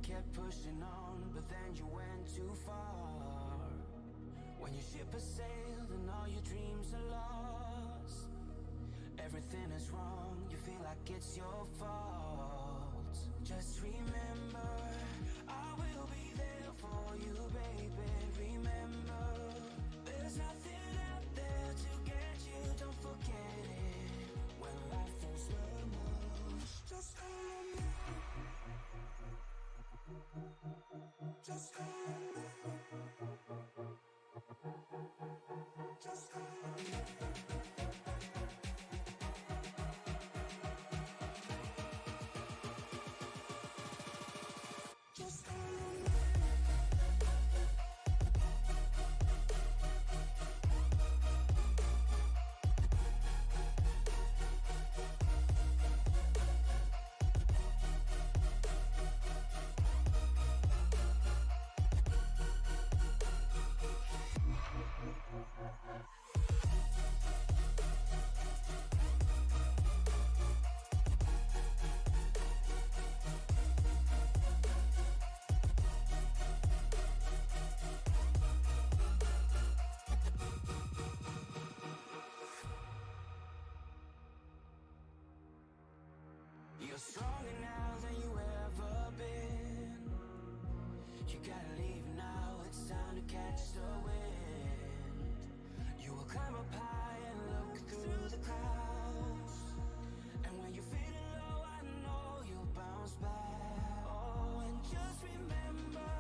kept pushing on, but then you went too far. When your ship has sailed and all your dreams are lost, everything is wrong, you feel like it's your fault. Just remember, I will be there for you, baby. Remember, there's nothing out there to get you, don't forget it. When life throws lemons, just call me. Just call me. Just call me. Just call me. You're stronger now than you ever been. You gotta leave now, it's time to catch the wind. You will climb up high and look through the clouds. And when you're feeling low, I know you'll bounce back. Oh, and just remember,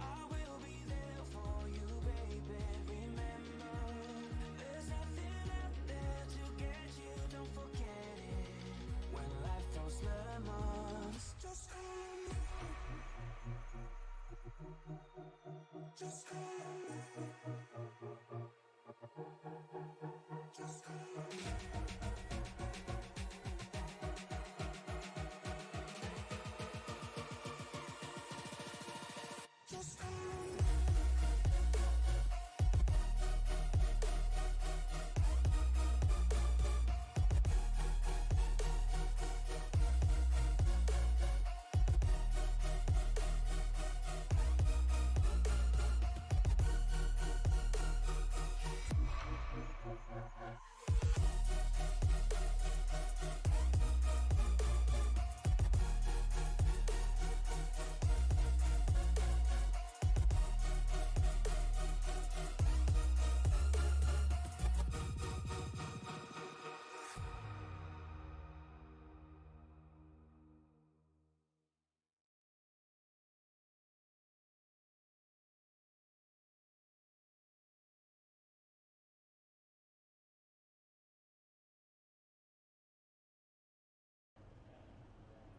I will be there for you, baby. Remember, there's nothing out there to get you, don't forget it. When life throws lemons, just call me. Just call me. Just call me. Just call me.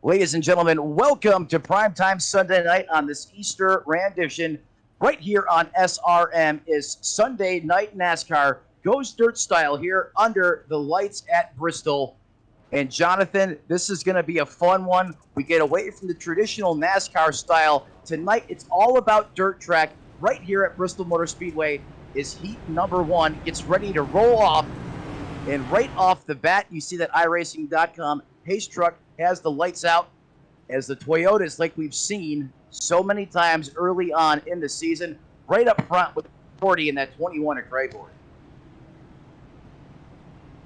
Ladies and gentlemen, welcome to Primetime Sunday Night on this Easter rendition. Right here on SRM is Sunday Night NASCAR Goes Dirt Style here under the lights at Bristol. And Jonathan, this is going to be a fun one. We get away from the traditional NASCAR style. Tonight, it's all about dirt track. Right here at Bristol Motor Speedway is heat number 1. Gets ready to roll off. And right off the bat, you see that iRacing.com Pace Truck has the lights out as the Toyotas, like we've seen so many times early on in the season, right up front with 40 in that 21 at Crayboard.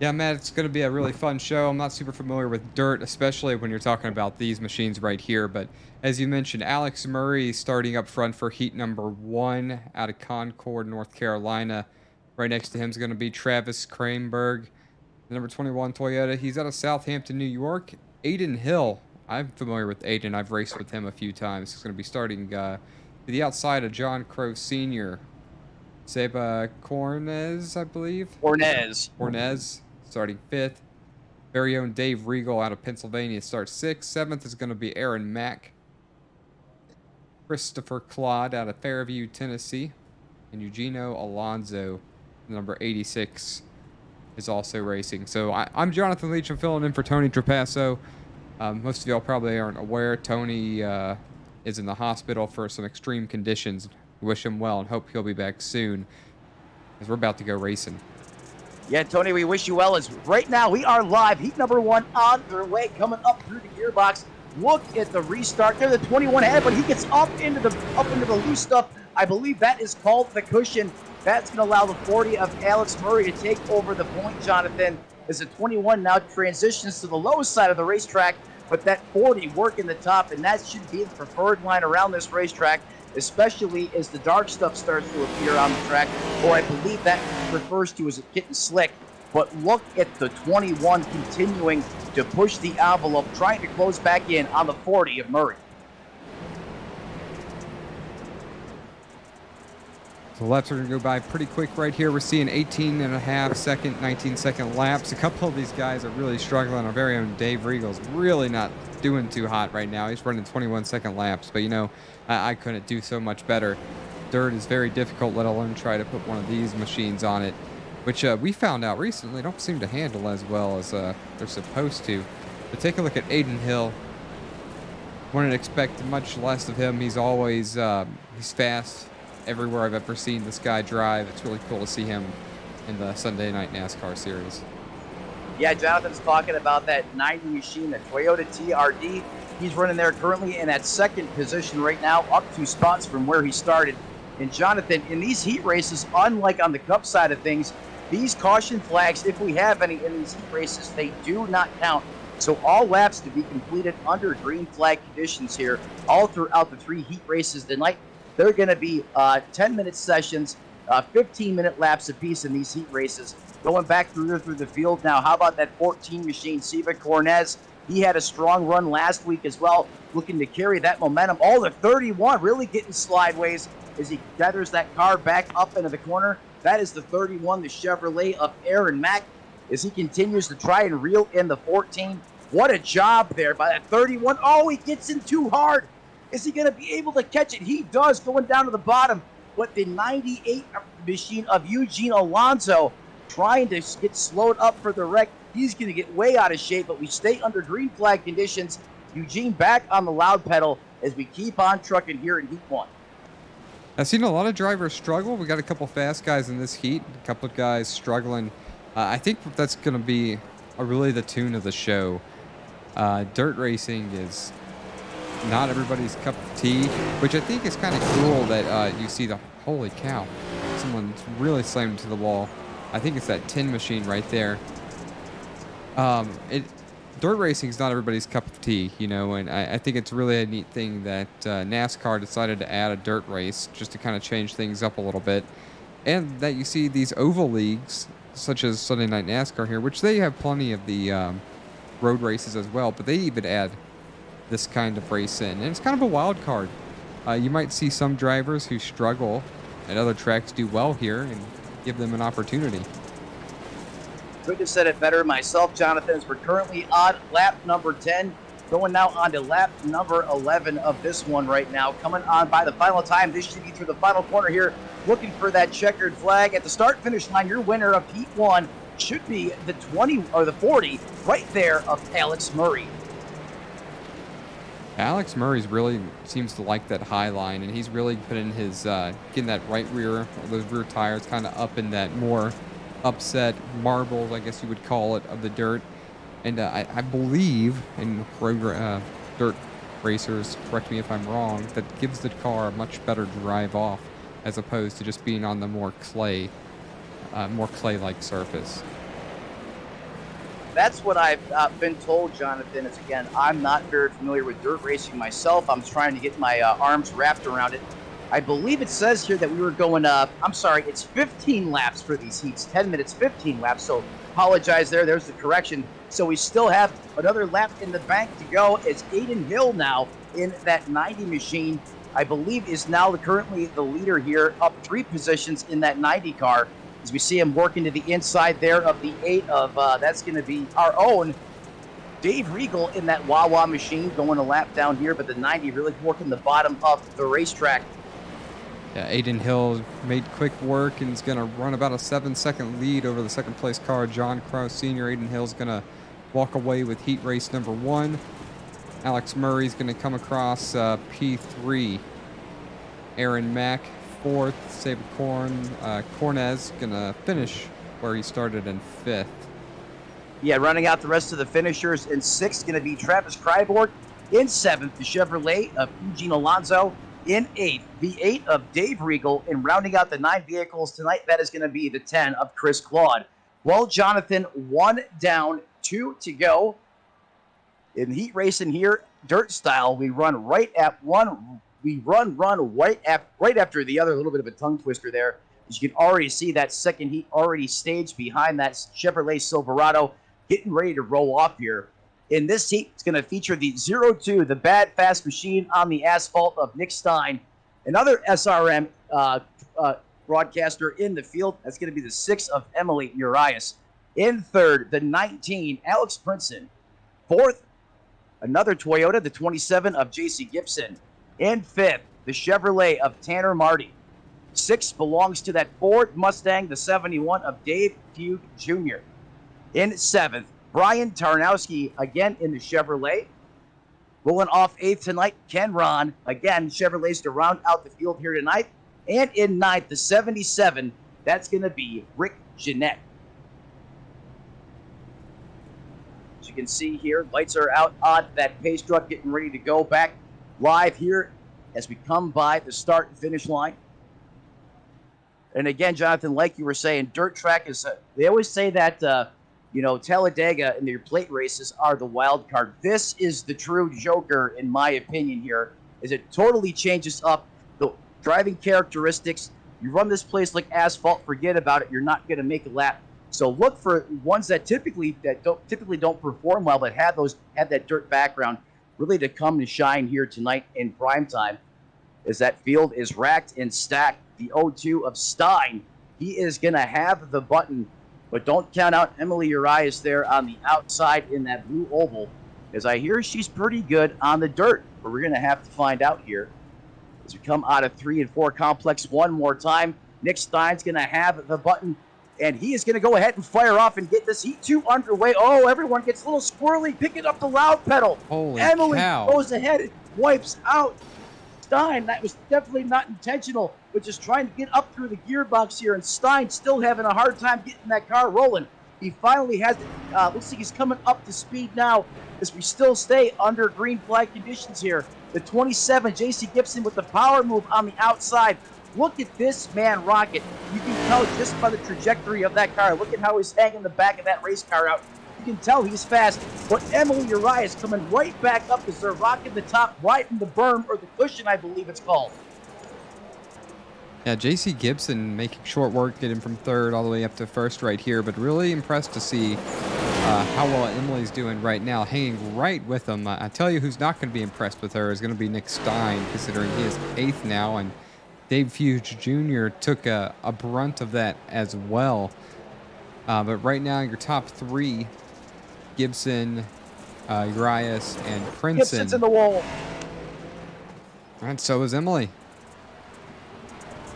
Yeah, Matt, it's going to be a really fun show. I'm not super familiar with dirt, especially when you're talking about these machines right here. But as you mentioned, Alex Murray starting up front for heat number 1 out of Concord, North Carolina. Right next to him is going to be Travis Kramberg, the number 21 Toyota. He's out of Southampton, New York. Aiden Hill. I'm familiar with Aiden. I've raced with him a few times. He's going to be starting to the outside of John Crow Sr. Seba Cornez, I believe. Cornez starting 5th. Very own Dave Regal out of Pennsylvania starts 6th. 7th is going to be Aaron Mack. Christopher Claude out of Fairview, Tennessee. And Eugenio Alonso, number 86, is also racing. So I'm Jonathan Leach. I'm filling in for Tony Trapasso. Most of y'all probably aren't aware. Tony is in the hospital for some extreme conditions. We wish him well and hope he'll be back soon, as we're about to go racing. Yeah, Tony, we wish you well. As right now we are live. Heat number 1 on their way, coming up through the gearbox. Look at the restart there, the 21 ahead, but he gets up into the loose stuff. I believe that is called the cushion. That's going to allow the 40 of Alex Murray to take over the point, Jonathan, as the 21 now transitions to the low side of the racetrack, but that 40 working the top, and that should be the preferred line around this racetrack, especially as the dark stuff starts to appear on the track, or I believe that refers to as it getting slick. But look at the 21 continuing to push the envelope, trying to close back in on the 40 of Murray. The laps are going to go by pretty quick right here. We're seeing 18.5 second, 19-second laps. A couple of these guys are really struggling. Our very own Dave Riegel's really not doing too hot right now. He's running 21-second laps, but you know, I couldn't do so much better. Dirt is very difficult, let alone try to put one of these machines on it, which we found out recently don't seem to handle as well as they're supposed to. But take a look at Aiden Hill. Wouldn't expect much less of him. He's always he's fast. Everywhere I've ever seen this guy drive, it's really cool to see him in the Sunday Night NASCAR series. Yeah, Jonathan's talking about that 90 machine, the Toyota TRD. He's running there currently in that second position right now, up 2 spots from where he started. And Jonathan, in these heat races, unlike on the Cup side of things, these caution flags, if we have any in these heat races, they do not count. So all laps to be completed under green flag conditions here, all throughout the 3 heat races tonight. They're going to be 10-minute sessions, 15-minute laps apiece in these heat races. Going back through the field now, how about that 14 machine, Siva Cornez? He had a strong run last week as well, looking to carry that momentum. Oh, the 31 really getting slideways as he gathers that car back up into the corner. That is the 31, the Chevrolet of Aaron Mack, as he continues to try and reel in the 14. What a job there by that 31. Oh, he gets in too hard. Is he going to be able to catch it? He does, going down to the bottom. But the 98 machine of Eugene Alonso trying to get slowed up for the wreck. He's going to get way out of shape, but we stay under green flag conditions. Eugene back on the loud pedal as we keep on trucking here in Heat 1. I've seen a lot of drivers struggle. We got a couple fast guys in this heat, a couple of guys struggling. I think that's going to be really the tune of the show. Dirt racing is not everybody's cup of tea, which I think is kind of cool that you see the, holy cow, someone's really slammed to the wall. I think it's that tin machine right there. Dirt racing is not everybody's cup of tea, you know, and I think it's really a neat thing that NASCAR decided to add a dirt race just to kind of change things up a little bit. And that you see these oval leagues, such as Sunday Night NASCAR here, which they have plenty of the road races as well, but they even add this kind of race in. And it's kind of a wild card. You might see some drivers who struggle at other tracks do well here and give them an opportunity. Couldn't have said it better myself, Jonathan, as we're currently on lap number 10, going now on to lap number 11 of this one right now. Coming on by the final time. This should be through the final corner here, looking for that checkered flag. At the start-finish line, your winner of Heat 1 should be the 20 or the 40 right there of Alex Murray. Alex Murray's really seems to like that high line, and he's really putting his getting that right rear, those rear tires kind of up in that more upset marbles, I guess you would call it, of the dirt. And I believe, in dirt racers, correct me if I'm wrong, that gives the car a much better drive off as opposed to just being on the more clay-like surface. That's what I've been told, Jonathan. Is again, I'm not very familiar with dirt racing myself. I'm trying to get my arms wrapped around it. I believe it says here that we were going, I'm sorry, it's 15 laps for these heats. 10 minutes, 15 laps. So apologize there. There's the correction. So we still have another lap in the bank to go. It's Aiden Hill now in that 90 machine. I believe is now currently the leader here, up 3 positions in that 90 car. As we see him working to the inside there of the 8 of, that's going to be our own Dave Riegel in that Wawa machine, going a lap down here, but the 90 really working the bottom of the racetrack. Yeah, Aiden Hill made quick work and is going to run about a 7-second lead over the second place car, John Krause Sr. Aiden Hill's going to walk away with heat race number 1. Alex Murray's going to come across P3. Aaron Mack, 4th. Cornez going to finish where he started in 5th. Yeah, running out the rest of the finishers in 6th going to be Travis Kryborg. In 7th, the Chevrolet of Eugene Alonso. In 8th, the 8 of Dave Regal. And rounding out the 9 vehicles tonight, that is going to be the 10 of Chris Claude. Well, Jonathan, 1 down, 2 to go. In heat racing here, dirt style, we run right at one. We run right after the other. A little bit of a tongue twister there. As you can already see that second heat already staged behind that Chevrolet Silverado, getting ready to roll off here. In this heat, it's going to feature the 02, the Bad Fast Machine on the asphalt of Nick Stein. Another SRM broadcaster in the field. That's going to be the 6 of Emily Urias. In 3rd, the 19, Alex Princeton. 4th, another Toyota, the 27 of J.C. Gibson. In 5th, the Chevrolet of Tanner Marty. 6th belongs to that Ford Mustang, the 71 of Dave Fugue Jr. In 7th, Brian Tarnowski, again in the Chevrolet. Rolling off 8th tonight, Ken Ron. Again, Chevrolets to round out the field here tonight. And in 9th, the 77, that's going to be Rick Jeanette. As you can see here, lights are out on that pace truck, getting ready to go back live here as we come by the start and finish line. And again, Jonathan, like you were saying, dirt track is, they always say that, Talladega and their plate races are the wild card. This is the true joker, in my opinion, here, is it totally changes up the driving characteristics. You run this place like asphalt, forget about it. You're not going to make a lap. So look for ones that typically don't perform well, but have that dirt background, really to come and shine here tonight in prime time. As that field is racked and stacked, the 02 of Stein, he is going to have the button. But don't count out Emily Urias there on the outside in that blue oval, as I hear she's pretty good on the dirt. But we're going to have to find out here as we come out of 3 and 4 complex one more time. Nick Stein's going to have the button, and he is going to go ahead and fire off and get this Heat 2 underway. Oh, everyone gets a little squirrely, picking up the loud pedal. Holy Emily cow. goes ahead and wipes out Stein. That was definitely not intentional, but just trying to get up through the gearbox here, and Stein still having a hard time getting that car rolling. He finally has it. Looks like he's coming up to speed now as we still stay under green flag conditions here. The 27, J.C. Gibson with the power move on the outside. Look at this man rocket. You can tell just by the trajectory of that car. Look at how he's hanging the back of that race car out. You can tell he's fast, but Emily Urias coming right back up as they're rocking the top right in the berm, or the cushion, I believe it's called. Yeah, J.C. Gibson making short work, getting from 3rd all the way up to 1st right here, but really impressed to see how well Emily's doing right now, hanging right with him. I tell you who's not going to be impressed with her is going to be Nick Stein, considering he is 8th now, and Dave Fuge Jr. took a brunt of that as well. But right now, your top 3, Gibson, Urias, and Princeton. Gibson's in the wall. And so is Emily.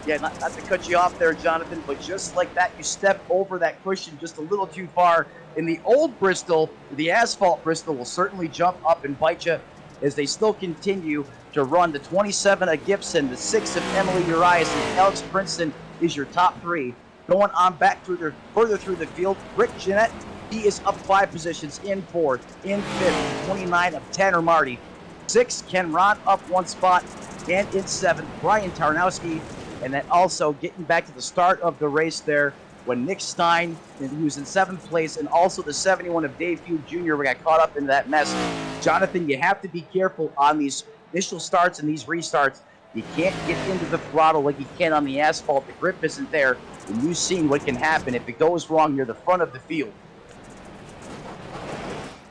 Yeah, not to cut you off there, Jonathan, but just like that, you step over that cushion just a little too far. In the old Bristol, the asphalt Bristol will certainly jump up and bite you as they still continue to run. The 27 of Gibson, the 6 of Emily Urias, and Alex Princeton is your top 3. Going on back further through the field, Rick Jeanette, he is up 5 positions in 4th. In 5th, 29 of Tanner Marty. 6, Ken Ron up 1 spot. And in 7th, Brian Tarnowski. And then also getting back to the start of the race there, when Nick Stein, who was in 7th place, and also the 71 of Dave Fugue Jr. got caught up in that mess. Jonathan, you have to be careful on these initial starts and these restarts. You can't get into the throttle like you can on the asphalt. The grip isn't there. And you've seen what can happen if it goes wrong near the front of the field.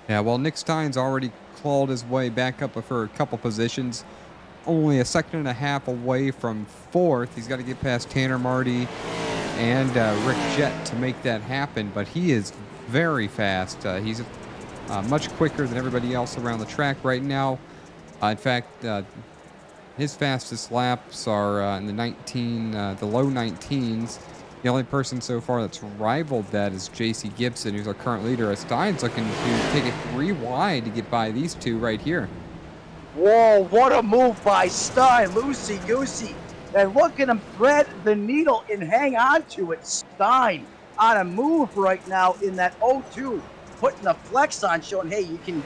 Yeah, well, Nick Stein's already clawed his way back up for a couple positions. Only a 1.5 seconds away from 4th. He's got to get past Tanner Marty and Rick Jett to make that happen, but he is very fast. He's much quicker than everybody else around the track right now. In fact, his fastest laps are in the low 19s. The only person so far that's rivaled that is J.C. Gibson, who's our current leader. Stein's looking to take it 3 wide to get by these two right here. Whoa, what a move by Stein, loosey-goosey. And look at him thread the needle and hang on to it. Stein on a move right now in that 02. putting a flex on, showing, hey, you can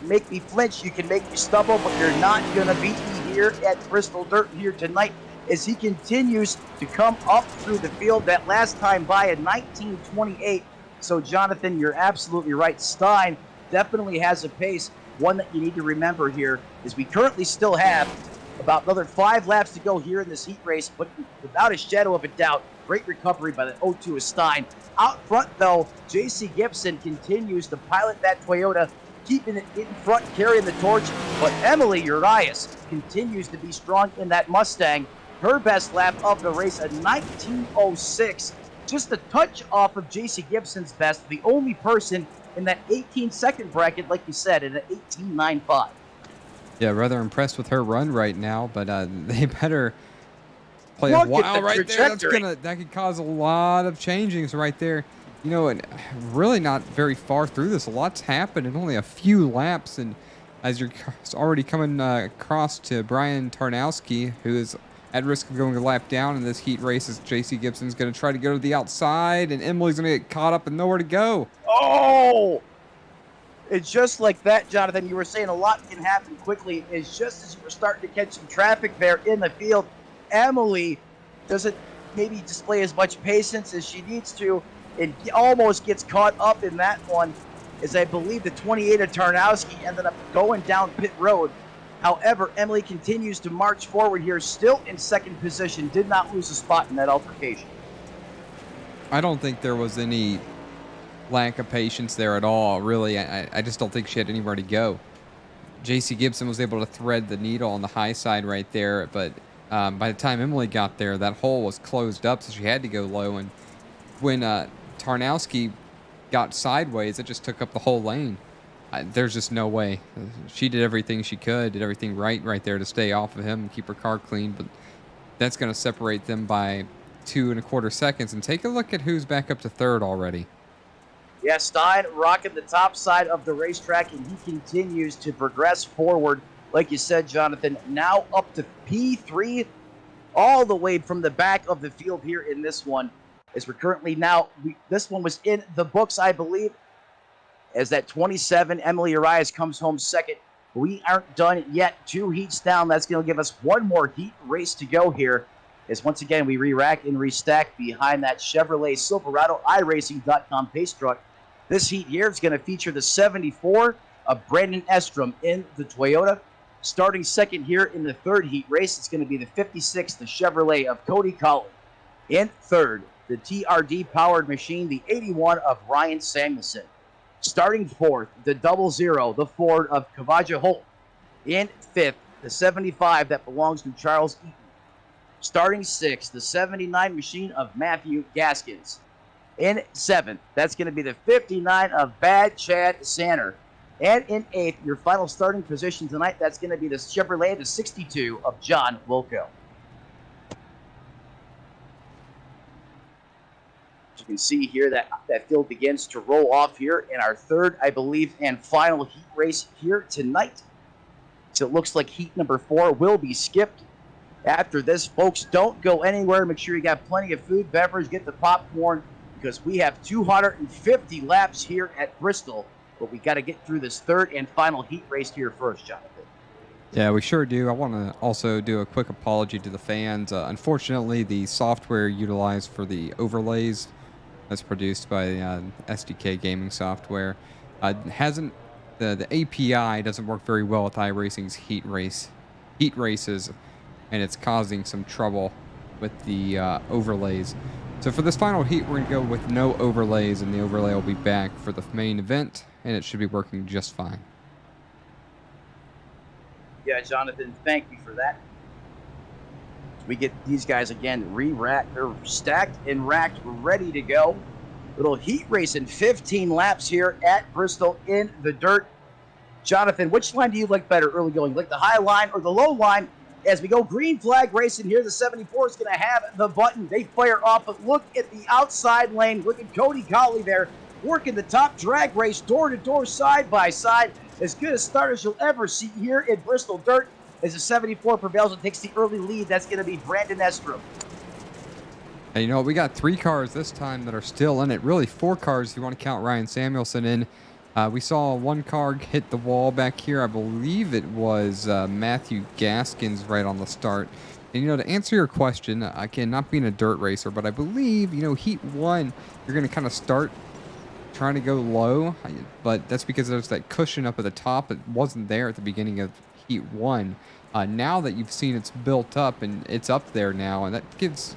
make me flinch, you can make me stumble, but you're not gonna beat me here at Bristol Dirt here tonight. As he continues to come up through the field, that last time by a 19:28. So Jonathan, you're absolutely right. Stein definitely has a pace. One that you need to remember here is we currently still have about another 5 laps to go here in this heat race, but without a shadow of a doubt, great recovery by the 0-2 of Stein. Out front, though, J.C. Gibson continues to pilot that Toyota, keeping it in front, carrying the torch, but Emily Urias continues to be strong in that Mustang. Her best lap of the race, a 19:06, just a touch off of J.C. Gibson's best, the only person in that 18-second bracket, like you said, in an 18.95. Yeah, rather impressed with her run right now, but they better play Look a while at the right there. trajectory. That could cause a lot of changings right there. You know, and really not very far through this. A lot's happened in only a few laps, and as you're already coming across to Brian Tarnowski, who is at risk of going a lap down in this heat race, as J.C. Gibson's going to try to go to the outside, and Emily's going to get caught up and nowhere to go. Oh! It's just like that, Jonathan. You were saying a lot can happen quickly. It's just as you were starting to catch some traffic there in the field, Emily doesn't maybe display as much patience as she needs to, and almost gets caught up in that one, as I believe the 28 of Tarnowski ended up going down pit road. However, Emily continues to march forward here, still in second position, did not lose a spot in that altercation. I don't think there was any lack of patience there at all, really. I just don't think she had anywhere to go. J.C. Gibson was able to thread the needle on the high side right there, but by the time Emily got there, that hole was closed up, so she had to go low. And when Tarnowski got sideways, it just took up the whole lane. There's just no way. She did everything she could, did everything right there to stay off of him and keep her car clean, but that's going to separate them by 2 1/4 seconds. And take a look at who's back up to third already. Yeah, Stein rocking the top side of the racetrack, and he continues to progress forward. Like you said, Jonathan, now up to P3, all the way from the back of the field here in this one. As we're currently now, this one was in the books, I believe, as that 27, Emily Urias comes home second. We aren't done yet. 2 heats down. That's going to give us one more heat race to go here. As once again, we re-rack and restack behind that Chevrolet Silverado iRacing.com pace truck. This heat here is going to feature the 74 of Brandon Estrom in the Toyota. Starting second here in the third heat race, it's going to be the 56, the Chevrolet of Cody Colley. In third, the TRD-powered machine, the 81 of Ryan Samuelson. Starting fourth, the 00, the Ford of Kavaja Holt. In fifth, the 75 that belongs to Charles Eaton. Starting sixth, the 79 machine of Matthew Gaskins. In seventh, that's going to be the 59 of Bad Chad Sanner. And in eighth, your final starting position tonight, that's going to be the Chevrolet, the 62 of John Wilco. You can see here that field begins to roll off here in our third, I believe, and final heat race here tonight. So it looks like heat number 4 will be skipped. After this, folks, don't go anywhere. Make sure you got plenty of food, beverage, get the popcorn, because we have 250 laps here at Bristol. But we got to get through this third and final heat race here first, Jonathan. Yeah, we sure do. I want to also do a quick apology to the fans. Unfortunately, the software utilized for the overlays that's produced by SDK Gaming Software hasn't the API doesn't work very well with iRacing's heat races, and it's causing some trouble with the overlays. So for this final heat, we're going to go with no overlays, and the overlay will be back for the main event, and it should be working just fine. Yeah, Jonathan, thank you for that. We get these guys again re-racked, or stacked and racked, ready to go. Little heat race in 15 laps here at Bristol in the dirt. Jonathan, which line do you like better early going? Like the high line or the low line? As we go green flag racing here, the 74 is going to have the button. They fire off, but look at the outside lane. Look at Cody Colley there, working the top drag race, door to door, side by side. As good a start as you'll ever see here in Bristol Dirt. As the 74 prevails and takes the early lead, that's going to be Brandon Estrom. And you know, we got 3 cars this time that are still in it. Really 4 cars if you want to count Ryan Samuelson in. We saw 1 car hit the wall back here. I believe it was Matthew Gaskins right on the start. And, you know, to answer your question, again, not being a dirt racer, but I believe, you know, Heat 1, you're going to kind of start trying to go low. But that's because there's that cushion up at the top. It wasn't there at the beginning of Heat 1. Now that you've seen it's built up and it's up there now, and that gives...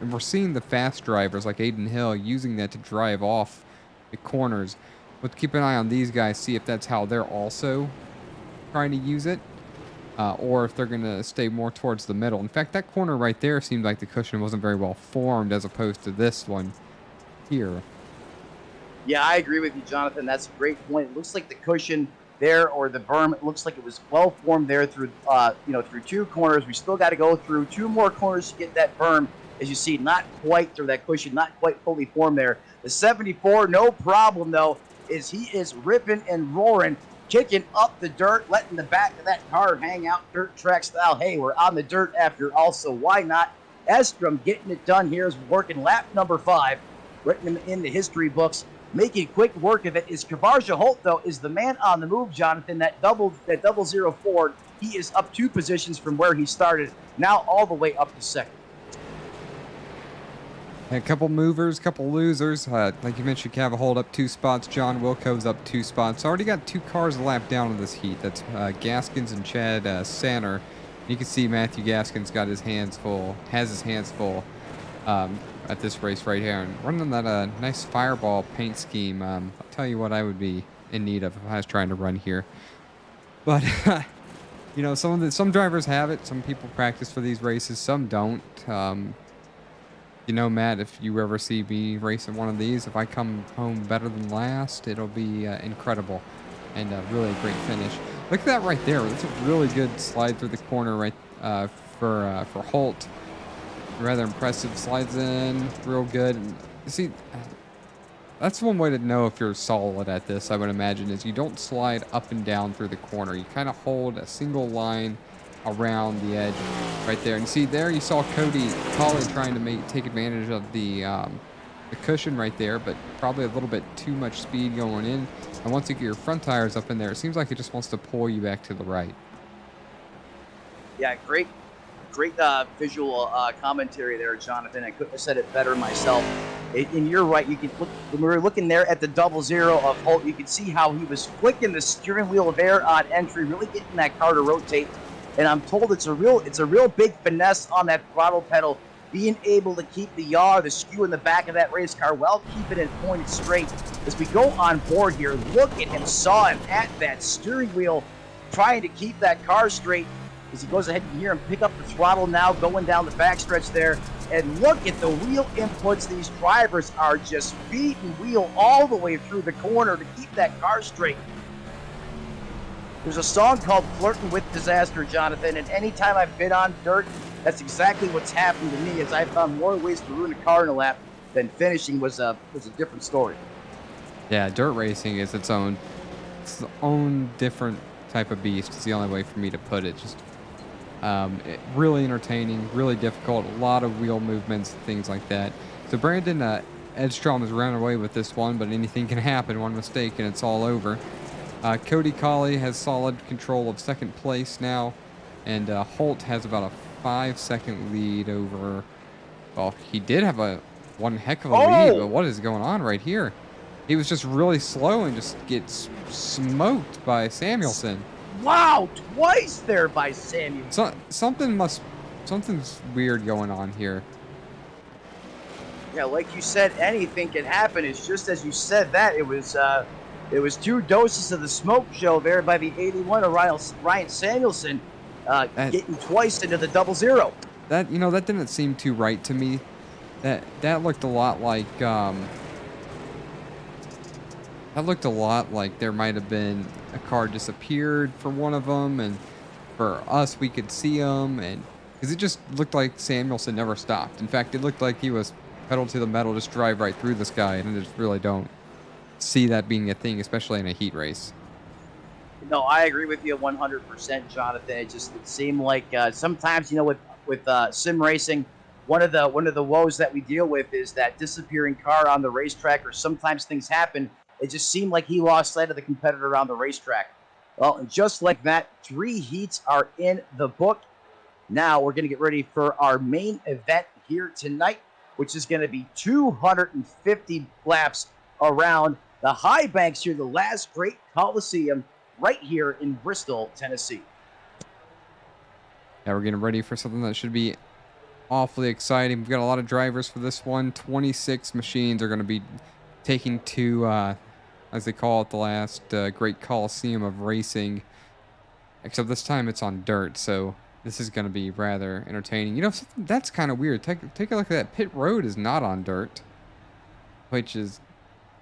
And we're seeing the fast drivers like Aiden Hill using that to drive off the corners. But keep an eye on these guys, see if that's how they're also trying to use it. Or if they're going to stay more towards the middle. In fact, that corner right there seemed like the cushion wasn't very well formed as opposed to this one here. Yeah, I agree with you, Jonathan. That's a great point. It looks like the cushion there, or the berm, it looks like it was well formed there through, through 2 corners. We still got to go through 2 more corners to get that berm. As you see, not quite through that cushion, not quite fully formed there. The 74, no problem, though, is he is ripping and roaring, kicking up the dirt, letting the back of that car hang out dirt track style. Hey, we're on the dirt after all, so why not? Estrom getting it done here is working lap number 5, written in the history books. Making quick work of it is Kavarja Holt, though, is the man on the move, Jonathan. That 004, he is up 2 positions from where he started, now all the way up to 2nd. A couple movers, couple losers. Like you mentioned, Cavahold up 2 spots. John Wilco's up 2 spots. Already got 2 cars a lap down in this heat. That's Gaskins and Chad Sanner. You can see Matthew Gaskins got his hands full, has his hands full at this race right here. And running that nice Fireball paint scheme. I'll tell you what I would be in need of if I was trying to run here. But, you know, some drivers have it. Some people practice for these races. Some don't. You know, Matt, if you ever see me racing one of these, if I come home better than last, it'll be incredible and really a great finish. Look at that right there. That's a really good slide through the corner right for Holt. Rather impressive. Slides in real good. And see, that's one way to know if you're solid at this, I would imagine, is you don't slide up and down through the corner. You kind of hold a single line around the edge right there. And see there, you saw Cody Colley trying to take advantage of the cushion right there, but probably a little bit too much speed going in. And once you get your front tires up in there, it seems like it just wants to pull you back to the right. Yeah, great visual commentary there, Jonathan. I couldn't have said it better myself. And you're right. You can look, when we were looking there at the 00 of Holt, you could see how he was flicking the steering wheel of air on entry, really getting that car to rotate. And I'm told it's a real big finesse on that throttle pedal, being able to keep the yaw, the skew in the back of that race car while keeping it pointed straight. As we go on board here, look at him sawing at that steering wheel, trying to keep that car straight. As he goes ahead, you can hear him pick up the throttle now, going down the backstretch there. And look at the wheel inputs. These drivers are just feet and wheel all the way through the corner to keep that car straight. There's a song called Flirting with Disaster, Jonathan, and anytime I've been on dirt, that's exactly what's happened to me, as I found more ways to ruin a car in a lap than finishing was a different story. Yeah, dirt racing is its own different type of beast. It's the only way for me to put it. Just really entertaining, really difficult, a lot of wheel movements, things like that. So Brandon Edstrom has ran away with this one, but anything can happen. One mistake and it's all over. Cody Colley has solid control of 2nd place now, and Holt has about a 5-second lead over. Well, he did have one heck of a lead, but what is going on right here? He was just really slow and just gets smoked by Samuelson. Wow, twice there by Samuelson. Something's weird going on here. Yeah, like you said, anything can happen. It's just as you said that. It was 2 doses of the smoke show there by the 81 of Ryan Samuelson, getting twice into the 00. That didn't seem too right to me. That looked a lot like there might have been a car disappeared for one of them, and for us we could see them, and because it just looked like Samuelson never stopped. In fact, it looked like he was pedal to the metal, just drive right through this guy, and I just really don't see that being a thing, especially in a heat race. No, I agree with you 100%, Jonathan. It seemed like sometimes, with sim racing, one of the woes that we deal with is that disappearing car on the racetrack, or sometimes things happen. It just seemed like he lost sight of the competitor on the racetrack. Well, and just like that, 3 heats are in the book. Now we're going to get ready for our main event here tonight, which is going to be 250 laps around the high banks here, the last great Coliseum right here in Bristol, Tennessee. Yeah, we're getting ready for something that should be awfully exciting. We've got a lot of drivers for this one. 26 machines are going to be taking to, as they call it, the last great Coliseum of racing. Except this time it's on dirt, so this is going to be rather entertaining. You know, that's kind of weird. Take a look at that. Pit road is not on dirt, which is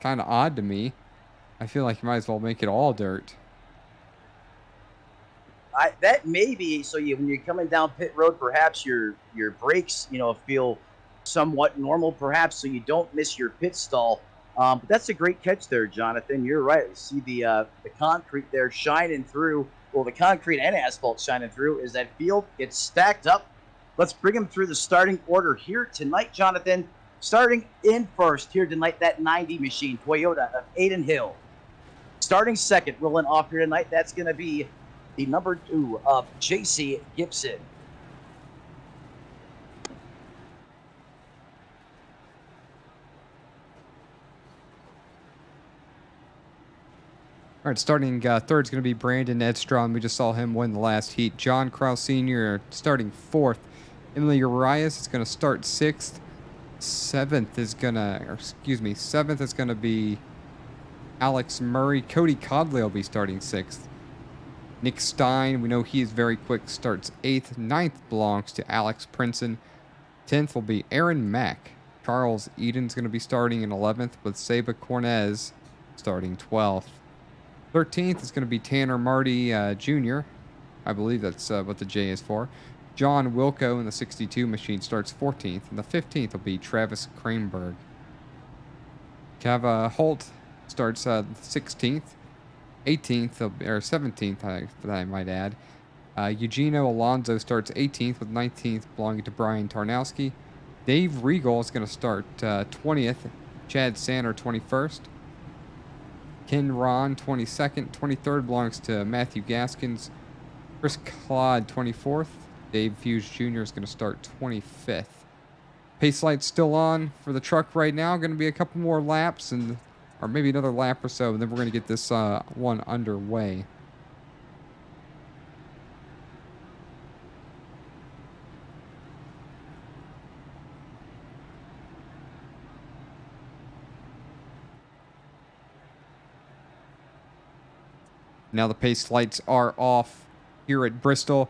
kind of odd to me. I feel like you might as well make it all dirt. That may be so. When you're coming down pit road, perhaps your brakes, feel somewhat normal, perhaps, so you don't miss your pit stall. But that's a great catch there, Jonathan. You're right. You see the concrete there shining through. Well, the concrete and asphalt shining through as that field gets stacked up. Let's bring them through the starting order here tonight, Jonathan. Starting in first here tonight, that 90 machine, Toyota of Aiden Hill. Starting second, rolling off here tonight, that's going to be the number 2 of J.C. Gibson. All right, starting third is going to be Brandon Edstrom. We just saw him win the last heat. John Krause Sr. starting fourth. Emily Urias is going to start sixth. Seventh is going to be Alex Murray. Cody Codley will be starting sixth. Nick Stein, we know he is very quick, starts 8th. 9th belongs to Alex Princeton. 10th will be Aaron Mack. Charles Eden's going to be starting in 11th, with Seba Cornez starting 12th. 13th is going to be Tanner Marty Jr. I believe that's what the J is for. John Wilco in the 62 machine starts 14th, and the 15th will be Travis Kranberg. Kava Holt starts 16th. 18th, or 17th, I might add. Eugenio Alonso starts 18th, with 19th belonging to Brian Tarnowski. Dave Regal is going to start 20th. Chad Sander 21st. Ken Ron 22nd. 23rd belongs to Matthew Gaskins. Chris Claude 24th. Dave Hughes Jr. is going to start 25th. Pace light's still on for the truck right now. Going to be a couple more laps, or maybe another lap or so, and then we're going to get this one underway. Now the pace lights are off here at Bristol.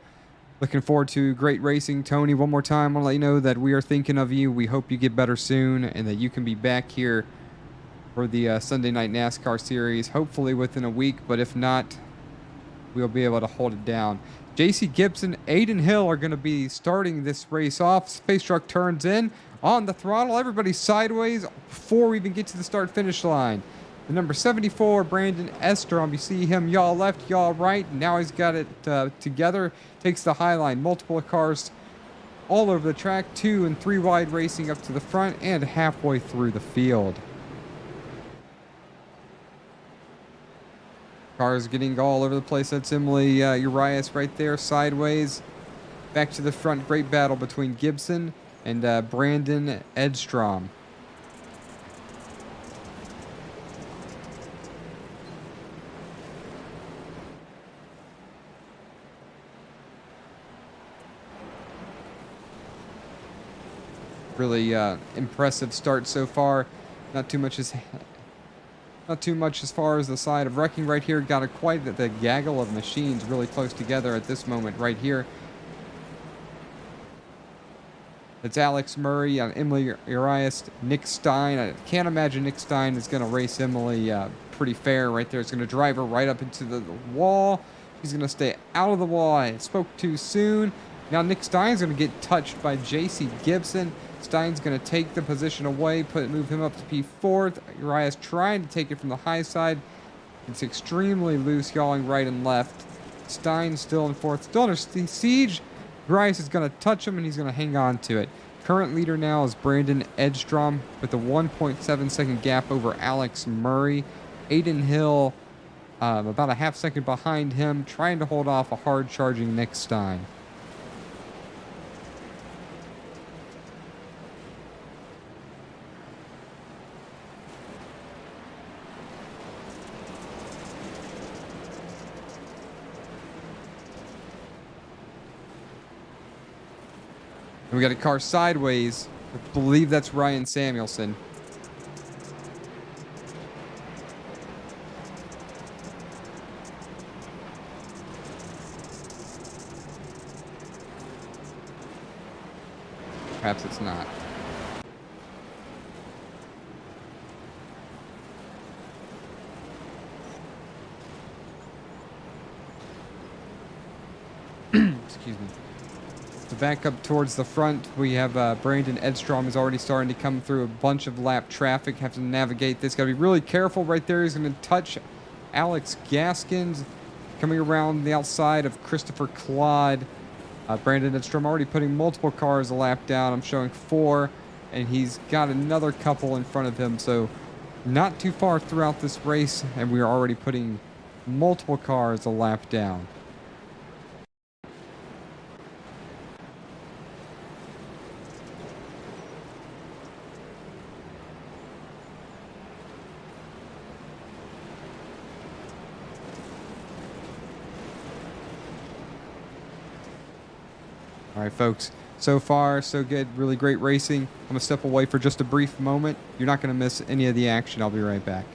Looking forward to great racing. Tony, one more time, I want to let you know that we are thinking of you. We hope you get better soon and that you can be back here for the Sunday Night NASCAR Series, hopefully within a week, but if not, we'll be able to hold it down. J.C. Gibson, Aiden Hill are going to be starting this race off. Space truck turns in on the throttle. Everybody sideways before we even get to the start-finish line. The number 74, Brandon Estrom, you see him yaw left, yaw right. Now he's got it together, takes the high line. Multiple cars all over the track, 2 and 3 wide racing up to the front and halfway through the field. Cars getting all over the place. That's Emily Urias right there, sideways. Back to the front. Great battle between Gibson and Brandon Edstrom. Really impressive start so far. Not too much as far as the side of wrecking right here. Got quite the gaggle of machines really close together at this moment right here. It's Alex Murray, Emily Urias, Nick Stein. I can't imagine Nick Stein is going to race Emily pretty fair right there. It's going to drive her right up into the wall. He's going to stay out of the wall. I spoke too soon. Now Nick Stein's going to get touched by J.C. Gibson. Stein's going to take the position away, move him up to P4. Urias trying to take it from the high side. It's extremely loose, yawing right and left. Stein still in fourth, still under siege. Urias is going to touch him, and he's going to hang on to it. Current leader now is Brandon Edstrom with a 1.7 second gap over Alex Murray. Aiden Hill about a half second behind him, trying to hold off a hard charging Nick Stein. And we got a car sideways. I believe that's Ryan Samuelson. Perhaps it's not. Excuse me. To back up towards the front, we have Brandon Edstrom is already starting to come through a bunch of lap traffic. Have to navigate this. Got to be really careful right there. He's going to touch Alex Gaskins. Coming around the outside of Christopher Claude. Brandon Edstrom already putting multiple cars a lap down. I'm showing 4, and he's got another couple in front of him. So not too far throughout this race, and we are already putting multiple cars a lap down. All right, folks. So far, so good. Really great racing. I'm going to step away for just a brief moment. You're not going to miss any of the action. I'll be right back.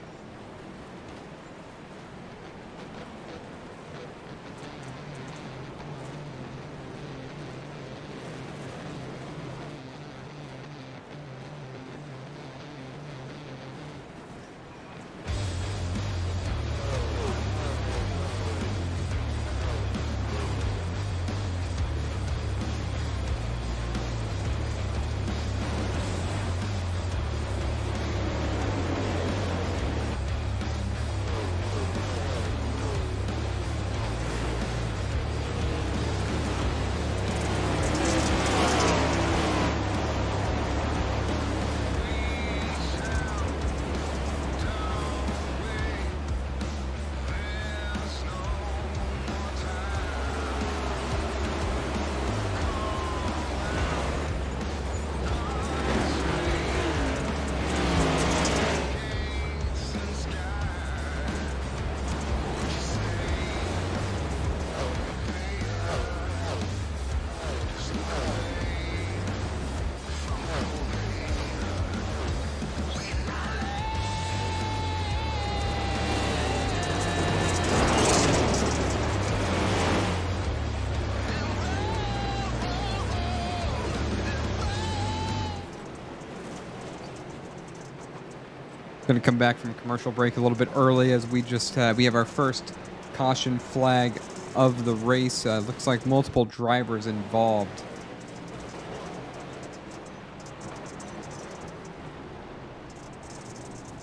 Going to come back from commercial break a little bit early as we just we have our first caution flag of the race. Looks like multiple drivers involved.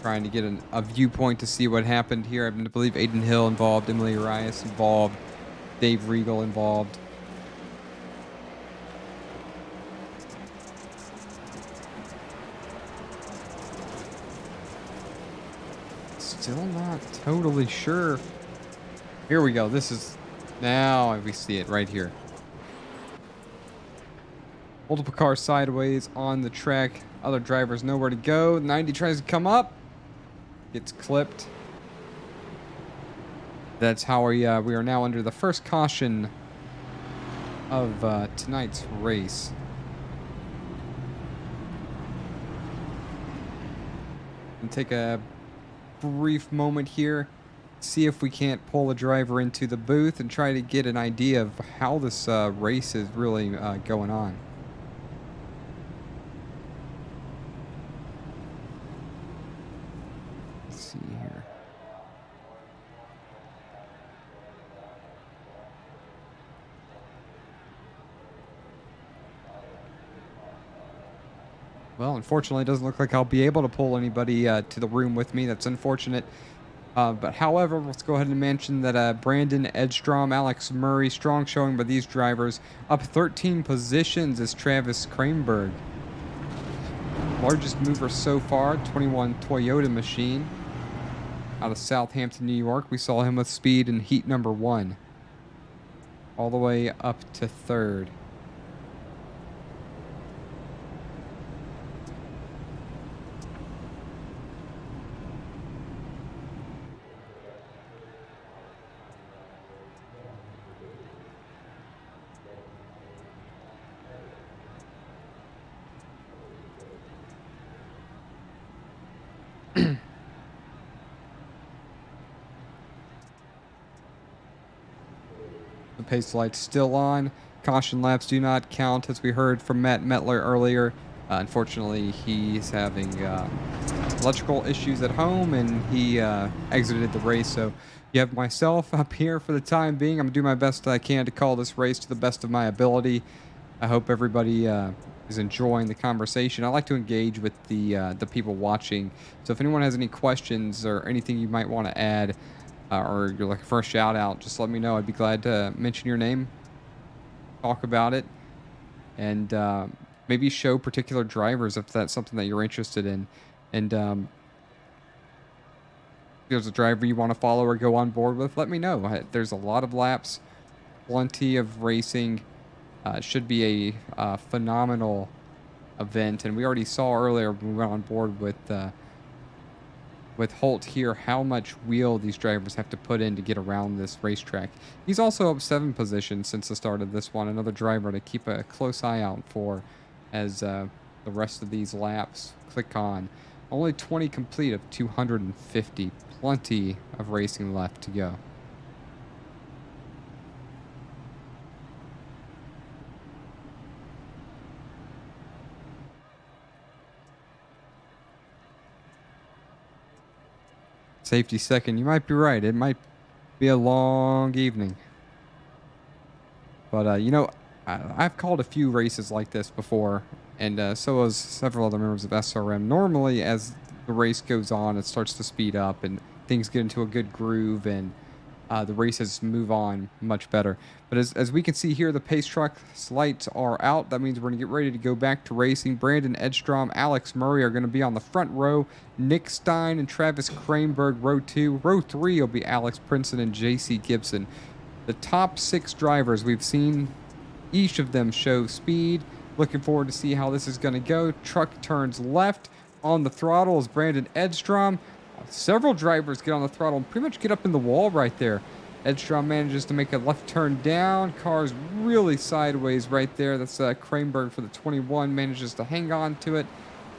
Trying to get a viewpoint to see what happened here. I believe Aiden Hill involved, Emily Arias involved, Dave Regal involved. Still not totally sure. Here we go. This is now we see it right here. Multiple cars sideways on the track. Other drivers nowhere to go. 90 tries to come up. Gets clipped. That's how we are now under the first caution of tonight's race. And take a brief moment here, see if we can't pull a driver into the booth and try to get an idea of how this race is really going on. Let's see here. Well, unfortunately, it doesn't look like I'll be able to pull anybody to the room with me. That's unfortunate. But however, let's go ahead and mention that Brandon Edstrom, Alex Murray, strong showing by these drivers. Up 13 positions is Travis Kramerberg. largest mover so far, 21 Toyota machine out of Southampton, New York. We saw him with speed in heat number 1, all the way up to 3rd. The pace light's still on. Caution laps do not count, as we heard from Matt Metler earlier. Unfortunately, he's having electrical issues at home, and he exited the race. So you have myself up here for the time being. I'm going to do my best I can to call this race to the best of my ability. I hope everybody is enjoying the conversation. I like to engage with the people watching. So if anyone has any questions or anything you might want to add, or you're looking for a shout out, just let me know. I'd be glad to mention your name, talk about it, and maybe show particular drivers if that's something that you're interested in. And if there's a driver you want to follow or go on board with, let me know. There's a lot of laps, plenty of racing. It should be a phenomenal event, and we already saw earlier when we went on board with Holt here how much wheel these drivers have to put in to get around this racetrack. He's also up 7 positions since the start of this one. Another driver to keep a close eye out for as the rest of these laps click on. Only 20 complete of 250. Plenty of racing left to go. Safety second. You might be right. It might be a long evening. But, you know, I've called a few races like this before, and so has several other members of SRM. Normally, as the race goes on, it starts to speed up, and things get into a good groove, and the races move on much better. But as we can see here, the pace truck's lights are out. That means we're going to get ready to go back to racing. Brandon Edstrom, Alex Murray are going to be on the front row. Nick Stein and Travis Krahenberg, row 2. Row 3 will be Alex Princeton and JC Gibson. The top 6 drivers we've seen, each of them show speed. Looking forward to see how this is going to go. Truck turns left. On the throttle is Brandon Edstrom. Several drivers get on the throttle and pretty much get up in the wall right there. Edstrom manages to make a left turn down. Car's really sideways right there. That's Krahenberg for the 21. Manages to hang on to it,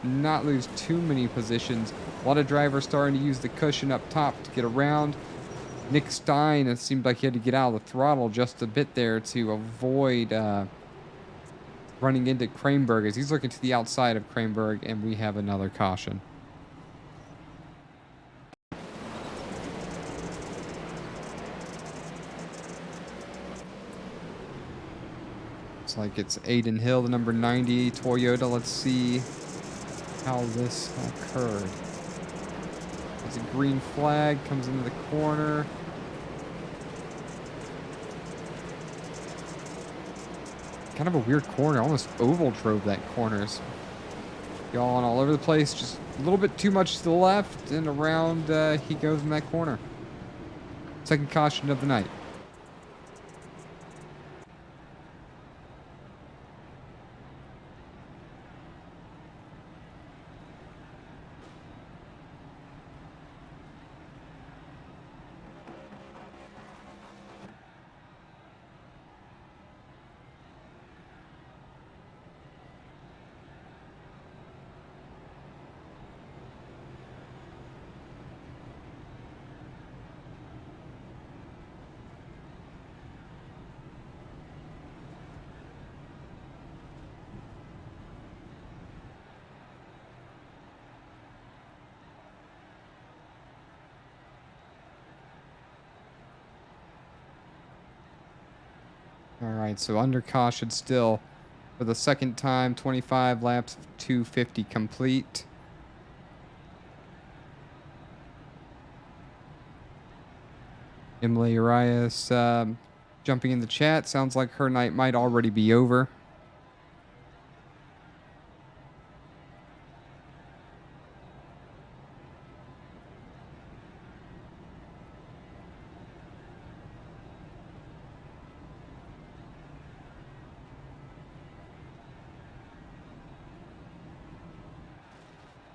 not lose too many positions. A lot of drivers starting to use the cushion up top to get around. Nick Stein, it seemed like he had to get out of the throttle just a bit there to avoid running into Krahenberg, as he's looking to the outside of Krahenberg, and we have another caution. Looks like it's Aiden Hill, the number 90 Toyota. Let's see how this occurred. There's a green flag, comes into the corner. Kind of a weird corner, almost oval drove that corner. So going all over the place, just a little bit too much to the left, and around he goes in that corner. Second caution of the night. All right, so under caution still for the second time, 25 laps, 250 complete. Emily Arias jumping in the chat. Sounds like her night might already be over.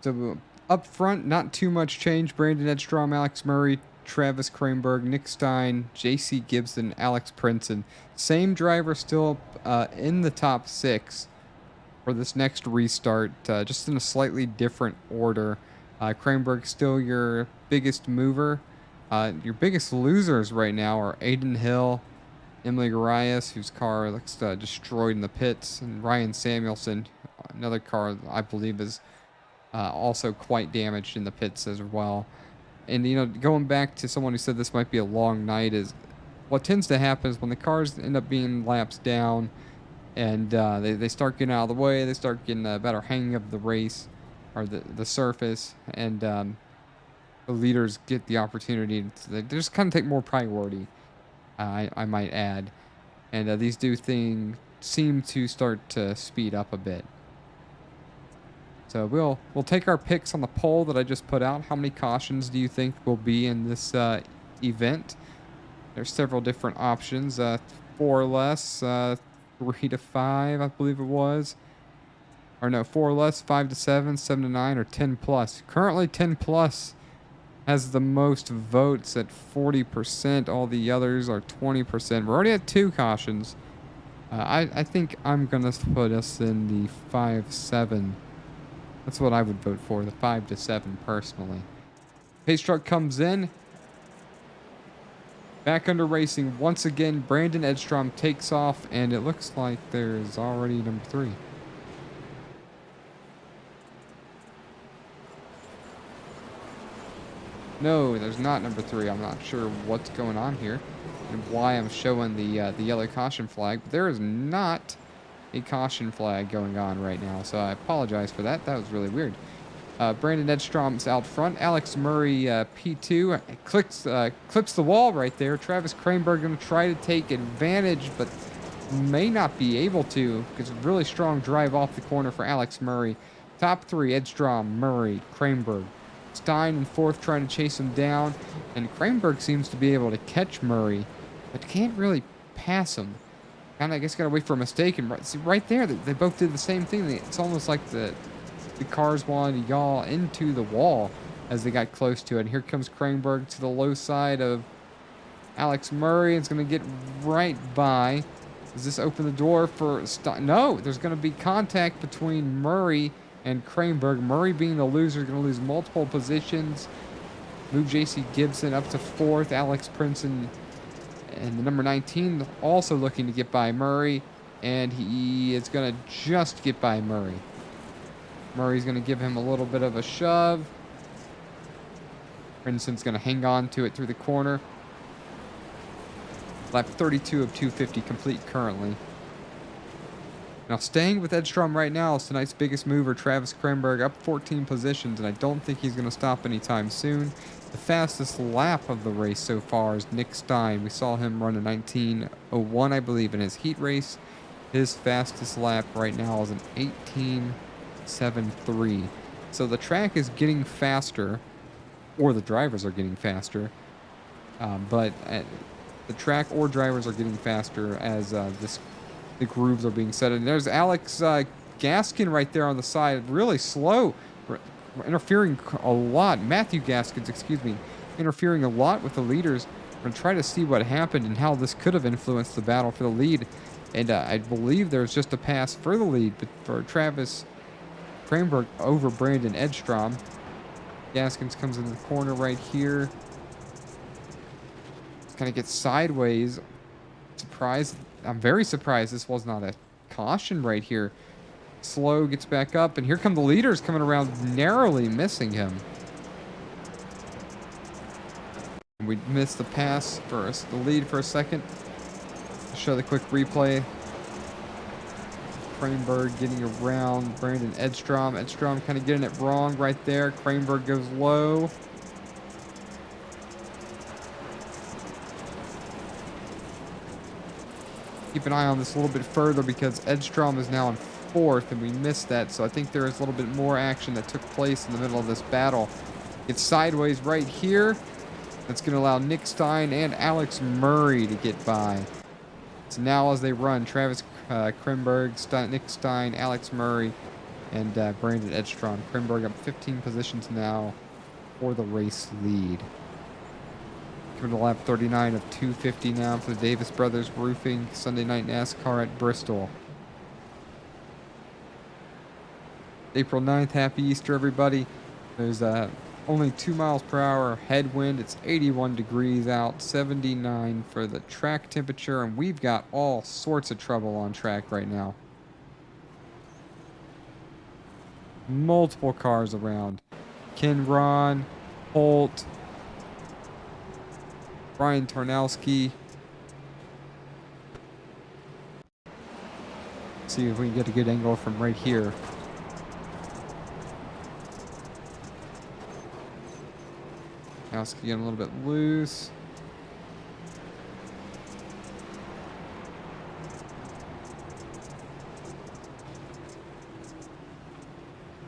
So up front, not too much change. Brandon Edstrom, Alex Murray, Travis Kramberg, Nick Stein, J.C. Gibson, Alex Princeton. Same driver still in the top 6 for this next restart, just in a slightly different order. Kramberg still your biggest mover. Your biggest losers right now are Aiden Hill, Emily Garias, whose car looks destroyed in the pits, and Ryan Samuelson, another car I believe is also quite damaged in the pits as well. And, you know, going back to someone who said this might be a long night, is what tends to happen is when the cars end up being laps down and they start getting out of the way, they start getting a better hang of the race or the surface, and the leaders get the opportunity to they just kind of take more priority, I might add. And these seem to start to speed up a bit. So we'll take our picks on the poll that I just put out. How many cautions do you think will be in this event? There's several different options. 4 or less, 3 to 5, I believe it was. Or no, 4 or less, 5 to 7, 7 to 9, or 10 plus. Currently 10 plus has the most votes at 40%. All the others are 20%. We're already at 2 cautions. I think I'm going to put us in the 5-7. That's what I would vote for, the 5 to 7 personally. Pace truck comes in. Back under racing once again. Brandon Edstrom takes off, and it looks like there's already number 3. No, there's not number 3. I'm not sure what's going on here and why I'm showing the yellow caution flag. But there is not a caution flag going on right now, so I apologize for that. That was really weird. Brandon Edstrom's out front. Alex Murray, P2, clips the wall right there. Travis Kramberg going to try to take advantage, but may not be able to because a really strong drive off the corner for Alex Murray. Top 3, Edstrom, Murray, Kramberg. Stein in 4th trying to chase him down, and Kramberg seems to be able to catch Murray, but can't really pass him. Kind of, I guess, got to wait for a mistake. And see, right there, they both did the same thing. It's almost like the cars wanted to yaw into the wall as they got close to it. And here comes Kramberg to the low side of Alex Murray. It's going to get right by. Does this open the door for No, there's going to be contact between Murray and Kramberg. Murray, being the loser, is going to lose multiple positions. Move J.C. Gibson up to 4th. Alex Princeton and the number 19 also looking to get by Murray, and he is going to just get by Murray. Murray's going to give him a little bit of a shove. Princeton's going to hang on to it through the corner. Lap 32 of 250 complete currently. Now, staying with Edstrom right now is tonight's biggest mover, Travis Kramberg, up 14 positions, and I don't think he's going to stop anytime soon. The fastest lap of the race so far is Nick Stein. We saw him run a 19:01, I believe, in his heat race. His fastest lap right now is an 18:73. So the track is getting faster, or the drivers are getting faster, but the track or drivers are getting faster as the grooves are being set. And there's Alex Gaskin right there on the side, really slow, interfering a lot. Matthew Gaskins, excuse me, interfering a lot with the leaders. We're going to try to see what happened and how this could have influenced the battle for the lead. And I believe there's just a pass for the lead, but for Travis Kramberg over Brandon Edstrom. Gaskins comes in the corner right here. Kind of gets sideways. Surprised. I'm very surprised this was not a caution right here. Slow gets back up, and here come the leaders coming around, narrowly missing him. We missed the pass for the lead for a second. I'll show the quick replay. Kramberg getting around Brandon Edstrom. Edstrom kind of getting it wrong right there. Kramberg goes low. Keep an eye on this a little bit further because Edstrom is now in 4th, and we missed that. So I think there is a little bit more action that took place in the middle of this battle. It's sideways right here. That's going to allow Nick Stein and Alex Murray to get by. So now as they run, Travis Kramberg, Nick Stein, Alex Murray, and Brandon Edstrom. Krimberg up 15 positions now for the race lead. Coming to lap 39 of 250 now for the Davis Brothers Roofing Sunday Night NASCAR at Bristol. April 9th, happy Easter, everybody. There's only 2 miles per hour headwind. It's 81 degrees out, 79 for the track temperature, and we've got all sorts of trouble on track right now. Multiple cars around. Ken Ron, Holt, Brian Tarnowski. See if we can get a good angle from right here. Tarnowski getting a little bit loose.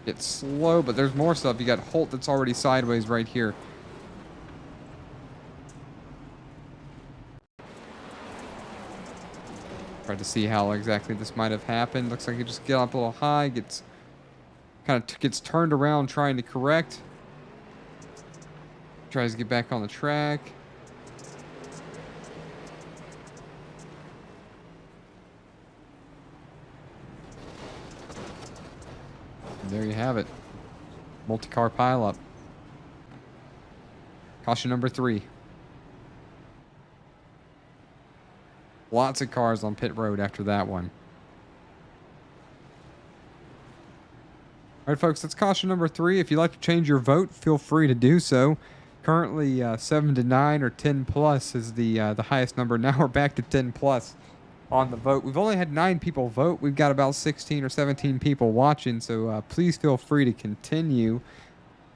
It's slow, but there's more stuff. You got Holt that's already sideways right here. Try to see how exactly this might have happened. Looks like he just get up a little high, gets turned around trying to correct. Tries to get back on the track. And there you have it. Multi-car pileup. Caution number 3. Lots of cars on pit road after that one. All right, folks, that's caution number 3. If you'd like to change your vote, feel free to do so. Currently, 7 to 9 or 10 plus is the highest number. Now we're back to 10 plus on the vote. We've only had 9 people vote. We've got about 16 or 17 people watching, so please feel free to continue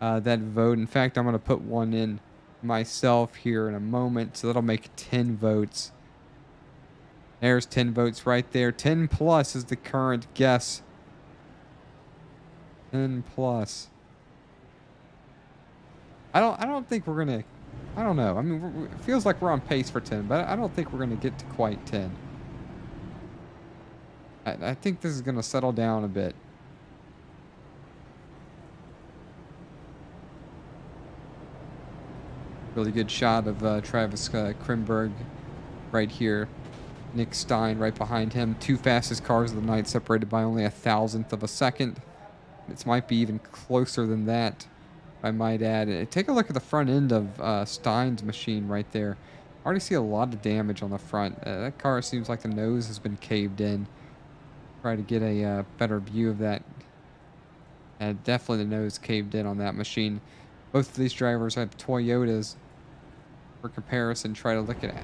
that vote. In fact, I'm going to put one in myself here in a moment, so that'll make 10 votes. There's 10 votes right there. 10 plus is the current guess. 10 plus. I don't think we're gonna. I don't know. I mean, it feels like we're on pace for 10, but I don't think we're gonna get to quite 10. I think this is gonna settle down a bit. Really good shot of Travis Krimberg right here. Nick Stein right behind him. 2 fastest cars of the night, separated by only 1,000th of a second. It might be even closer than that, I might add. Take a look at the front end of Stein's machine right there. I already see a lot of damage on the front. That car seems like the nose has been caved in. Try to get a better view of that. Definitely the nose caved in on that machine. Both of these drivers have Toyotas. For comparison, try to look at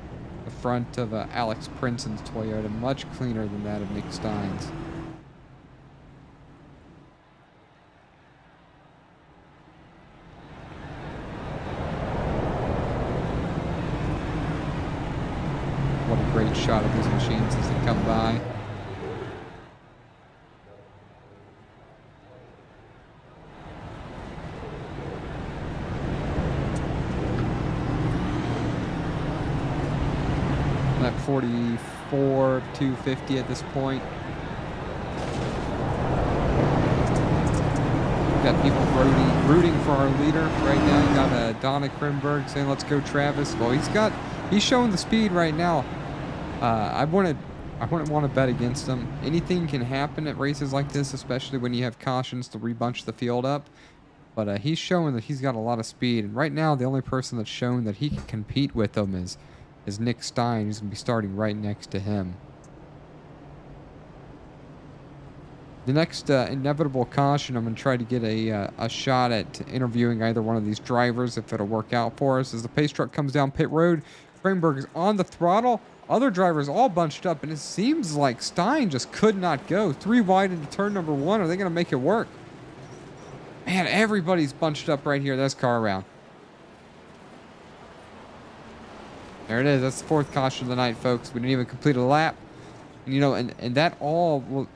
the front of Alex Prinson's Toyota. Much cleaner than that of Nick Stein's. What a great shot of these machines as they come by. At 44, 250 at this point. We've got people rooting for our leader right now. You got Donna Krimberg saying, "Let's go, Travis." Well, he's showing the speed right now. I wouldn't want to bet against him. Anything can happen at races like this, especially when you have cautions to rebunch the field up. But he's showing that he's got a lot of speed. And right now, the only person that's shown that he can compete with him is Nick Stein, who's going to be starting right next to him. The next inevitable caution, I'm going to try to get a shot at interviewing either one of these drivers, if it'll work out for us. As the pace truck comes down pit road, Krimberg is on the throttle. Other drivers all bunched up, and it seems like Stein just could not go. 3 wide into turn number 1. Are they going to make it work? Man, everybody's bunched up right here. That's car around. There it is. That's the 4th caution of the night, folks. We didn't even complete a lap. And, you know, and that all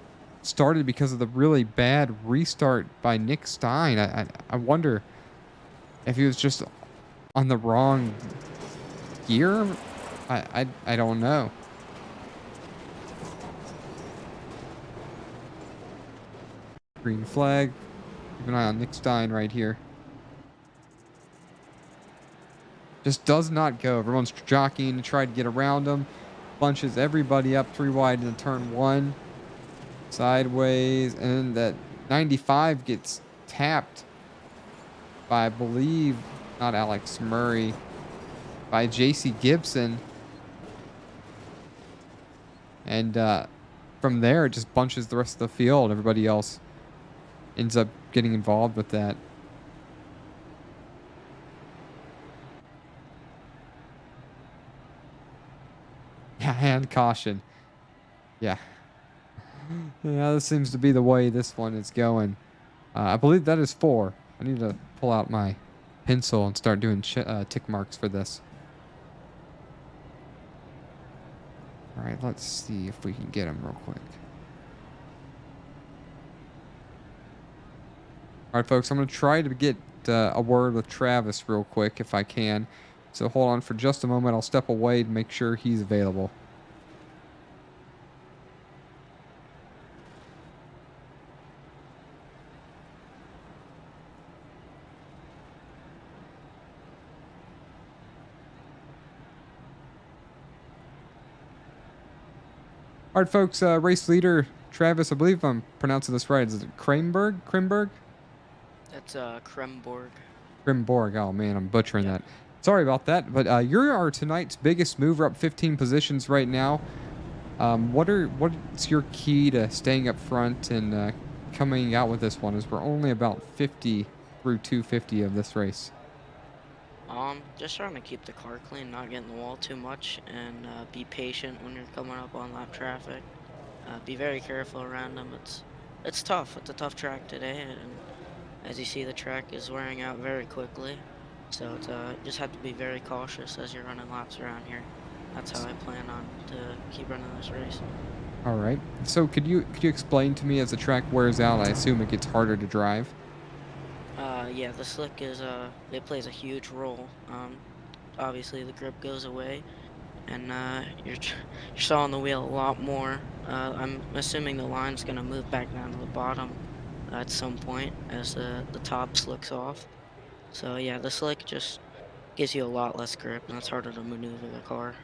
started because of the really bad restart by Nick Stein. I wonder if he was just on the wrong gear. I don't know. green flag. Keep an eye on Nick Stein right here. Just does not go. Everyone's jockeying to try to get around him. Bunches everybody up 3 wide into turn 1. Sideways. And that 95 gets tapped by, I believe, not Alex Murray, by JC Gibson. And from there, it just bunches the rest of the field. Everybody else ends up getting involved with that. Yeah, and caution. Yeah. Yeah, this seems to be the way this one is going. I believe that is 4. I need to pull out my pencil and start doing tick marks for this. All right, let's see if we can get him real quick. All right, folks, I'm going to try to get a word with Travis real quick if I can. So hold on for just a moment. I'll step away to make sure he's available. All right, folks, race leader Travis, I believe I'm pronouncing this right. Is it Krimberg? Krimberg? That's Kremborg. Krimborg. Oh, man, I'm butchering that. Sorry about that. But you're our tonight's biggest mover, up 15 positions right now. What's your key to staying up front and coming out with this one? As we're only about 50 through 250 of this race. Just trying to keep the car clean, not getting the wall too much, and be patient when you're coming up on lap traffic. Be very careful around them. It's tough. It's a tough track today, and as you see, the track is wearing out very quickly. So it's, just have to be very cautious as you're running laps around here. That's how I plan on to keep running this race. All right. So could you explain to me, as the track wears out, I assume it gets harder to drive? Yeah, the slick is, it plays a huge role. Obviously the grip goes away, and, you're sawing the wheel a lot more. I'm assuming the line's gonna move back down to the bottom at some point as the top slicks off. So yeah, the slick just gives you a lot less grip, and it's harder to maneuver the car.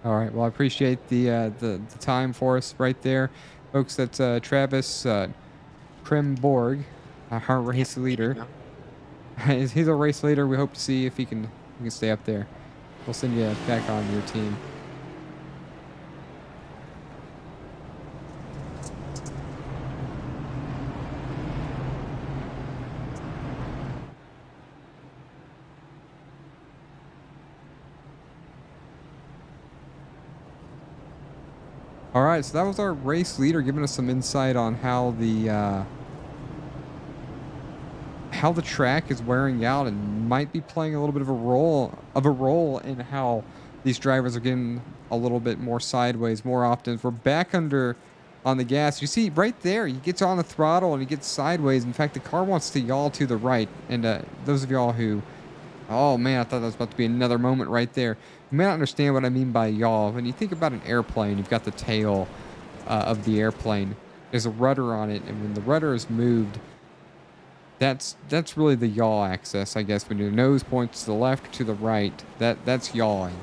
All right. Well, I appreciate the time for us right there, folks. That's Travis Krimborg, our race leader. Yeah. He's a race leader. We hope to see if he can stay up there. We'll send you back on your team. All right, so that was our race leader giving us some insight on how the track is wearing out and might be playing a little bit of a role in how these drivers are getting a little bit more sideways more often. We're back on the gas. You see right there, he gets on the throttle and he gets sideways. In fact, the car wants to yaw to the right. And those of y'all who, oh man, I thought that was about to be another moment right there. You may not understand what I mean by yaw. When you think about an airplane, you've got the tail of the airplane. There's a rudder on it, and when the rudder is moved, that's really the yaw axis, I guess. When your nose points to the left or to the right, that's yawing.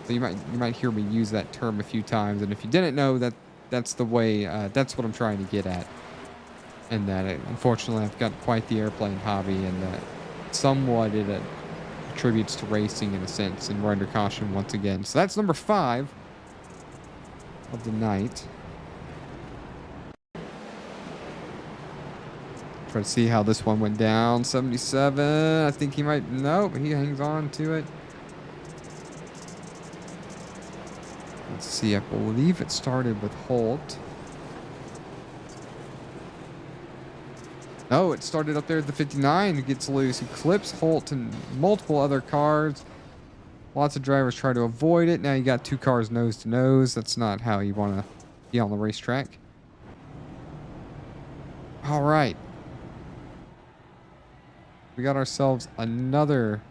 So you might hear me use that term a few times, and if you didn't know, that's the way. That's what I'm trying to get at. And that unfortunately, I've got quite the airplane hobby, and somewhat it attributes to racing in a sense. And we're under caution once again. So that's number 5 of the night. Try to see how this one went down. 77. I think he might. Nope, he hangs on to it. Let's see. I believe it started with Holt. No, it started up there at the 59. It gets loose. He clips Holt and multiple other cars. Lots of drivers try to avoid it. Now you got 2 cars nose to nose. That's not how you want to be on the racetrack. All right. We got ourselves another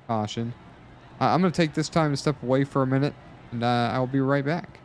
caution. I'm going to take this time to step away for a minute, and I'll be right back.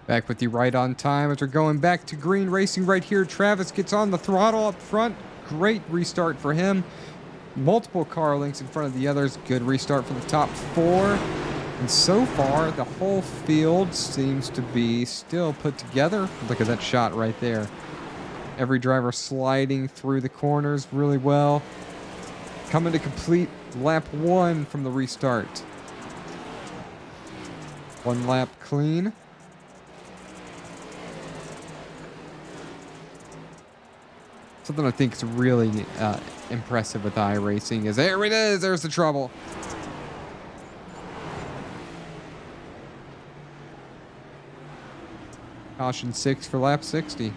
Back with you right on time as we're going back to green racing right here. Travis gets on the throttle up front. Great restart for him. Multiple car links in front of the others. Good restart for the top 4. And so far, the whole field seems to be still put together. Look at that shot right there. Every driver sliding through the corners really well. Coming to complete lap 1 from the restart. 1 lap clean. Something I think is really impressive with iRacing is there it is. There's the trouble. Caution 6 for lap 60.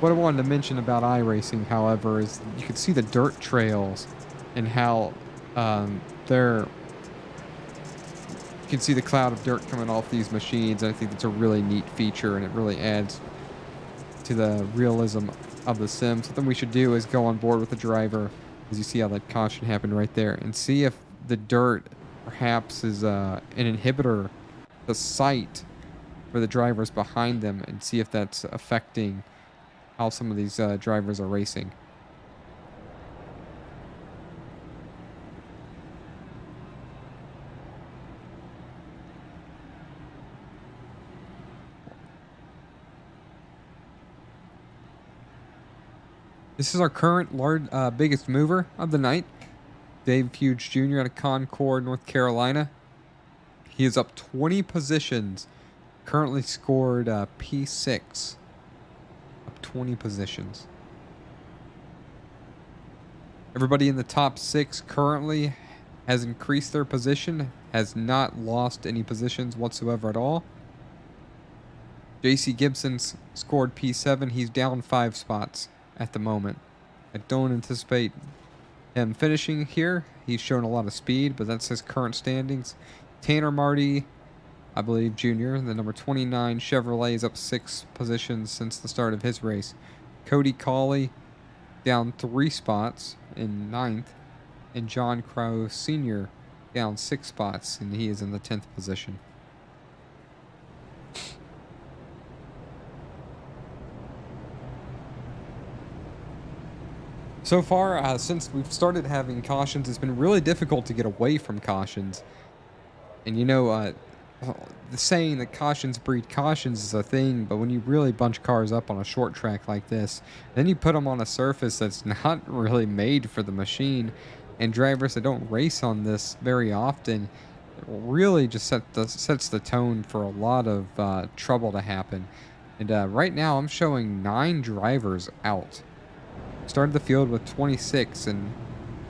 What I wanted to mention about iRacing, however, is you can see the dirt trails and how they're. You can see the cloud of dirt coming off these machines. I think that's a really neat feature, and it really adds to the realism of the sim. Something we should do is go on board with the driver, as you see how that caution happened right there, and see if the dirt perhaps is an inhibitor, the sight for the drivers behind them, and see if that's affecting how some of these drivers are racing. This is our current biggest mover of the night, Dave Hughes Jr. out of Concord, North Carolina. He is up 20 positions, currently scored P6. Up 20 positions. Everybody in the top 6 currently has increased their position, has not lost any positions whatsoever at all. JC Gibson's scored P7. He's down 5 spots at the moment. I don't anticipate him finishing here. He's shown a lot of speed, but that's his current standings. Tanner Marty, I believe, Jr., the number 29 Chevrolet, is up 6 positions since the start of his race. Cody Cawley down 3 spots in 9th, and John Crow Sr. down 6 spots, and he is in the 10th position. So far, since we've started having cautions, it's been really difficult to get away from cautions. And you know, the saying that cautions breed cautions is a thing, but when you really bunch cars up on a short track like this, then you put them on a surface that's not really made for the machine, and drivers that don't race on this very often, it really just sets the tone for a lot of trouble to happen. And right now, I'm showing 9 drivers out. Started the field with 26, and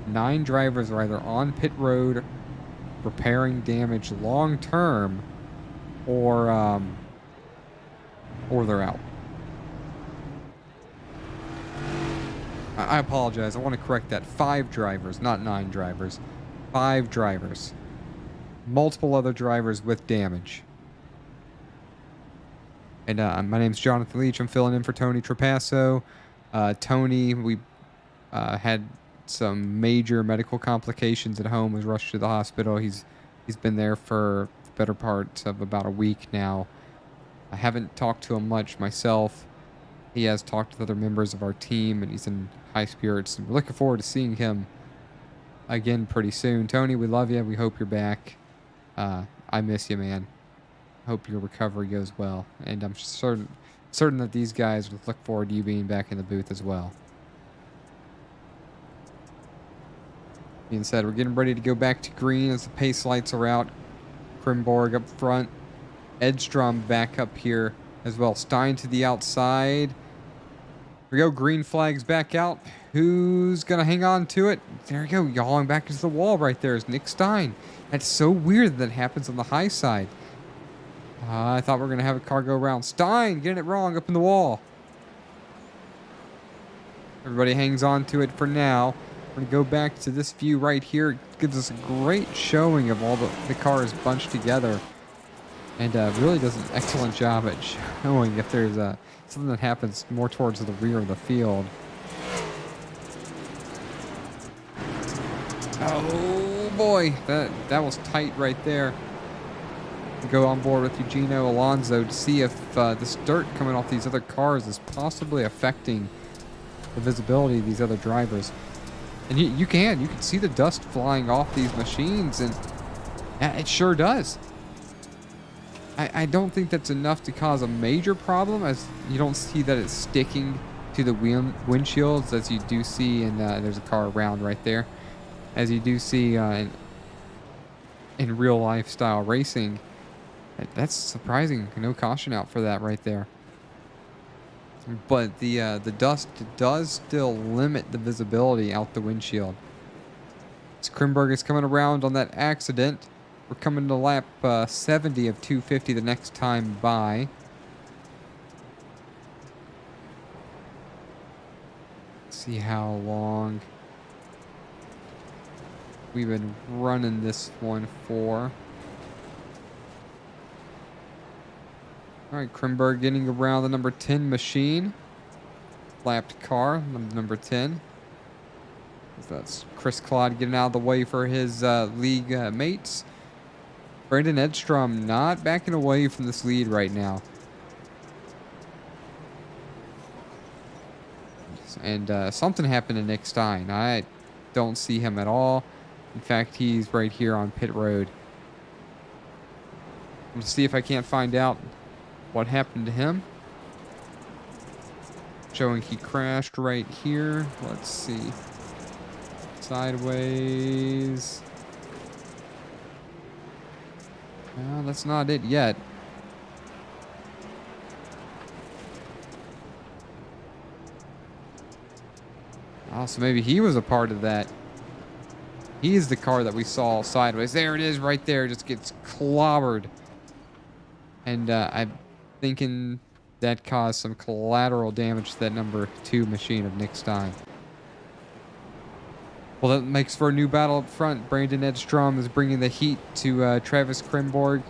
9 drivers are either on pit road repairing damage long term, or they're out. I apologize. I want to correct that. 5 drivers, not 9 drivers. 5 drivers. Multiple other drivers with damage. And my name's Jonathan Leach. I'm filling in for Tony Trapasso. Tony, we had some major medical complications at home, was rushed to the hospital. He's been there for the better part of about a week now. I haven't talked to him much myself. He has talked with other members of our team, and he's in high spirits. And we're looking forward to seeing him again pretty soon. Tony, we love you. We hope you're back. I miss you, man. Hope your recovery goes well. And I'm certain that these guys would look forward to you being back in the booth as well. Being said, we're getting ready to go back to green as the pace lights are out. Krimborg up front. Edstrom back up here as well. Stein to the outside. Here we go. Green flags back out. Who's going to hang on to it? There we go. Yawing back into the wall right there is Nick Stein. That's so weird that happens on the high side. I thought we were going to have a car go around. Stein getting it wrong up in the wall. Everybody hangs on to it for now. We're going to go back to this view right here. It gives us a great showing of all the cars bunched together. And really does an excellent job at showing if there's something that happens more towards the rear of the field. Oh, boy, that was tight right there. To go on board with Eugenio Alonso to see if this dirt coming off these other cars is possibly affecting the visibility of these other drivers. And you can see the dust flying off these machines, and yeah, it sure does. I don't think that's enough to cause a major problem, as you don't see that it's sticking to the windshields as you do see in there's a car around right there, as you do see in real life style racing. That's surprising. No caution out for that right there. But the dust does still limit the visibility out the windshield. As Krimberg is coming around on that accident, we're coming to lap 70 of 250 the next time by. Let's see how long we've been running this one for. All right, Krimberg getting around the number 10 machine. Lapped car, number 10. That's Chris Claude getting out of the way for his league mates. Brandon Edstrom not backing away from this lead right now. And something happened to Nick Stein. I don't see him at all. In fact, he's right here on pit road. Let's see if I can't find out what happened to him. Showing he crashed right here. Let's see. Sideways. No, that's not it yet. Oh, so maybe he was a part of that. He's the car that we saw sideways. There it is right there. Just gets clobbered. And I'm thinking that caused some collateral damage to that number 2 machine of Nick Stein. Well, that makes for a new battle up front. Brandon Edstrom is bringing the heat to Travis Krimborg.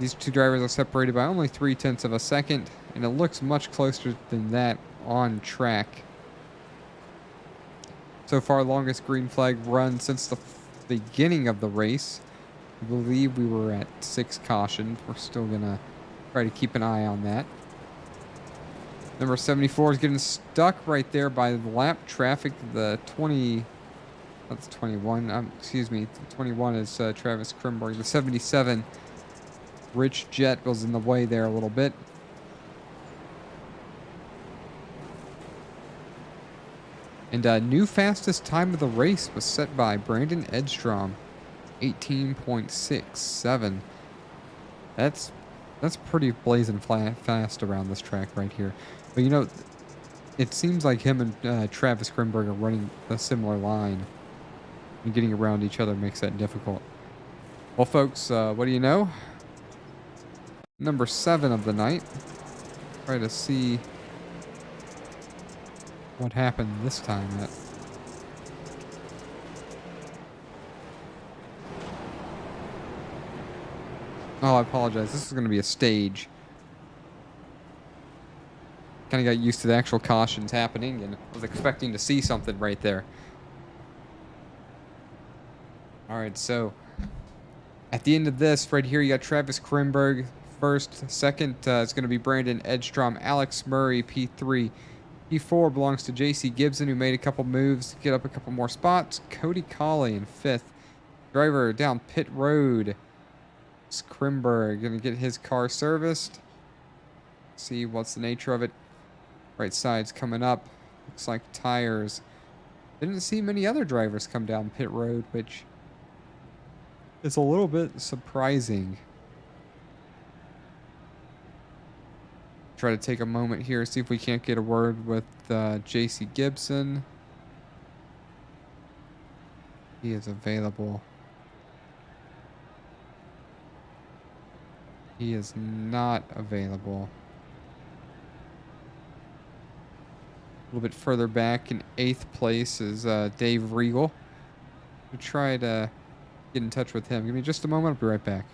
These two drivers are separated by only 0.3 of a second, and it looks much closer than that on track. So far, longest green flag run since the beginning of the race. I believe we were at 6 cautions. We're still going to try to keep an eye on that. Number 74 is getting stuck right there by the lap traffic. The 20... That's 21. Excuse me. 21 is Travis Krimborg. The 77, Rich Jet, was in the way there a little bit. And new fastest time of the race was set by Brandon Edstrom, 18.67. That's pretty blazing fast around this track right here. But you know, it seems like him and Travis Krimborg are running a similar line. And getting around each other makes that difficult. Well, folks, what do you know? Number 7 of the night. Try to see what happened this time. Oh, I apologize. This is going to be a stage. Kind of got used to the actual cautions happening and was expecting to see something right there. All right, so at the end of this, right here, you got Travis Krimborg first. Second, it's going to be Brandon Edstrom, Alex Murray, P3. P4 belongs to JC Gibson, who made a couple moves to get up a couple more spots. Cody Colley in 5th. Driver down pit road. It's Krimborg going to get his car serviced. See what's the nature of it. Right side's coming up. Looks like tires. Didn't see many other drivers come down pit road, which is a little bit surprising. Try to take a moment here, see if we can't get a word with JC Gibson. He is available. He is not available. A little bit further back in 8th place is Dave Regal. We'll try to get in touch with him. Give me just a moment. I'll be right back.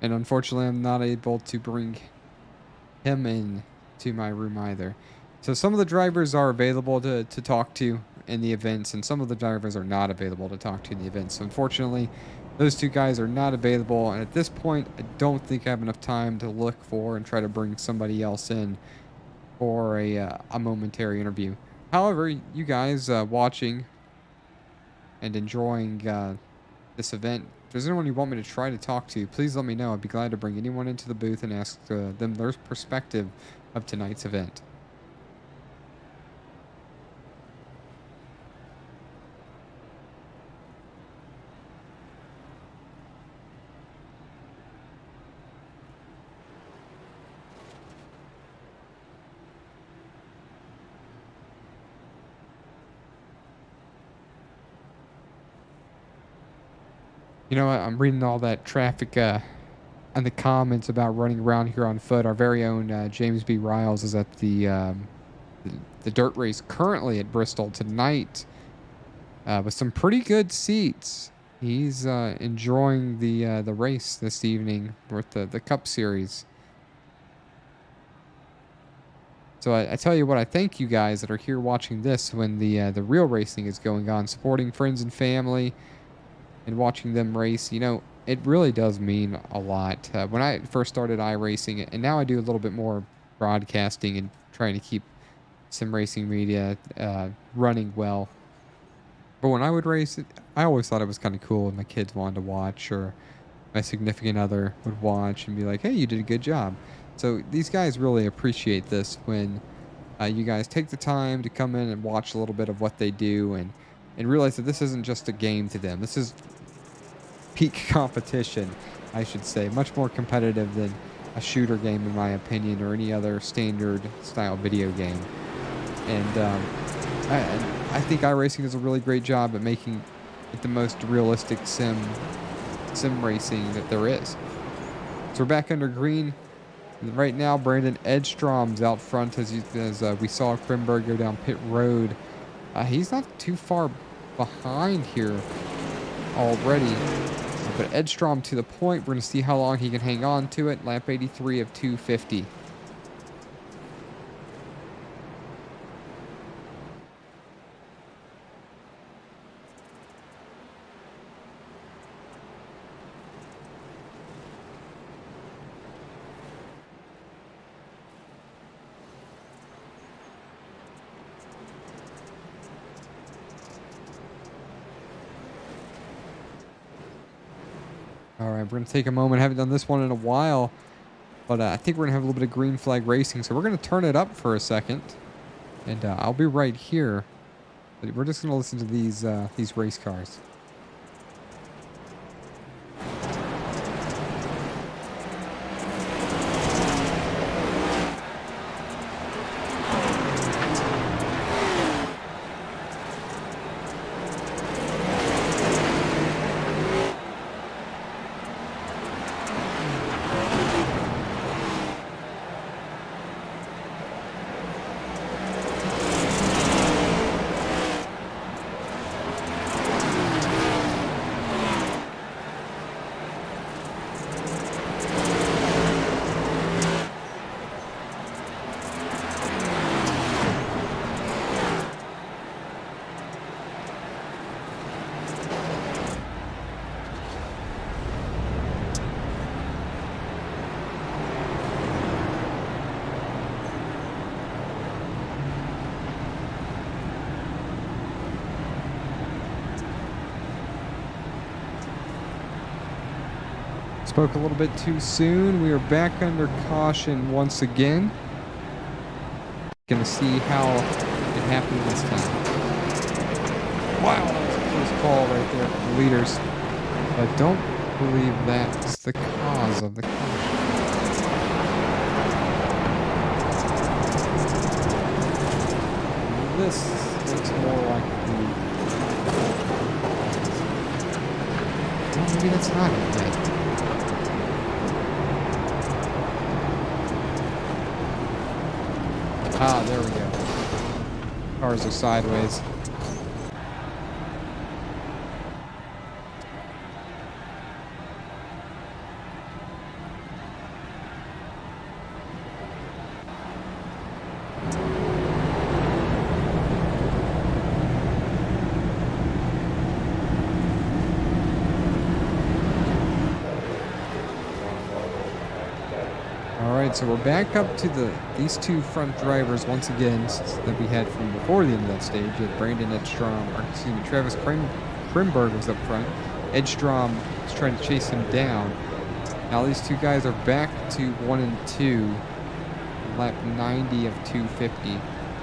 And unfortunately, I'm not able to bring him in to my room either. So some of the drivers are available to talk to in the events, and some of the drivers are not available to talk to in the events. So unfortunately, those two guys are not available. And at this point, I don't think I have enough time to look for and try to bring somebody else in for a momentary interview. However, you guys watching and enjoying this event, if there's anyone you want me to try to talk to, please let me know. I'd be glad to bring anyone into the booth and ask them their perspective of tonight's event. You know what? I'm reading all that traffic and the comments about running around here on foot. Our very own James B. Riles is at the dirt race currently at Bristol tonight with some pretty good seats. He's enjoying the race this evening with the Cup Series. So I tell you what, I thank you guys that are here watching this when the real racing is going on, supporting friends and family and watching them race. You know, it really does mean a lot. When I first started iRacing, and now I do a little bit more broadcasting and trying to keep some racing media running well. But when I would race, I always thought it was kind of cool when my kids wanted to watch, or my significant other would watch and be like, hey, you did a good job. So these guys really appreciate this when you guys take the time to come in and watch a little bit of what they do and realize that this isn't just a game to them. This is peak competition, I should say. Much more competitive than a shooter game, in my opinion, or any other standard style video game. And I think iRacing does a really great job at making it the most realistic sim racing that there is. So we're back under green. And right now, Brandon Edstrom's out front as we saw Krimberg go down pit road. He's not too far behind here already. But Edstrom to the point. We're going to see how long he can hang on to it. Lap 83 of 250. All right, we're going to take a moment. Haven't done this one in a while, but I think we're going to have a little bit of green flag racing. So we're going to turn it up for a second, and I'll be right here. But we're just going to listen to these race cars. Spoke a little bit too soon. We are back under caution once again. Gonna see how it happened this time. Wow, that was a close call right there for the leaders. But I don't believe that's the cause of the caution. This looks more like the... Well, maybe that's not it yet. Ah, there we go. Cars are sideways. right, so we're back up to these two front drivers once again that we had from before the end of that stage. We had Brandon Edstrom, or excuse me, Travis Krimberg was up front. Edstrom was trying to chase him down. Now these two guys are back to 1 and 2, lap 90 of 250.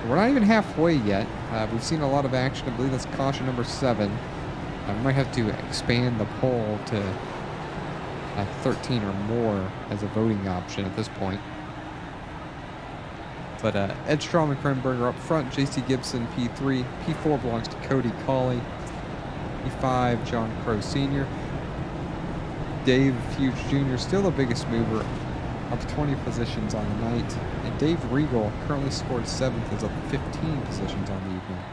We're not even halfway yet. We've seen a lot of action. I believe that's caution number 7. I might have to expand the poll to 13 or more as a voting option at this point. But Edstrom and Krenberg are up front. JC Gibson, P3. P4 belongs to Cody Cawley. P5, John Crow Sr. Dave Fuge Jr. still the biggest mover, up 20 positions on the night. And Dave Regal currently scored 7th, is up 15 positions on the evening.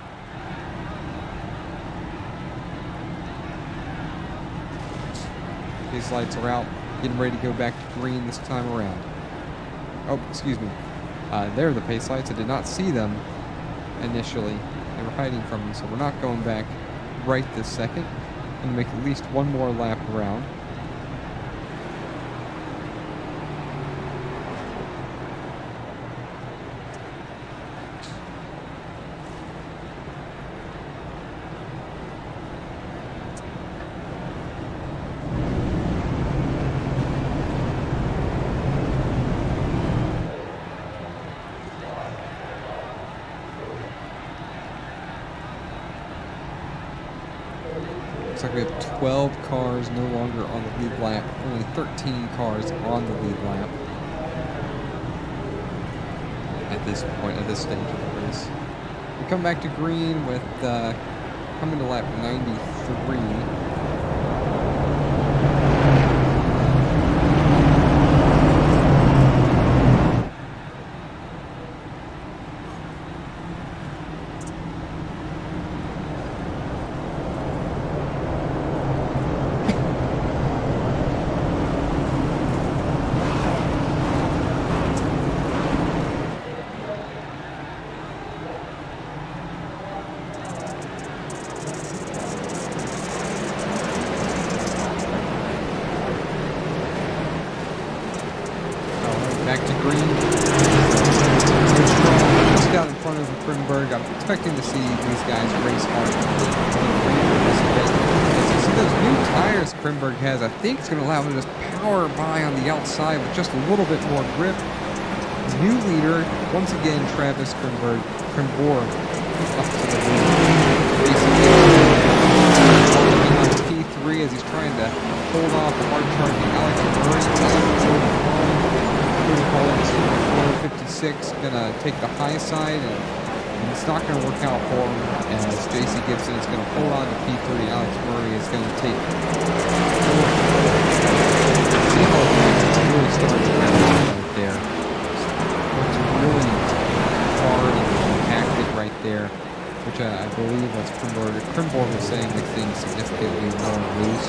These lights are out, getting ready to go back to green this time around. Oh, excuse me. There are the pace lights. I did not see them initially. They were hiding from me, so we're not going back right this second. I'm going to make at least one more lap around. Looks like we have 12 cars no longer on the lead lap, only 13 cars on the lead lap at this point, at this stage of the race. We come back to green with coming to lap 93. Back to green. Just out in front of Krimberg. I'm expecting to see these guys race hard. As you see those new tires Krimberg has, I think it's going to allow him to just power by on the outside with just a little bit more grip. New leader, once again, Travis Krimborg up to the lead. Basically, P3 as he's trying to hold off the hard charging Alex Murray. Cody 56 gonna take the high side, and it's not gonna work out for him as JC Gibson is gonna hold on to P3. Alex Murray is gonna take. See how it really starts right there. It's really hard and compacted right there, which I believe was Krimborg was saying makes things significantly more loose.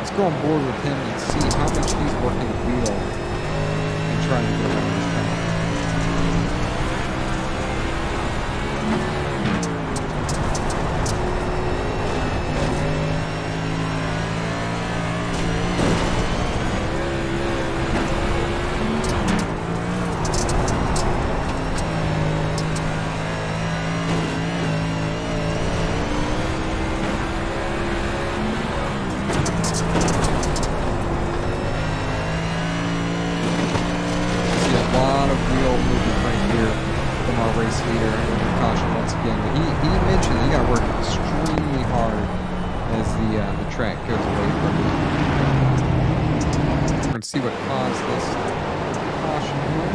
Let's go on board with him and see how much he's working the wheel and trying to get around this track. Track goes away from me. We're going to see what caused this caution here.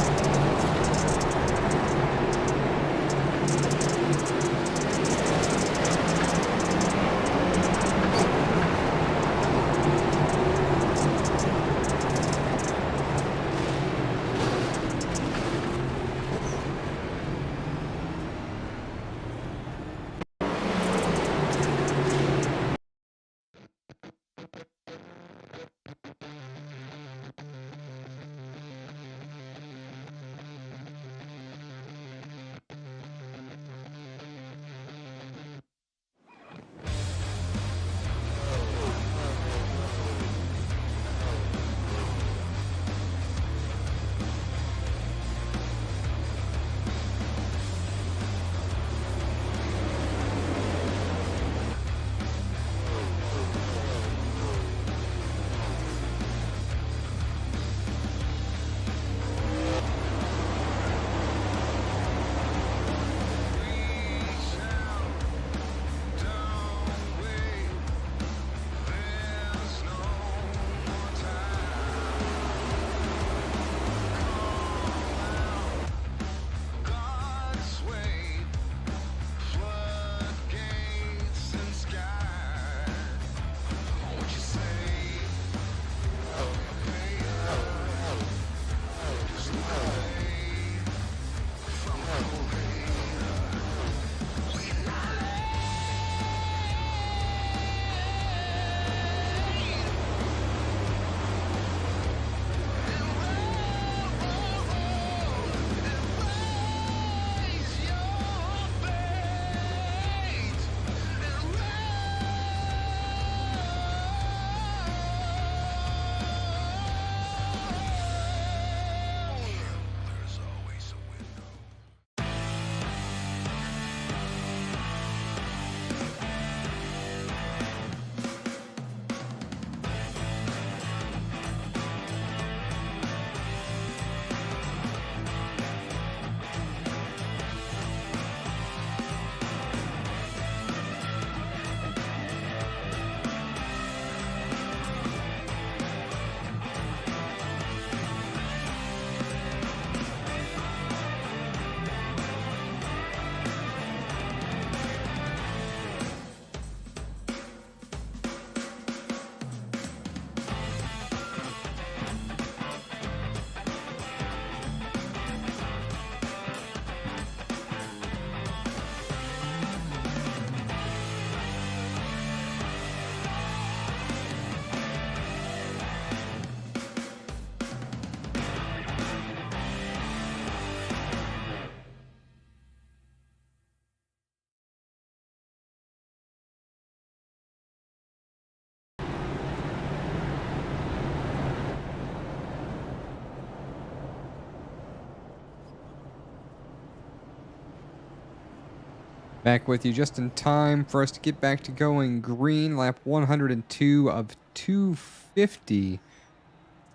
Back with you just in time for us to get back to going green. Lap 102 of 250.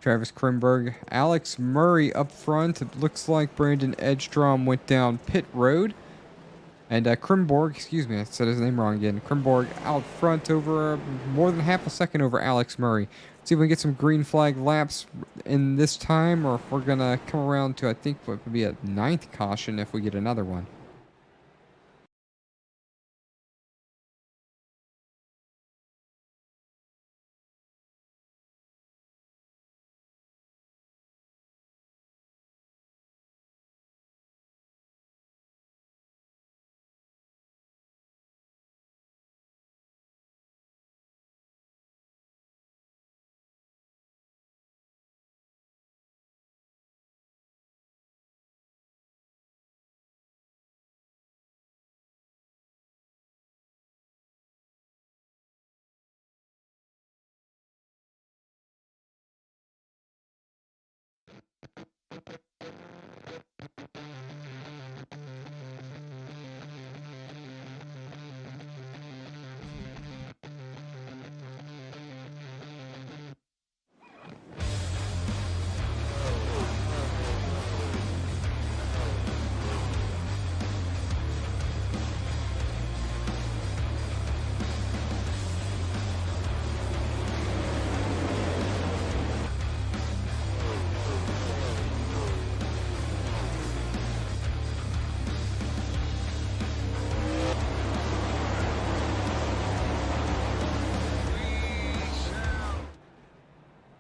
Travis Krimberg, Alex Murray up front. It looks like Brandon Edgstrom went down pit road. And Krimborg, excuse me, I said his name wrong again. Krimborg out front over more than half a second over Alex Murray. Let's see if we can get some green flag laps in this time, or if we're going to come around to, I think, what would be a 9th caution if we get another one.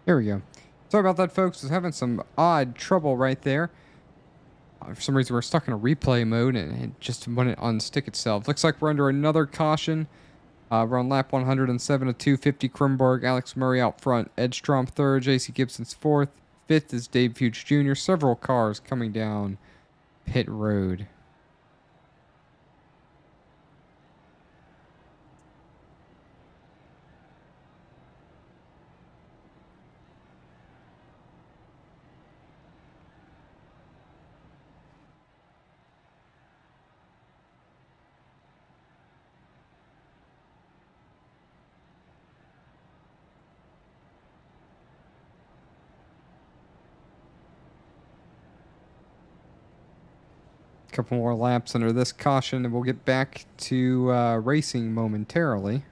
Here we go. Sorry about that, folks. I was having some odd trouble right there. For some reason, we're stuck in a replay mode, and it just wouldn't unstick itself. Looks like we're under another caution. We're on lap 107 of 250. Krimborg, Alex Murray out front. Edgstrom third. J.C. Gibson's fourth. Fifth is Dave Fuchs Jr. Several cars coming down pit road. Couple more laps under this caution, and we'll get back to racing momentarily.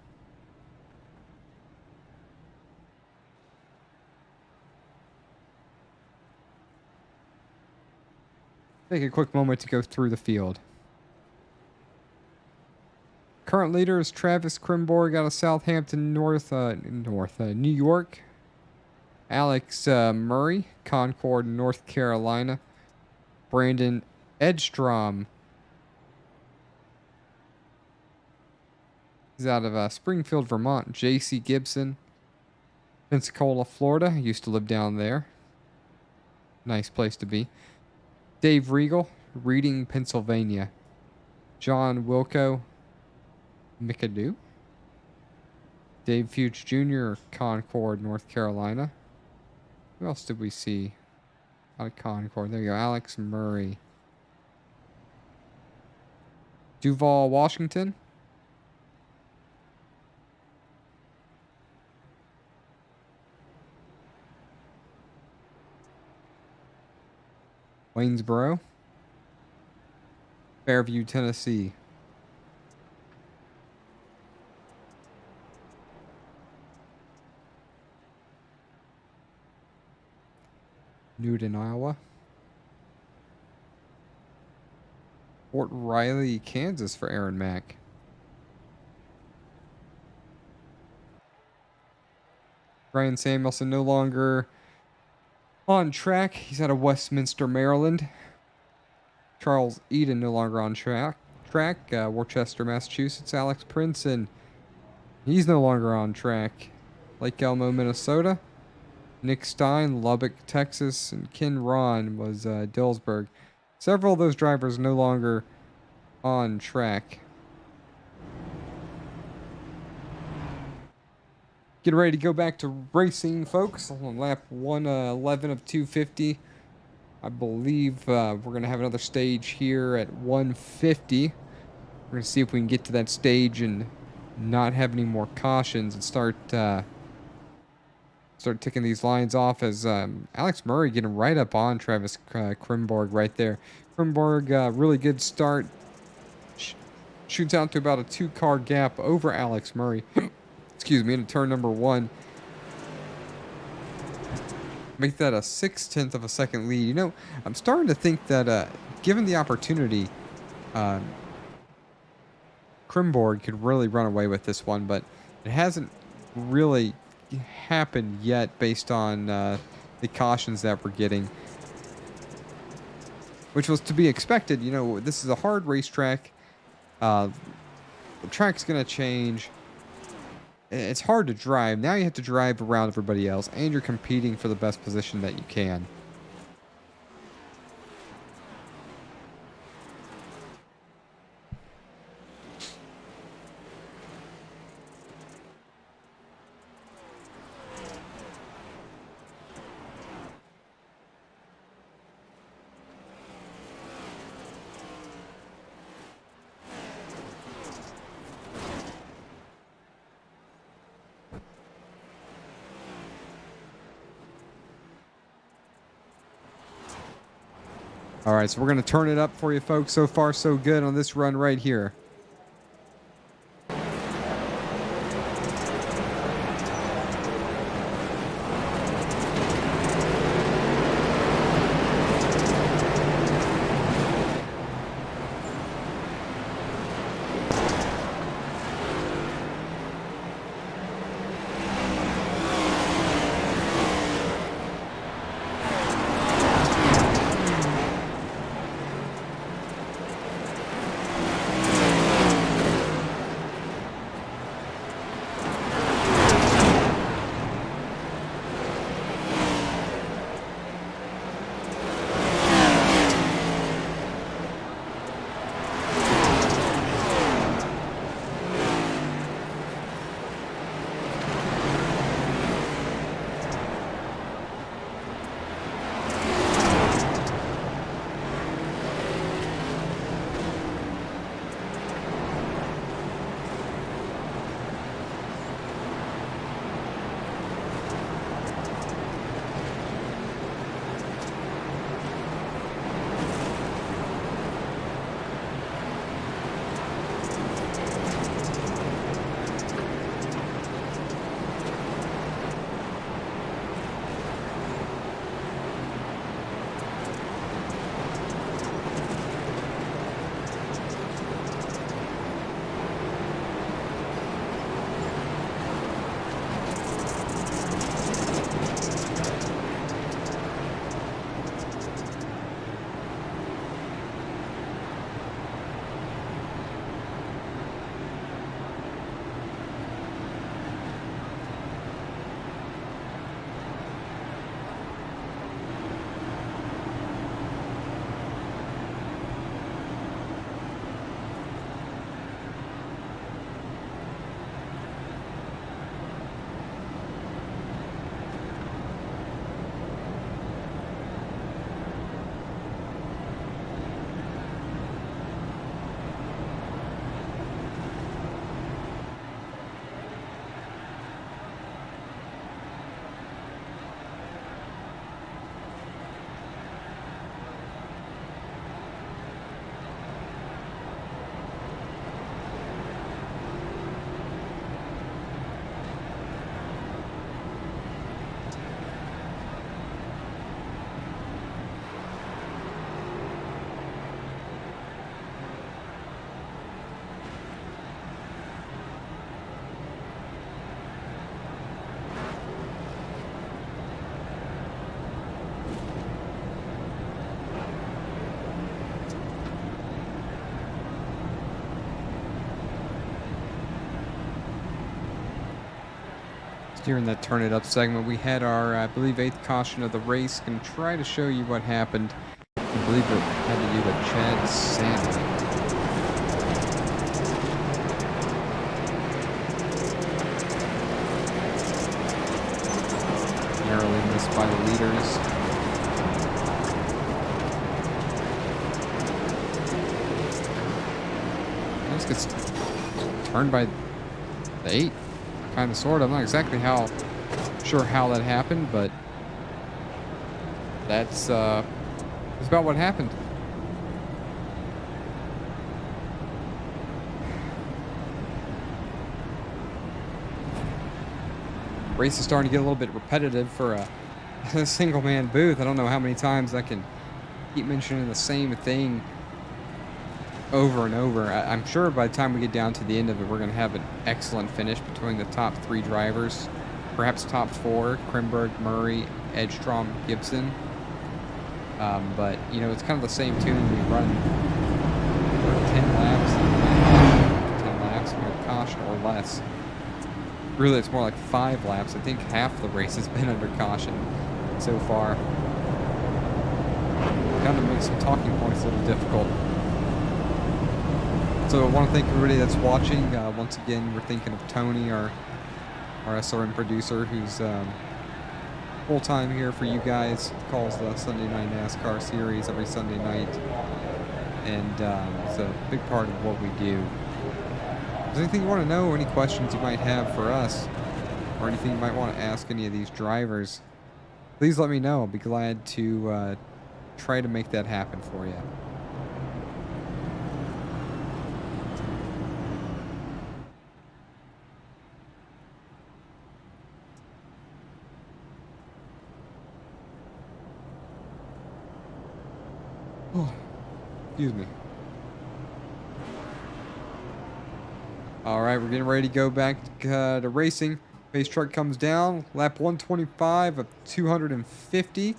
Take a quick moment to go through the field. Current leader is Travis Krimborg out of Southampton, New York. Alex Murray, Concord, North Carolina. Brandon Edgstrom. He's out of Springfield, Vermont. J.C. Gibson, Pensacola, Florida. Used to live down there. Nice place to be. Dave Regal, Reading, Pennsylvania. John Wilco, McAdoo. Dave Fuchs Jr., Concord, North Carolina. Who else did we see out of Concord? There you go. Alex Murray. Duval, Washington. Waynesboro. Fairview, Tennessee. Newton, Iowa. Fort Riley, Kansas for Aaron Mack. Ryan Samuelson no longer on track. He's out of Westminster, Maryland. Charles Eden no longer on track. Worcester, Massachusetts. Alex Princeton. He's no longer on track. Lake Elmo, Minnesota. Nick Stein, Lubbock, Texas. And Ken Ron was Dillsburg. Several of those drivers no longer on track. Get ready to go back to racing, folks. On lap 111 of 250. I believe we're going to have another stage here at 150. We're going to see if we can get to that stage and not have any more cautions and start ticking these lines off as Alex Murray getting right up on Travis Krimborg right there. Krimborg, really good start. Shoots out to about a 2-car gap over Alex Murray. Excuse me, into turn number 1. Make that a 6/10 of a second lead. You know, I'm starting to think that given the opportunity, Krimborg could really run away with this one, but it hasn't really happened yet based on the cautions that we're getting, which was to be expected. You know, this is a hard racetrack. The track's going to change. It's hard to drive. Now you have to drive around everybody else, and you're competing for the best position that you can. All right, so we're going to turn it up for you folks. So far, so good on this run right here. During that turn it up segment, we had our, I believe, 8th caution of the race. Going to try to show you what happened. I believe it had to do with Chad Sandlin. Narrowly missed by the leaders. Just gets turned by the 8, kind of, sort of. I'm not exactly sure how that happened, but that's about what happened. Race is starting to get a little bit repetitive for a single-man booth. I don't know how many times I can keep mentioning the same thing over and over. I'm sure by the time we get down to the end of it, we're going to have an excellent finish between the top 3 drivers, perhaps top 4, Krimberg, Murray, Edstrom, Gibson. But, you know, it's kind of the same tune. We run for 10 laps, and we're caution or less. Really, it's more like 5 laps. I think half the race has been under caution so far. Kind of makes some talking points a little difficult. So I want to thank everybody that's watching. Once again, we're thinking of Tony, our SRM producer, who's full-time here for you guys. Calls the Sunday Night NASCAR series every Sunday night. And it's a big part of what we do. Is there anything you want to know, or any questions you might have for us, or anything you might want to ask any of these drivers, please let me know. I'll be glad to try to make that happen for you. Oh, excuse me. All right, we're getting ready to go back to racing. Pace truck comes down. Lap 125 of 250.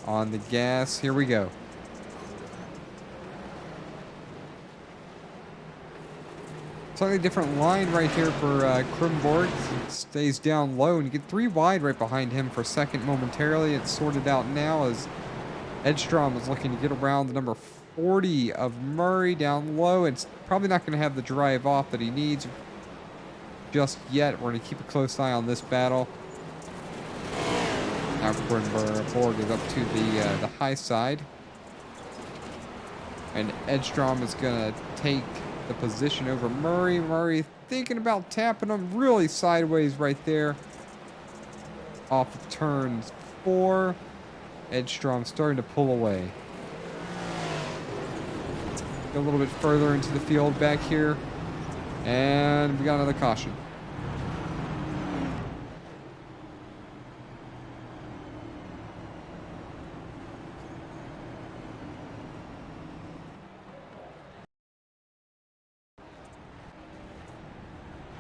On the gas. Here we go. Slightly different line right here for Krimborg. Stays down low, and you get 3 wide right behind him for a second momentarily. It's sorted out now as Edstrom is looking to get around the number 40 of Murray down low. It's probably not going to have the drive off that he needs just yet. We're going to keep a close eye on this battle. Now Krimborg is up to the high side. And Edstrom is going to take the position over Murray. Murray thinking about tapping him really sideways right there. Off of turns 4. Edstrom starting to pull away. Go a little bit further into the field back here. And we got another caution.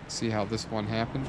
See how this one happened.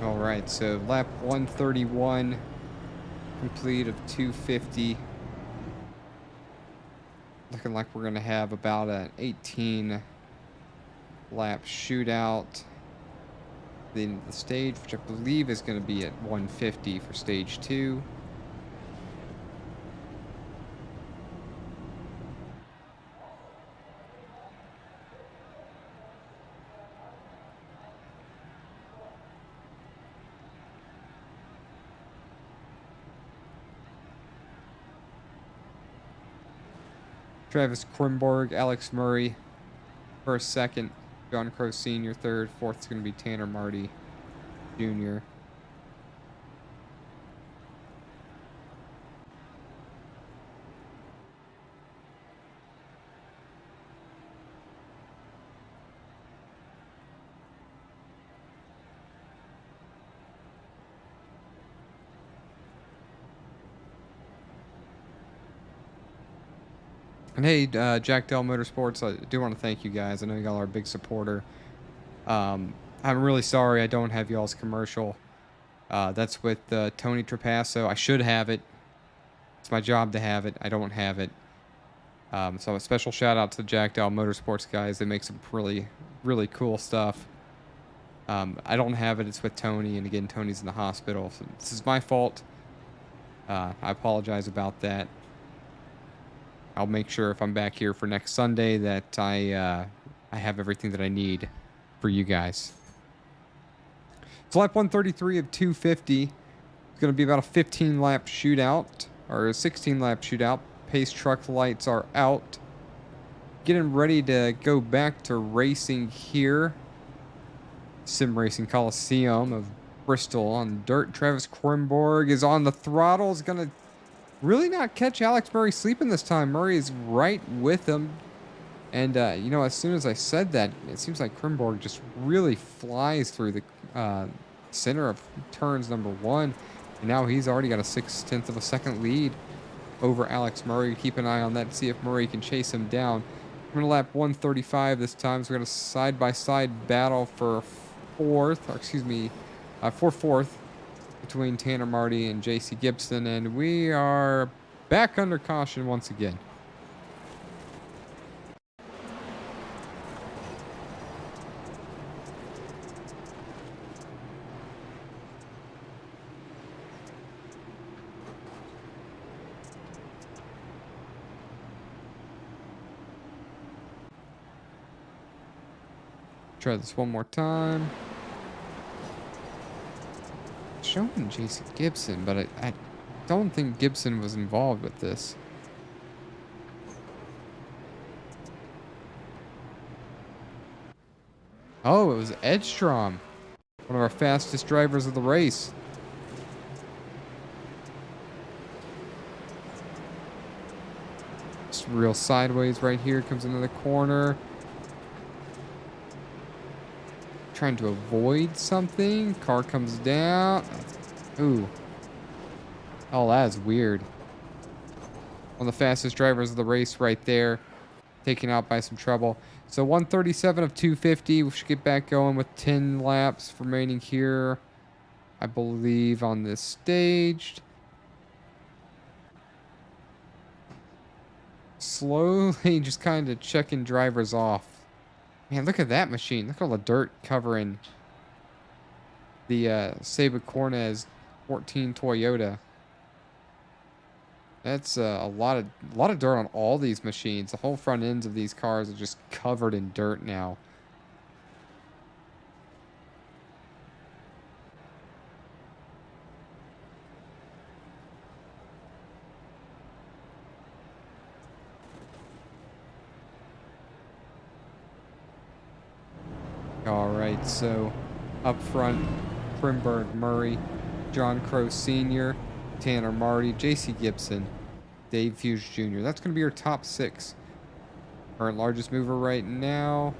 Alright, so lap 131, complete of 250. Looking like we're going to have about an 18 lap shootout. Then the stage, which I believe is going to be at 150 for stage 2. Travis Krimborg, Alex Murray, first, second. John Crow Sr., third. Fourth is going to be Tanner Marty Jr. And hey, Jack Dell Motorsports, I do want to thank you guys. I know y'all are a big supporter. I'm really sorry I don't have y'all's commercial. That's with Tony Trapasso. I should have it. It's my job to have it. I don't have it. So a special shout out to Jack Dell Motorsports guys. They make some really, really cool stuff. I don't have it. It's with Tony. And again, Tony's in the hospital. So this is my fault. I apologize about that. I'll make sure if I'm back here for next Sunday that I have everything that I need for you guys. It's lap 133 of 250. It's going to be about a 15-lap shootout, or a 16-lap shootout. Pace truck lights are out. Getting ready to go back to racing here. Sim Racing Coliseum of Bristol on dirt. Travis Krimborg is on the throttle. Is going to really not catch Alex Murray sleeping this time. Murray is right with him. And, you know, as soon as I said that, it seems like Krimborg just really flies through the center of turns number 1. And now he's already got a 6/10 of a second lead over Alex Murray. Keep an eye on that, see if Murray can chase him down. We're going to lap 135 this time, so we're going to side-by-side battle for fourth between Tanner Marty and JC Gibson, and we are back under caution once again. Try this one more time. Showing JC Gibson, but I don't think Gibson was involved with this. Oh, it was Edstrom, one of our fastest drivers of the race. Just real sideways right here, comes into the corner. Trying to avoid something. Car comes down. Ooh. Oh, that's weird. One of the fastest drivers of the race right there. Taken out by some trouble. So 137 of 250. We should get back going with 10 laps remaining here, I believe, on this stage. Slowly just kind of checking drivers off. Man, look at that machine. Look at all the dirt covering the Seba Cornez 14 Toyota. That's a lot of dirt on all these machines. The whole front ends of these cars are just covered in dirt now. All right, so up front, Krimborg, Murray, John Crow Sr., Tanner Marty, JC Gibson, Dave Hughes Jr. That's going to be your top 6. Current largest mover right now.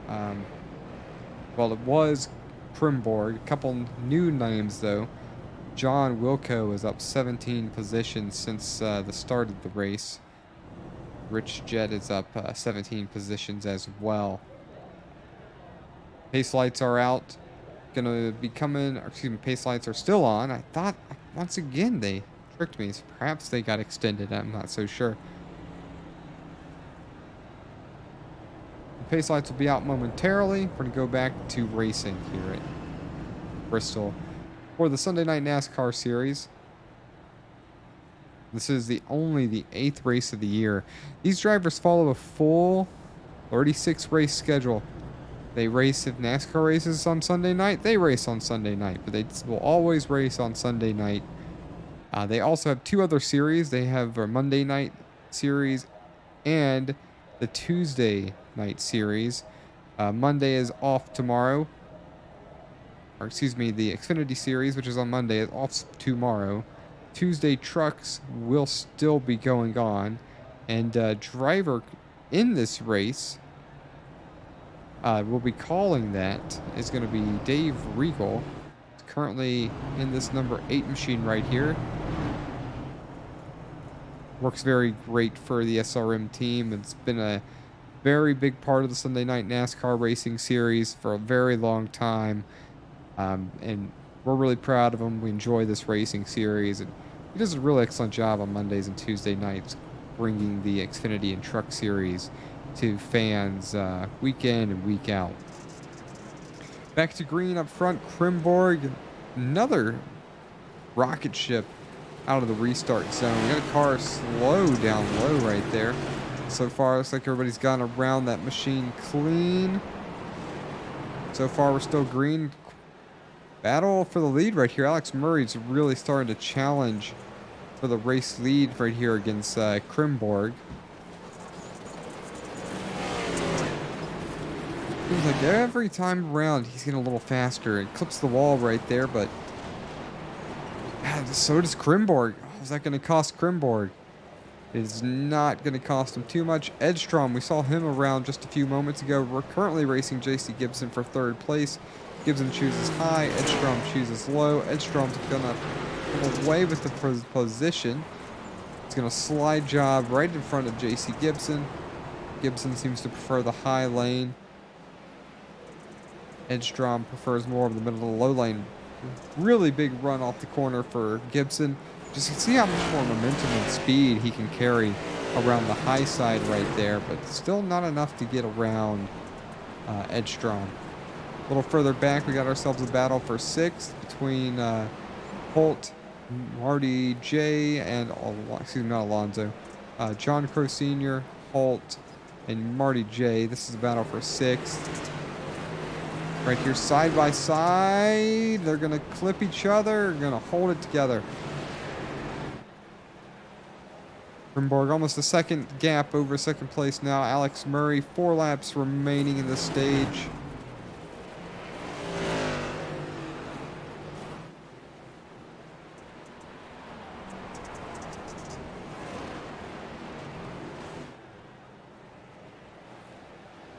Well, it was Krimborg. A couple new names, though. John Wilco is up 17 positions since the start of the race. Rich Jett is up 17 positions as well. Pace lights are out. Gonna be coming, excuse me, pace lights are still on. I thought, once again, they tricked me. So perhaps they got extended. I'm not so sure. The pace lights will be out momentarily. We're gonna go back to racing here at Bristol for the Sunday Night NASCAR Series. This is only the 8th race of the year. These drivers follow a full 36 race schedule. They race if NASCAR races on Sunday night, they race on Sunday night, but they will always race on Sunday night. They also have 2 other series. They have a Monday night series and the Tuesday night series. Monday is off tomorrow. Or excuse me, the Xfinity series, which is on Monday, is off tomorrow. Tuesday trucks will still be going on. And driver in this race, we'll be calling that, is going to be Dave Regal. He's currently in this number 8 machine right here. Works very great for the SRM team. It's been a very big part of the Sunday Night NASCAR Racing Series for a very long time. And we're really proud of him. We enjoy this racing series. And he does a really excellent job on Mondays and Tuesday nights, bringing the Xfinity and Truck Series to fans week in and week out. Back to green up front, Krimborg, another rocket ship out of the restart zone. We got a car slow down low right there. So far, looks like everybody's gotten around that machine clean. So far, we're still green. Battle for the lead right here. Alex Murray's really starting to challenge for the race lead right here against Krimborg. Seems like every time around he's getting a little faster. It clips the wall right there, but so does Krimborg. Oh, is that going to cost Krimborg? It is not going to cost him too much. Edstrom, we saw him around just a few moments ago. We're currently racing J.C. Gibson for 3rd place. Gibson chooses high, Edstrom chooses low. Edstrom's going to come away with the position. He's going to slide job right in front of J.C. Gibson. Gibson seems to prefer the high lane. Edstrom prefers more of the middle of the low lane. Really big run off the corner for Gibson. Just see how much more momentum and speed he can carry around the high side right there, but still not enough to get around Edstrom. A little further back, we got ourselves a battle for 6th between Holt, Marty J, and excuse me, not Alonso. John Crow Sr., Holt, and Marty J. This is a battle for 6th. Right here, side by side. They're going to clip each other. They're going to hold it together. Krimborg almost a second gap over 2nd place now. Alex Murray, 4 laps remaining in the stage.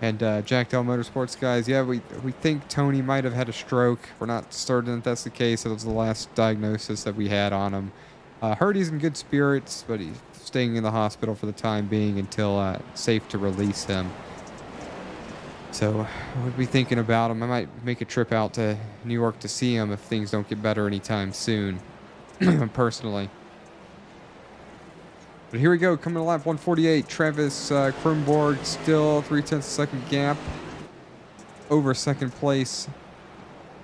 And Jackdaw Motorsports guys, yeah, we think Tony might have had a stroke. We're not certain if that's the case. It was the last diagnosis that we had on him. Heard he's in good spirits, but he's staying in the hospital for the time being until safe to release him. So we'll be thinking about him. I might make a trip out to New York to see him if things don't get better anytime soon, personally. But here we go, coming to lap 148. Travis Krimborg still 0.3 second gap over 2nd place.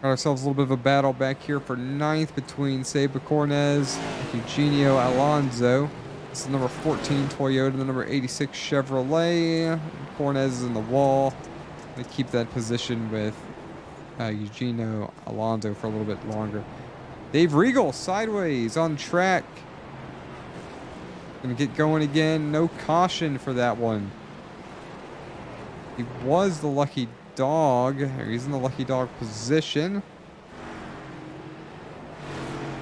Got ourselves a little bit of a battle back here for 9th between Seba Cornez and Eugenio Alonso. This is the number 14 Toyota, the number 86 Chevrolet. Cornez is in the wall. They keep that position with Eugenio Alonso for a little bit longer. Dave Regal sideways on track. Gonna get going again. No caution for that one. He was the lucky dog. He's in the lucky dog position.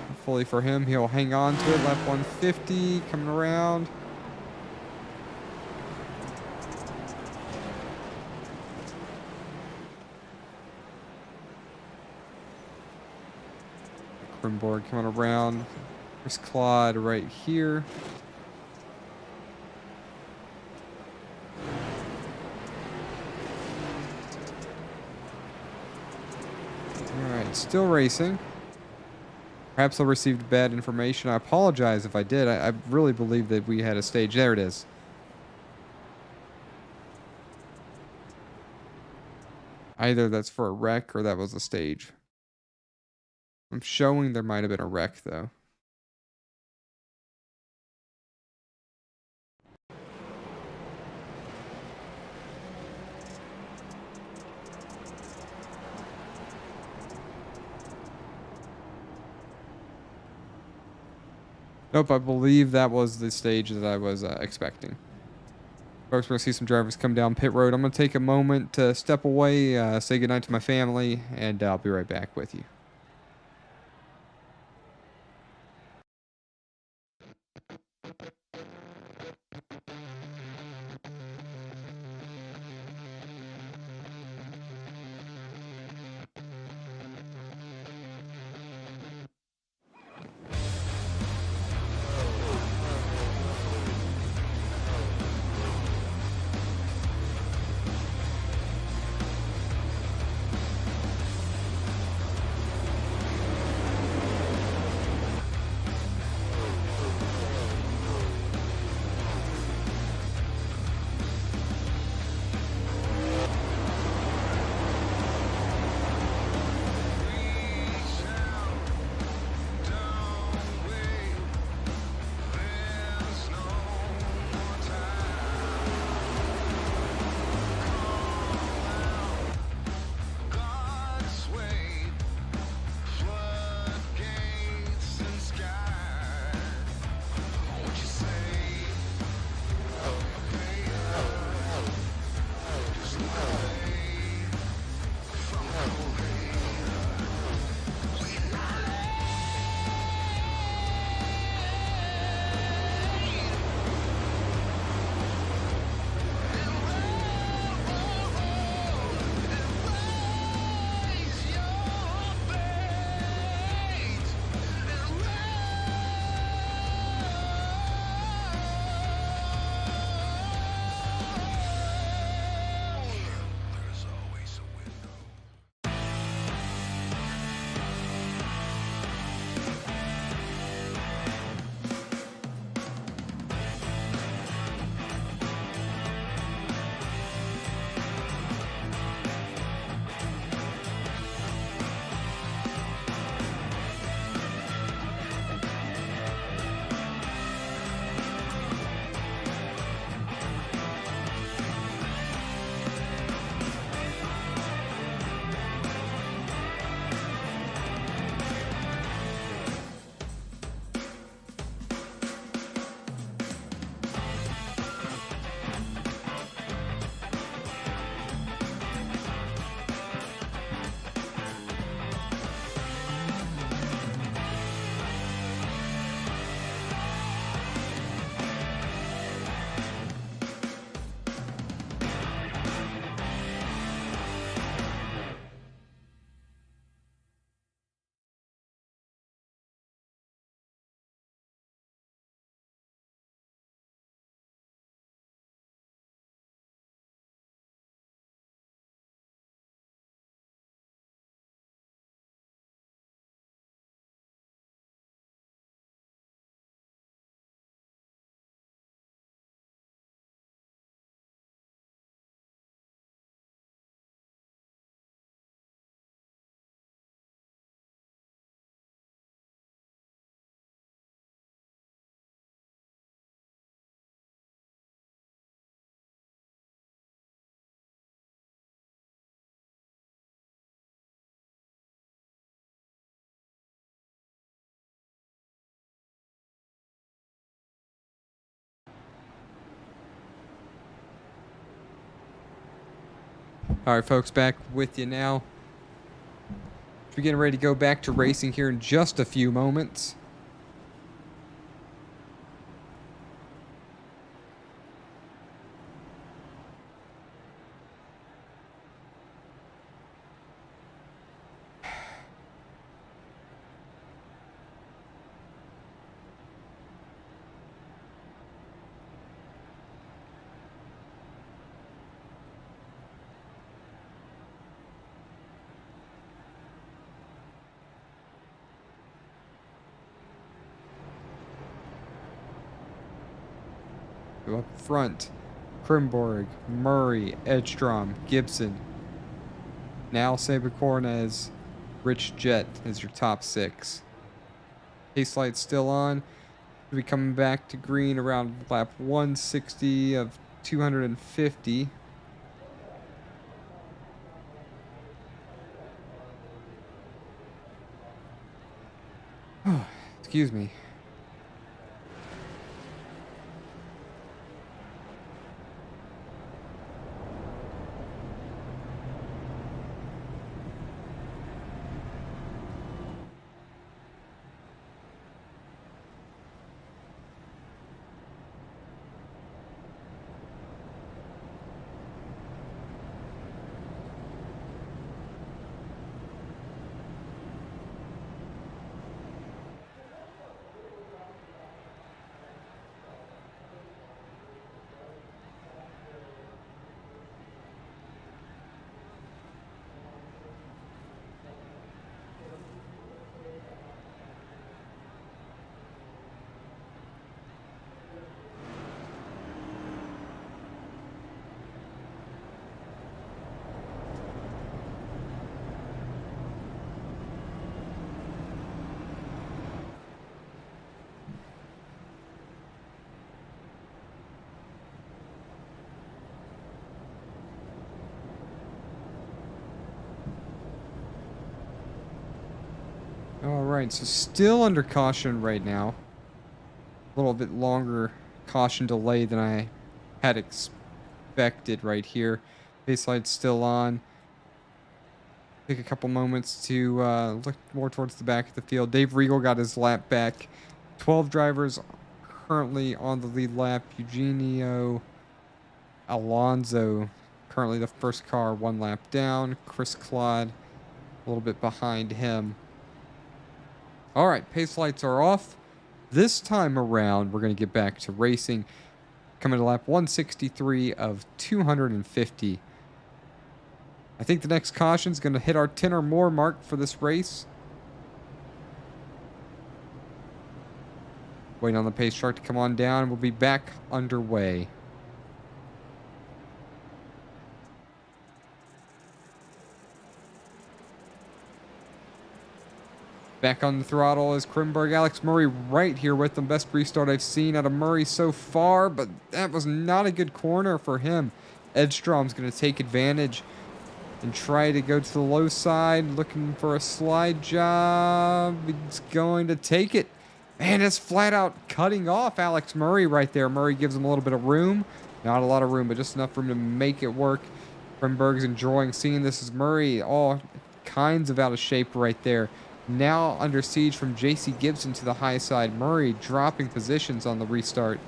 Hopefully for him, he'll hang on to it. Lap 150 coming around. Krimborg coming around. There's Claude right here. Still racing. Perhaps I received bad information. I apologize if I did. I really believe that we had a stage. There it is. Either that's for a wreck or that was a stage. I'm showing there might have been a wreck though. Nope, I believe that was the stage that I was expecting. Folks, we're going to see some drivers come down pit road. I'm going to take a moment to step away, say goodnight to my family, and I'll be right back with you. All right, folks, back with you now. We're getting ready to go back to racing here in just a few moments. Up front, Krimborg, Murray, Edstrom, Gibson. Now Sabercornez, Rich Jet is your top 6. Pace light's still on. We'll be coming back to green around lap 160 of 250. Excuse me. All right, so still under caution right now. A little bit longer caution delay than I had expected right here. Pace light's still on. Take a couple moments to look more towards the back of the field. Dave Regal got his lap back. 12 drivers currently on the lead lap. Eugenio Alonso currently the first car, 1 lap down. Chris Claude a little bit behind him. All right, pace lights are off. This time around, we're going to get back to racing. Coming to lap 163 of 250. I think the next caution is going to hit our 10 or more mark for this race. Waiting on the pace chart to come on down. We'll be back underway. Back on the throttle is Krimberg. Alex Murray right here with them. Best restart I've seen out of Murray so far, but that was not a good corner for him. Edstrom's going to take advantage and try to go to the low side, looking for a slide job. He's going to take it. Man, it's flat out cutting off Alex Murray right there. Murray gives him a little bit of room. Not a lot of room, but just enough for him to make it work. Krimberg's enjoying seeing this as Murray all kinds of out of shape right there. Now under siege from JC Gibson to the high side. Murray dropping positions on the restart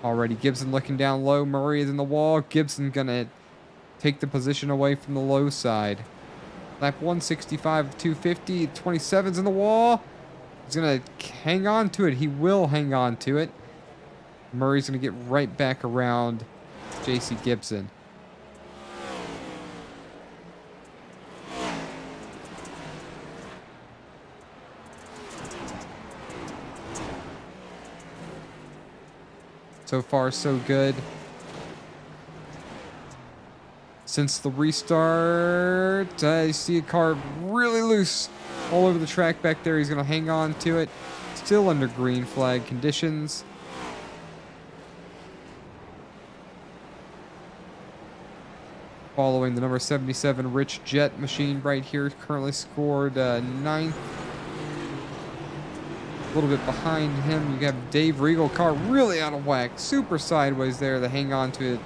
already. Gibson looking down low. Murray is in the wall. Gibson gonna take the position away from the low side. Lap 165 of 250. 27's in the wall. He's gonna hang on to it. He will hang on to it. Murray's gonna get right back around JC Gibson. So far, so good. Since the restart, I see a car really loose all over the track back there. He's going to hang on to it. Still under green flag conditions. Following the number 77 Rich Jet machine right here. Currently scored 9th. A little bit behind him, you have Dave Regal. Car really out of whack. Super sideways there to hang on to it.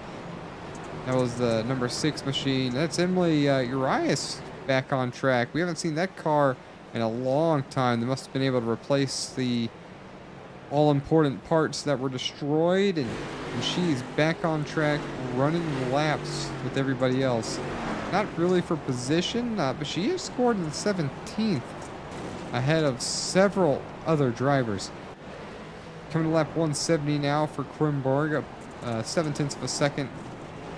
That was the number 6 machine. That's Emily Urias back on track. We haven't seen that car in a long time. They must have been able to replace the all-important parts that were destroyed. And she's back on track, running laps with everybody else. Not really for position, but she is scored in the 17th. Ahead of several other drivers. Coming to lap 170 now for Krimberg, 0.7 of a second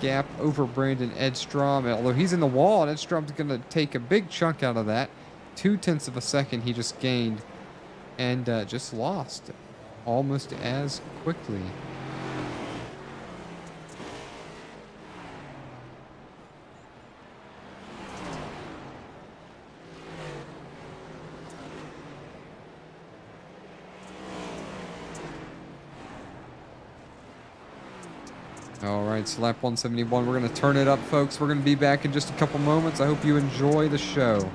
gap over Brandon Edstrom. Although he's in the wall, and Edstrom's going to take a big chunk out of that. 0.2 of a second he just gained, and just lost almost as quickly. All right, so lap 171. We're going to turn it up, folks. We're going to be back in just a couple moments. I hope you enjoy the show.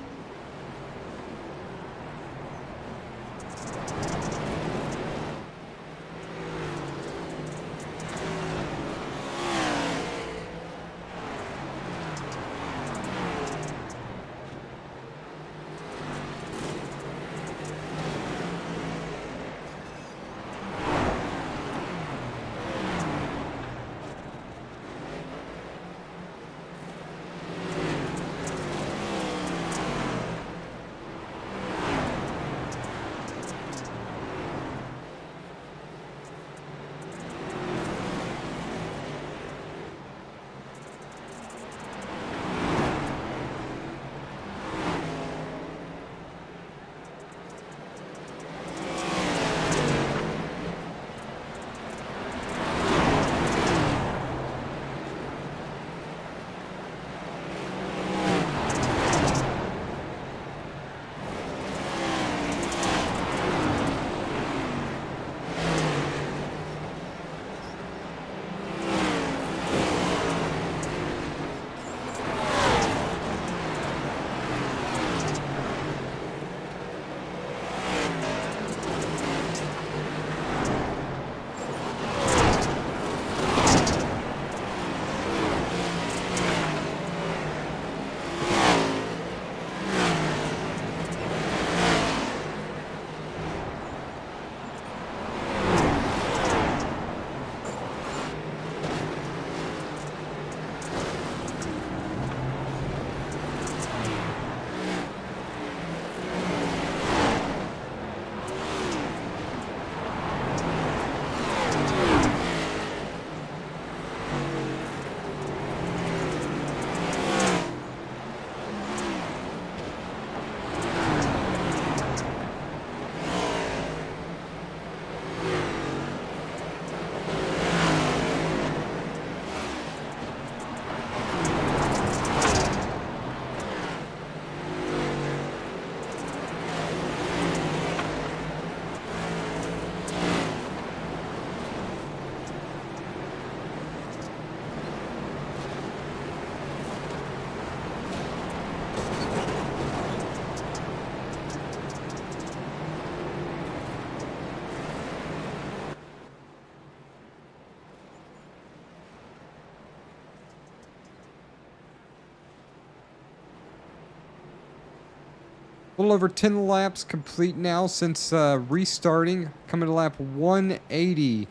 little over 10 laps complete now since restarting. Coming to lap 180.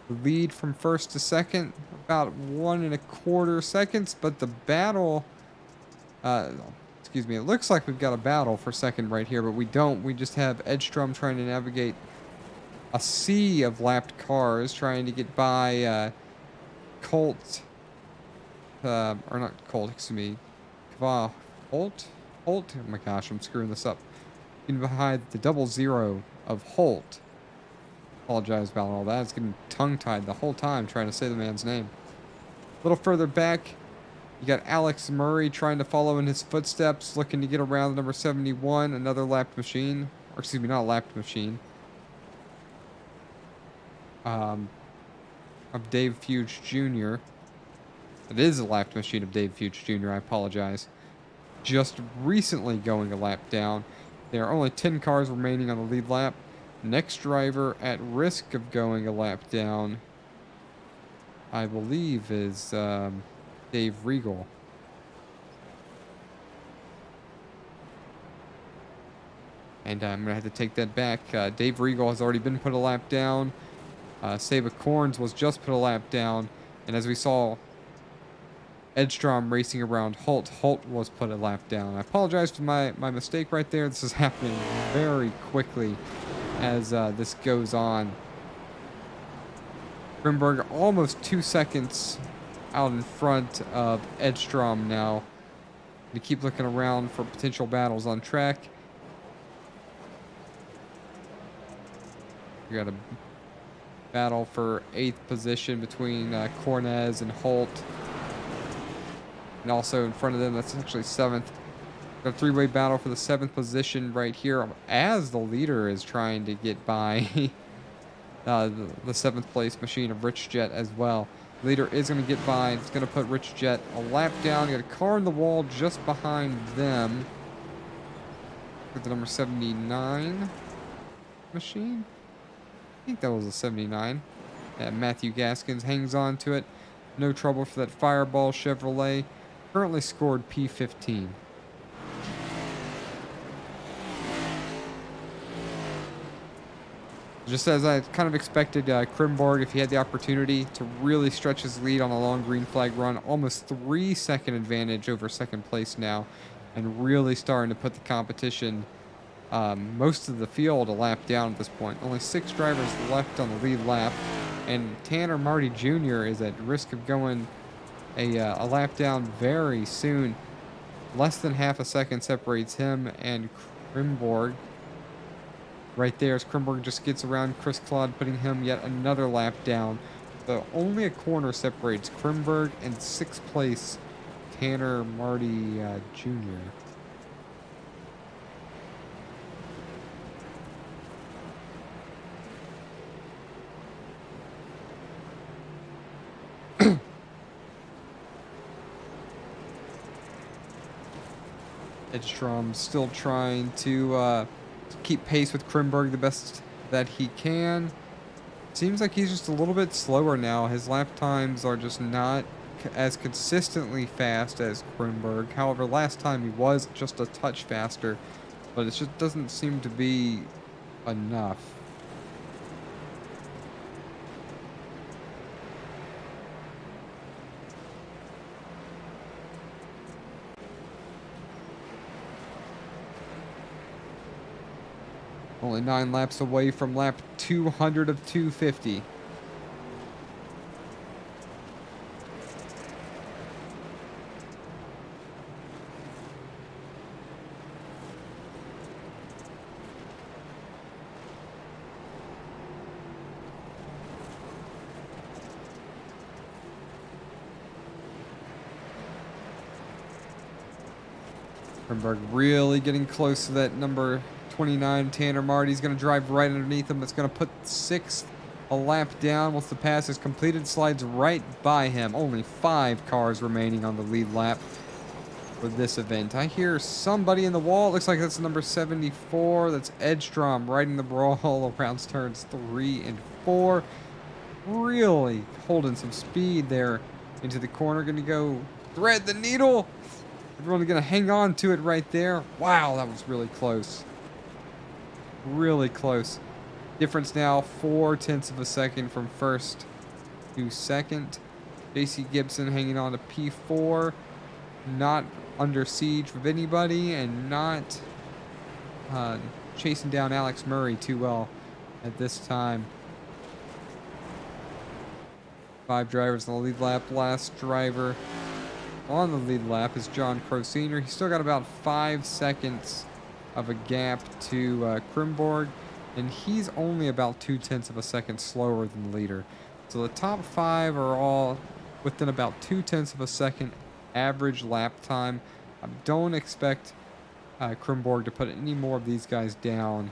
The lead from first to second, about 1.25 seconds, but the battle, excuse me, it looks like we've got a battle for second right here, but we don't. We just have Edstrom trying to navigate a sea of lapped cars, trying to get by Colt, or not Colt, excuse me, Holt? Oh my gosh, I'm screwing this up. Getting behind the 00 of Holt. Apologize about all that. It's getting tongue-tied the whole time trying to say the man's name. A little further back, you got Alex Murray trying to follow in his footsteps, looking to get around number 71, another lapped machine. Or excuse me, not a lapped machine. Of Dave Fuge Jr. It is a lapped machine of Dave Fuge Jr., I apologize. Just recently going a lap down. There are only 10 cars remaining on the lead lap. Next driver at risk of going a lap down, I believe, is Dave Regal. And I'm going to have to take that back. Dave Regal has already been put a lap down. Saba Corns was just put a lap down. And as we saw Edstrom racing around Holt, Holt was put a lap down. I apologize for my mistake right there. This is happening very quickly as this goes on. Grimberg almost 2 seconds out in front of Edstrom now. We keep looking around for potential battles on track. We got a battle for 8th position between Cornez and Holt. And also in front of them, that's actually 7th. Got a 3-way battle for the 7th position right here as the leader is trying to get by the 7th place machine of Rich Jet as well. Leader is going to get by. It's going to put Rich Jet a lap down. Got a car in the wall just behind them. With the number 79 machine. I think that was a 79. Matthew Gaskins hangs on to it. No trouble for that Fireball Chevrolet. Currently scored P15. Just as I kind of expected, Krimborg, if he had the opportunity to really stretch his lead on a long green flag run, almost 3-second advantage over second place now, and really starting to put the competition, most of the field a lap down at this point. Only 6 drivers left on the lead lap, and Tanner Marty Jr. is at risk of going a lap down very soon. Less than half a second separates him and Krimborg. Right there as Krimborg just gets around Chris Claude, putting him yet another lap down. So only a corner separates Krimborg and 6th place Tanner Marty Jr. Edstrom still trying to keep pace with Krimborg the best that he can. Seems like he's just a little bit slower now. His lap times are just not as consistently fast as Krimborg. However, last time he was just a touch faster, but it just doesn't seem to be enough. Only 9 laps away from lap 200 of 250. Krimborg really getting close to that number 29, Tanner Marty's going to drive right underneath him. It's going to put 6th a lap down. Once the pass is completed, slides right by him. Only 5 cars remaining on the lead lap for this event. I hear somebody in the wall. It looks like that's number 74. That's Edstrom riding the brawl around turns 3 and 4. Really holding some speed there into the corner. Going to go thread the needle. Everyone's going to hang on to it right there. Wow, that was really close. Really close. Difference now 0.4 of a second from first to second. JC Gibson hanging on to P4. Not under siege of anybody and not chasing down Alex Murray too well at this time. 5 drivers on the lead lap. Last driver on the lead lap is John Crow Sr. He's still got about 5 seconds of a gap to Krimborg, and he's only about 0.2 of a second slower than the leader. So the top 5 are all within about 0.2 of a second average lap time. I don't expect Krimborg to put any more of these guys down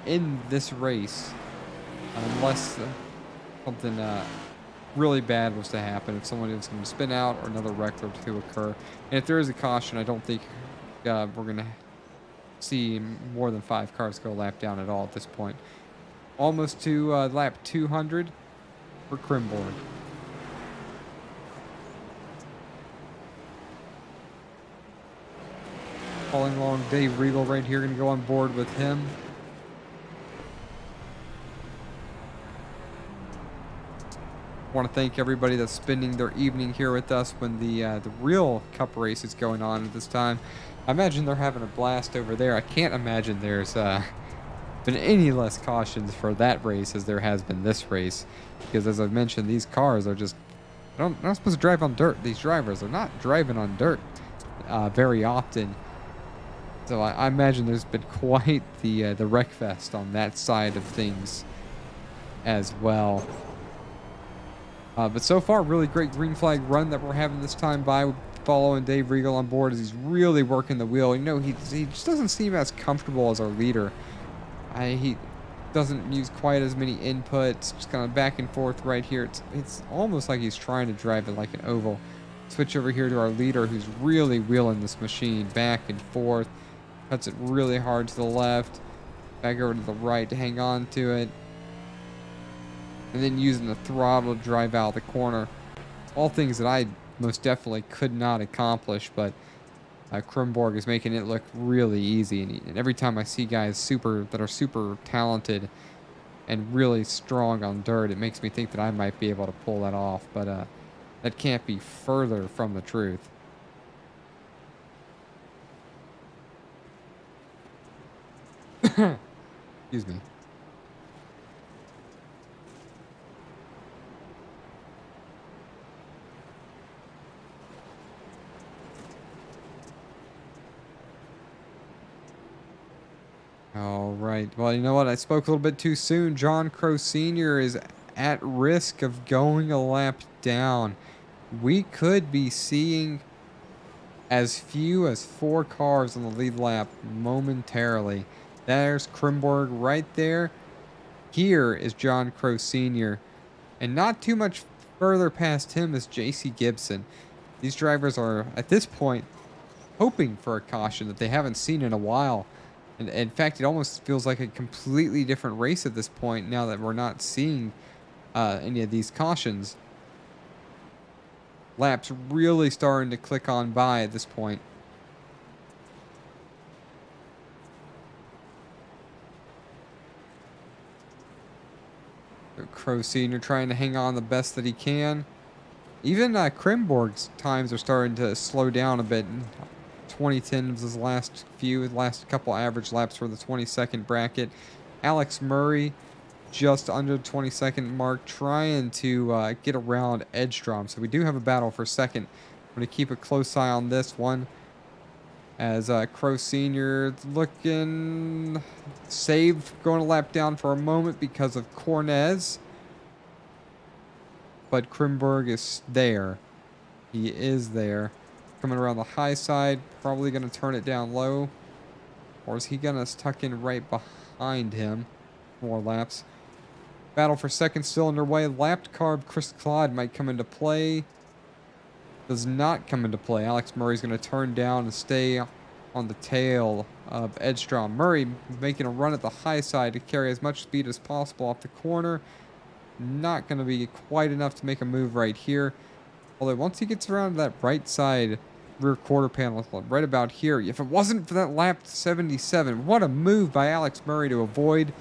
in this race unless something really bad was to happen, if someone is going to spin out or another wreck or to occur. And if there is a caution, I don't think we're going to see more than 5 cars go lap down at all at this point. Almost to lap 200 for Krimborg. Calling along Dave Regal right here, going to go on board with him. Want to thank everybody that's spending their evening here with us when the real Cup race is going on at this time. I imagine they're having a blast over there. I can't imagine there's been any less cautions for that race as there has been this race, because as I've mentioned, these cars are just not supposed to drive on dirt. These drivers are not driving on dirt very often. So I imagine there's been quite the wreck fest on that side of things as well. But so far, really great green flag run that we're having this time by following Dave Regal on board as he's really working the wheel. You know, he just doesn't seem as comfortable as our leader. He doesn't use quite as many inputs, just kind of back and forth right here. It's almost like he's trying to drive it like an oval. Switch over here to our leader, who's really wheeling this machine back and forth. Cuts it really hard to the left, back over to the right to hang on to it, and then using the throttle to drive out the corner. All things that I most definitely could not accomplish, but Krimborg is making it look really easy. And every time I see guys that are super talented and really strong on dirt, it makes me think that I might be able to pull that off, but that can't be further from the truth. Excuse me. All right. Well, you know what? I spoke a little bit too soon. John Crow Sr. is at risk of going a lap down. We could be seeing as few as 4 cars on the lead lap momentarily. There's Krimborg right there. Here is John Crow Sr. And not too much further past him is JC Gibson. These drivers are, at this point, hoping for a caution that they haven't seen in a while. And in fact, it almost feels like a completely different race at this point now that we're not seeing any of these cautions. Laps really starting to click on by at this point. Crow Sr. trying to hang on the best that he can. Even Krimborg's times are starting to slow down a bit. 2010 was his last couple average laps for the 22nd bracket. Alex Murray just under the 22nd mark, trying to get around Edstrom. So we do have a battle for second. I'm going to keep a close eye on this one, as Crow Sr. looking saved, going a lap down for a moment because of Cornez. But Krimborg is there. He is there. Coming around the high side, probably going to turn it down low. Or is he going to tuck in right behind him? More laps. Battle for second still underway. Lapped carb Chris Claude might come into play. Does not come into play. Alex Murray's going to turn down and stay on the tail of Edstrom. Murray making a run at the high side to carry as much speed as possible off the corner. Not going to be quite enough to make a move right here. Although once he gets around that right side rear quarter panel right about here. If it wasn't for that lap 77, what a move by Alex Murray to avoid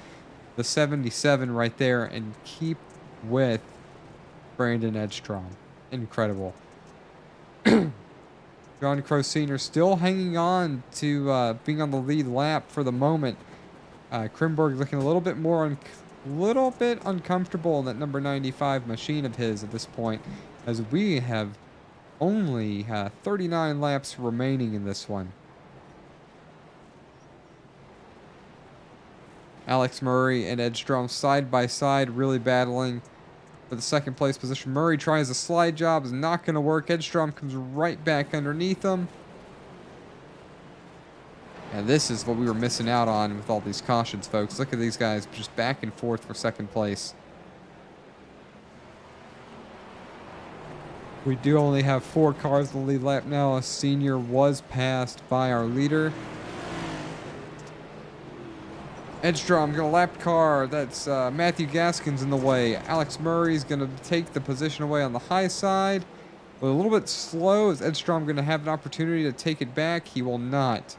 the 77 right there and keep with Brandon Edstrom. Incredible. John Crow Sr. still hanging on to being on the lead lap for the moment. Krimborg looking a little bit uncomfortable in that number 95 machine of his at this point, as we have only 39 laps remaining in this one. Alex Murray and Edstrom side by side, really battling for the second place position. Murray tries a slide job, is not going to work. Edstrom comes right back underneath him. And this is what we were missing out on with all these cautions, folks. Look at these guys just back and forth for second place. We do only have 4 cars in the lead lap now. A senior was passed by our leader. Edstrom got a lapped car. That's Matthew Gaskin's in the way. Alex Murray's going to take the position away on the high side. But a little bit slow. Is Edstrom going to have an opportunity to take it back? He will not.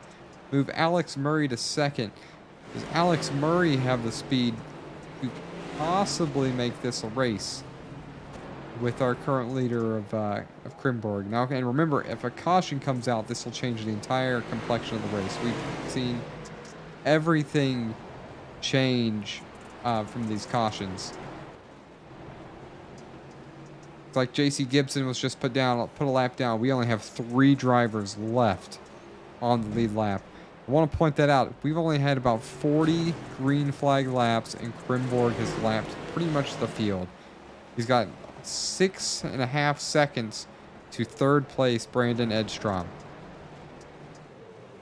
Move Alex Murray to second. Does Alex Murray have the speed to possibly make this a race with our current leader of Krimborg? Now, and remember, if a caution comes out, this will change the entire complexion of the race. We've seen everything change from these cautions. It's like JC Gibson was just put a lap down. We only have 3 drivers left on the lead lap. I want to point that out. We've only had about 40 green flag laps, and Krimborg has lapped pretty much the field. He's got 6.5 seconds to third place Brandon Edstrom.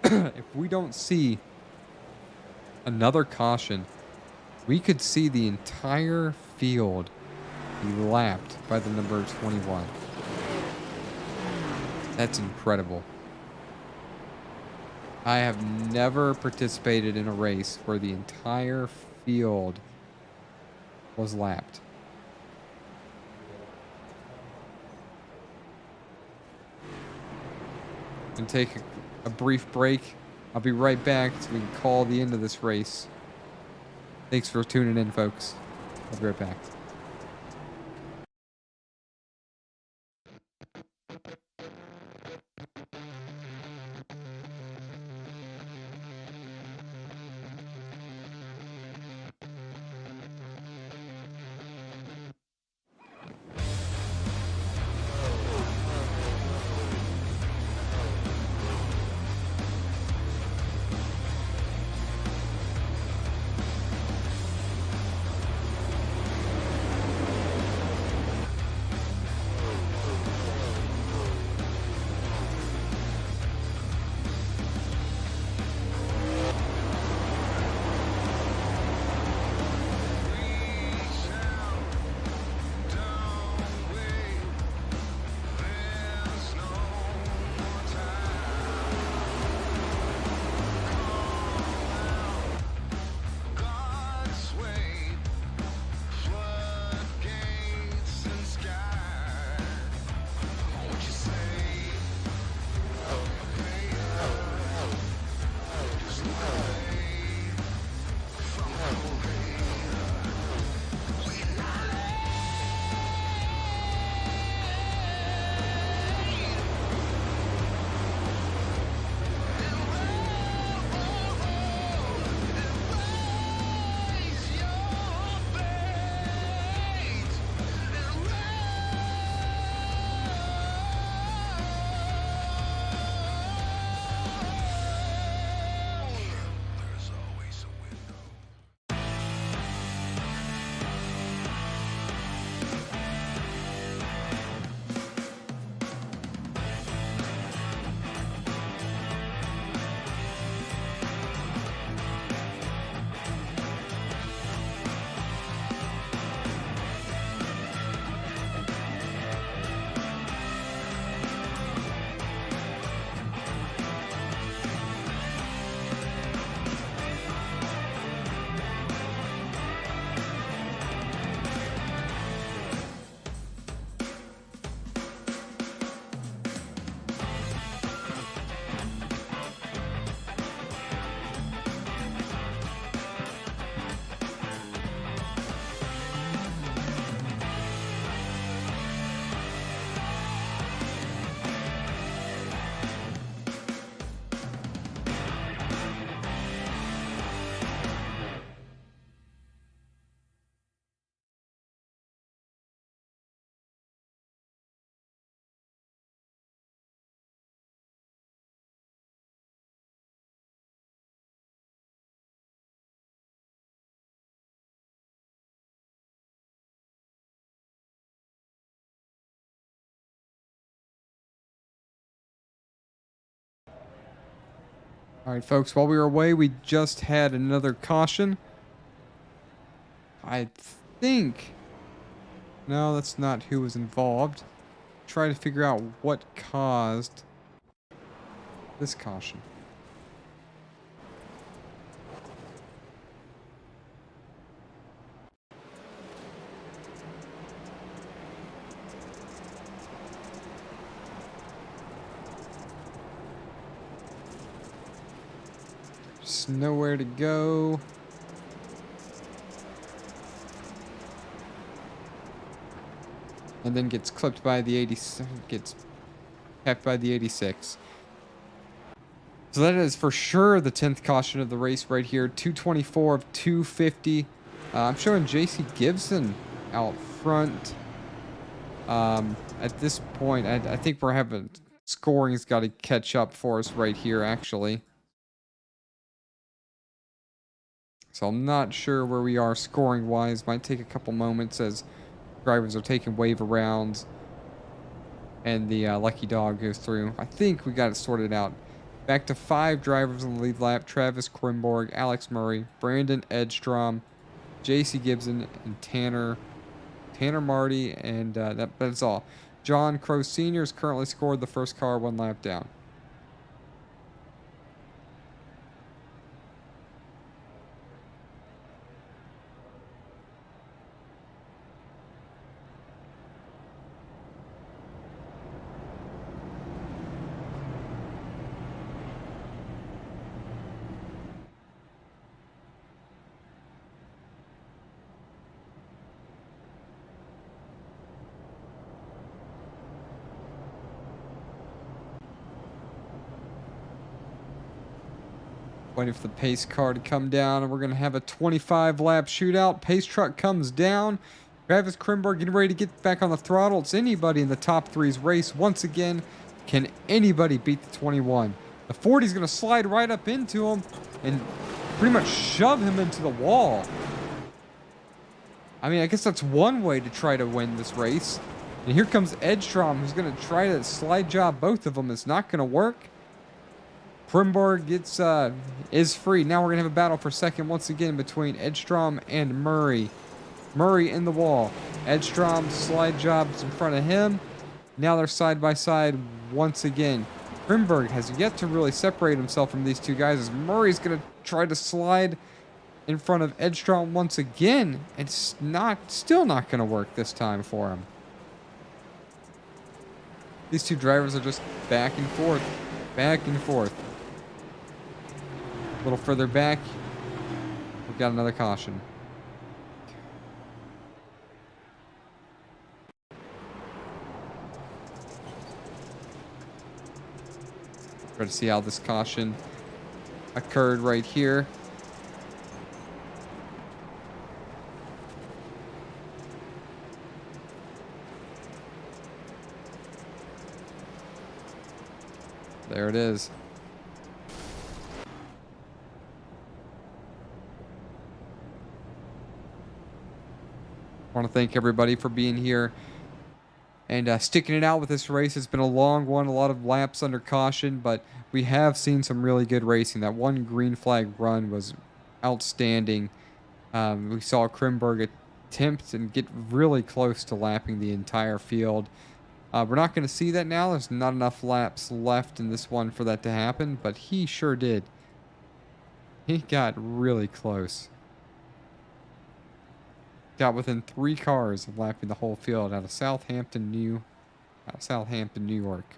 If we don't see another caution, we could see the entire field be lapped by the number 21. That's incredible. I have never participated in a race where the entire field was lapped. And take a brief break. I'll be right back so we can call the end of this race. Thanks for tuning in, folks. I'll be right back. All right, folks, while we were away, we just had another caution. I think... No, that's not who was involved. Try to figure out what caused this caution. Just nowhere to go. And then gets clipped by the 87, gets kept by the 86. So that is for sure the 10th caution of the race right here. 224 of 250. I'm showing JC Gibson out front. At this point, I think we're having scoring's got to catch up for us right here, actually. So I'm not sure where we are scoring wise. Might take a couple moments as drivers are taking wave arounds and the lucky dog goes through. I think we got it sorted out. Back to 5 drivers on the lead lap: Travis Krimborg, Alex Murray, Brandon Edstrom, JC Gibson, and Tanner Marty, and that's all. John Crow Sr. has currently scored the first car 1 lap down. Waiting for the pace car to come down, and we're going to have a 25-lap shootout. Pace truck comes down. Travis Krimborg getting ready to get back on the throttle. It's anybody in the top 3's race. Once again, can anybody beat the 21? The 40 is going to slide right up into him and pretty much shove him into the wall. I mean, I guess that's one way to try to win this race. And here comes Edstrom, who's going to try to slide job both of them. It's not going to work. Krimborg is free. Now we're going to have a battle for second once again between Edstrom and Murray. Murray in the wall. Edstrom slide jobs in front of him. Now they're side by side once again. Krimborg has yet to really separate himself from these two guys as Murray's going to try to slide in front of Edstrom once again. It's still not going to work this time for him. These two drivers are just back and forth. Back and forth. A little further back, we've got another caution. Try to see how this caution occurred right here. There it is. I want to thank everybody for being here and sticking it out with this race. It's been a long one, a lot of laps under caution, but we have seen some really good racing. That one green flag run was outstanding. We saw Krimborg attempt and get really close to lapping the entire field. We're not going to see that now. There's not enough laps left in this one for that to happen, but he sure did. He got really close. Got within 3 cars of lapping the whole field out of Southampton, New York.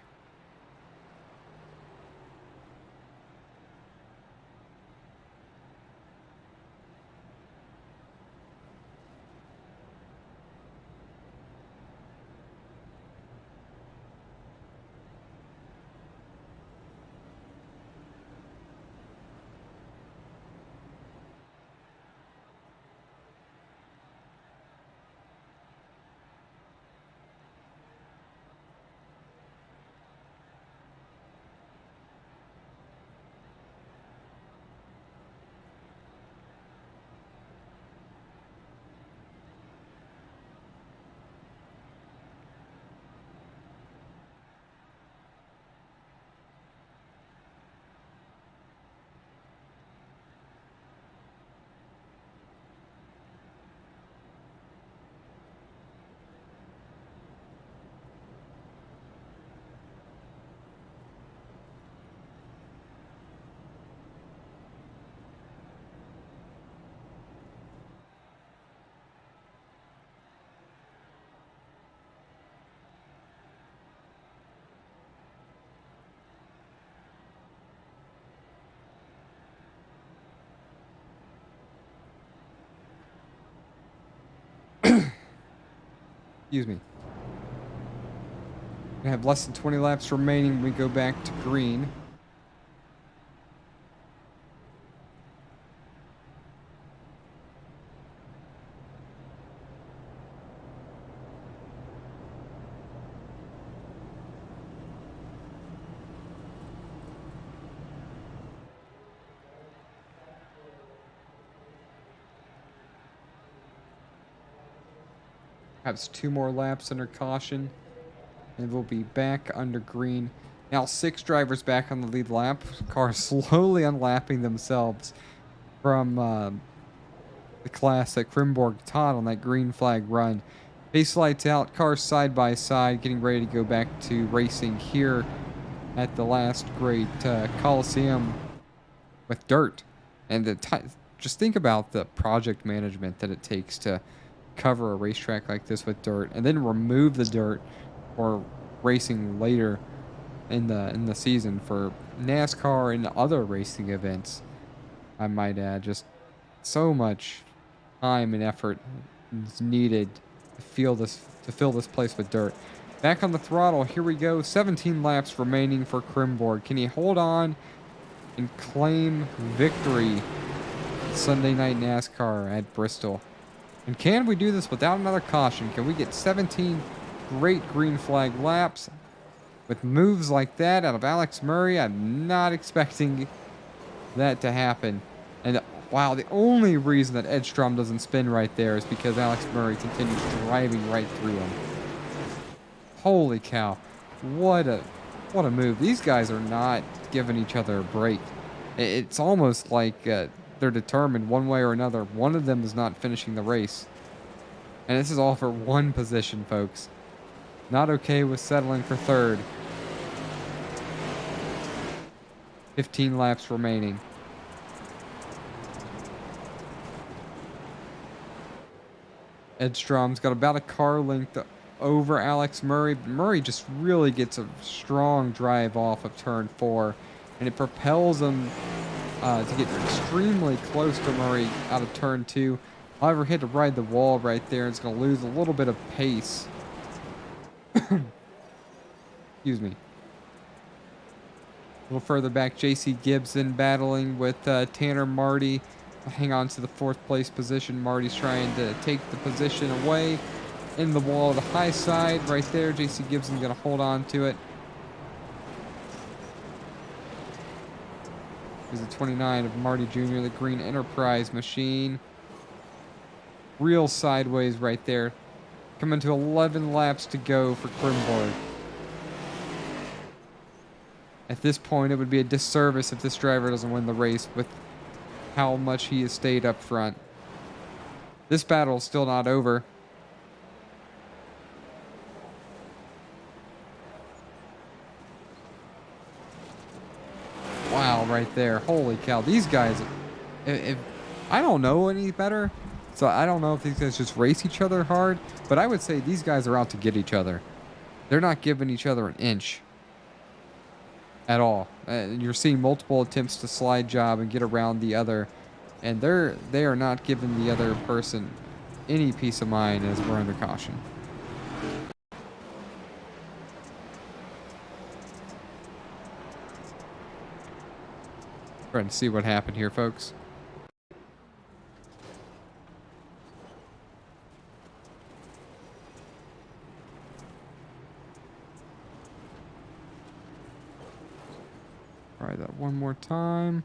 Excuse me. We have less than 20 laps remaining when we go back to green. Perhaps 2 more laps under caution, and we'll be back under green. Now 6 drivers back on the lead lap. Cars slowly unlapping themselves from the class that Krimborg taught on that green flag run. Pace lights out, cars side by side, getting ready to go back to racing here at the last great Coliseum with dirt. And just think about the project management that it takes to cover a racetrack like this with dirt, and then remove the dirt for racing later in the season for NASCAR and other racing events. I might add, just so much time and effort is needed to fill this place with dirt. Back on the throttle, here we go. 17 laps remaining for Krimborg. Can he hold on and claim victory Sunday night NASCAR at Bristol? And can we do this without another caution? Can we get 17 great green flag laps with moves like that out of Alex Murray? I'm not expecting that to happen. And wow, the only reason that Edstrom doesn't spin right there is because Alex Murray continues driving right through him. Holy cow. What a move. These guys are not giving each other a break. It's almost like they're determined one way or another. One of them is not finishing the race. And this is all for one position, folks. Not okay with settling for third. 15 laps remaining. Edstrom's got about a car length over Alex Murray. Murray just really gets a strong drive off of turn 4, and it propels him to get extremely close to Murray out of turn 2. However, he had to ride the wall right there, and it's going to lose a little bit of pace. Excuse me. A little further back, JC Gibson battling with Tanner Marty. Hang on to the 4th place position. Marty's trying to take the position away in the wall, the high side right there. JC Gibson's going to hold on to it. Here's the 29 of Marty Jr., the Green Enterprise machine. Real sideways right there. Coming to 11 laps to go for Krimborg. At this point, it would be a disservice if this driver doesn't win the race with how much he has stayed up front. This battle is still not over. Wow, right there. Holy cow. These guys, if I don't know any better, so I don't know if these guys just race each other hard, but I would say these guys are out to get each other. They're not giving each other an inch at all. You're seeing multiple attempts to slide job and get around the other, and they are not giving the other person any peace of mind as we're under caution. Trying to see what happened here, folks. Try that one more time.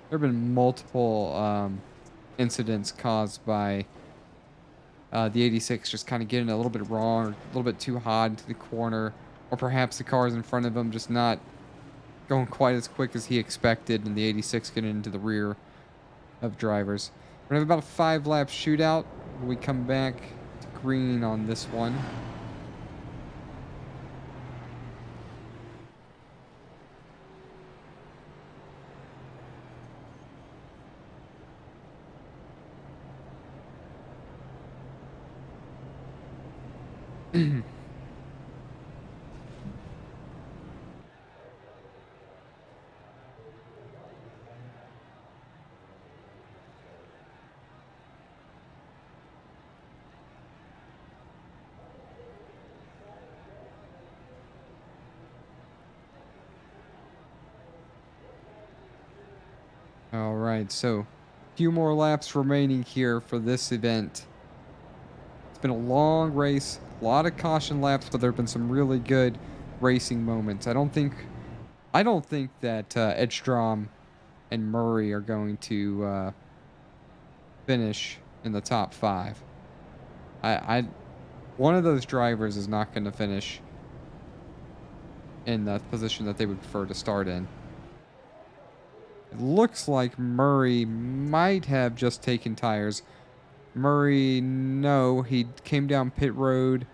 There have been multiple incidents caused by the 86 just kind of getting a little bit wrong, or a little bit too hot into the corner, or perhaps the cars in front of him just not going quite as quick as he expected, and the 86 getting into the rear of drivers. We're going to have about a 5-lap shootout when we come back to green on this one. All right, so a few more laps remaining here for this event. It's been a long race, a lot of caution laps, but there have been some really good racing moments. I don't think that Edstrom and Murray are going to finish in the top 5. I one of those drivers is not going to finish in the position that they would prefer to start in. It looks like Murray might have just taken tires. Murray, no, he came down pit road.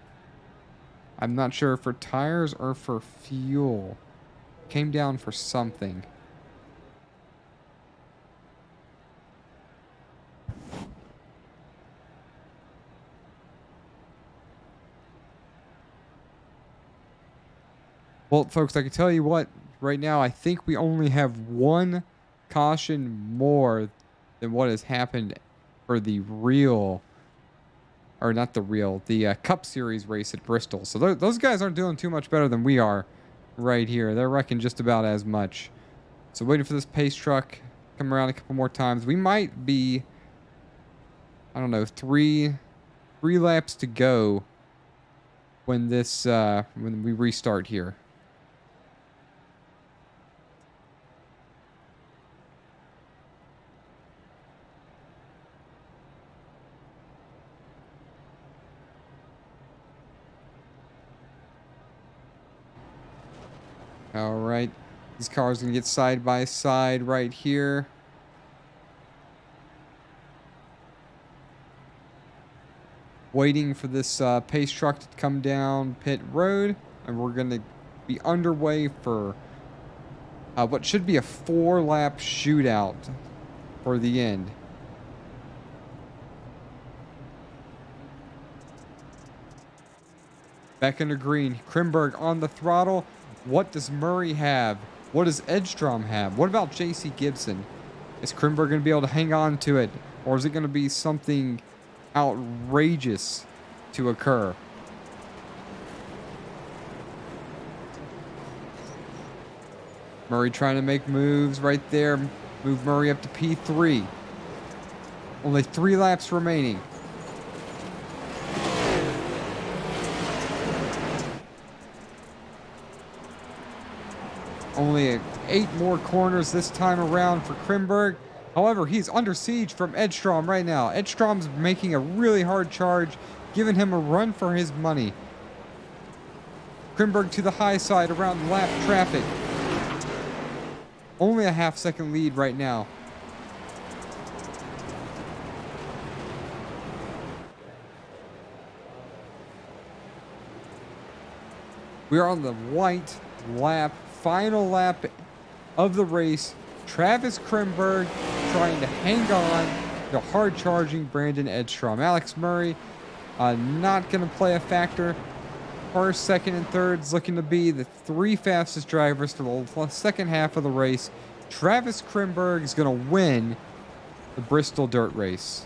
I'm not sure for tires or for fuel. Came down for something. Well, folks, I can tell you what, right now, I think we only have one caution more than what has happened for the real, or not the real, the Cup Series race at Bristol. So those guys aren't doing too much better than we are right here. They're wrecking just about as much. So waiting for this pace truck come around a couple more times. We might be, I don't know, three laps to go when this when we restart here. All right, these cars gonna get side by side right here. Waiting for this pace truck to come down pit road, and we're gonna be underway for what should be a 4-lap shootout for the end. Back into green, Krimberg on the throttle. What does Murray have? What does Edstrom have? What about JC Gibson? Is Krimberg going to be able to hang on to it? Or is it going to be something outrageous to occur? Murray trying to make moves right there. Move Murray up to P3. Only 3 laps remaining. Only 8 more corners this time around for Krimberg. However, he's under siege from Edstrom right now. Edstrom's making a really hard charge, giving him a run for his money. Krimberg to the high side around lap traffic. Only a half-second lead right now. We are on the white lap. Final lap of the race. Travis Krimberg trying to hang on to hard-charging Brandon Edstrom. Alex Murray not going to play a factor. First, second, and thirds looking to be the 3 fastest drivers for the second half of the race. Travis Krimberg is going to win the Bristol Dirt Race.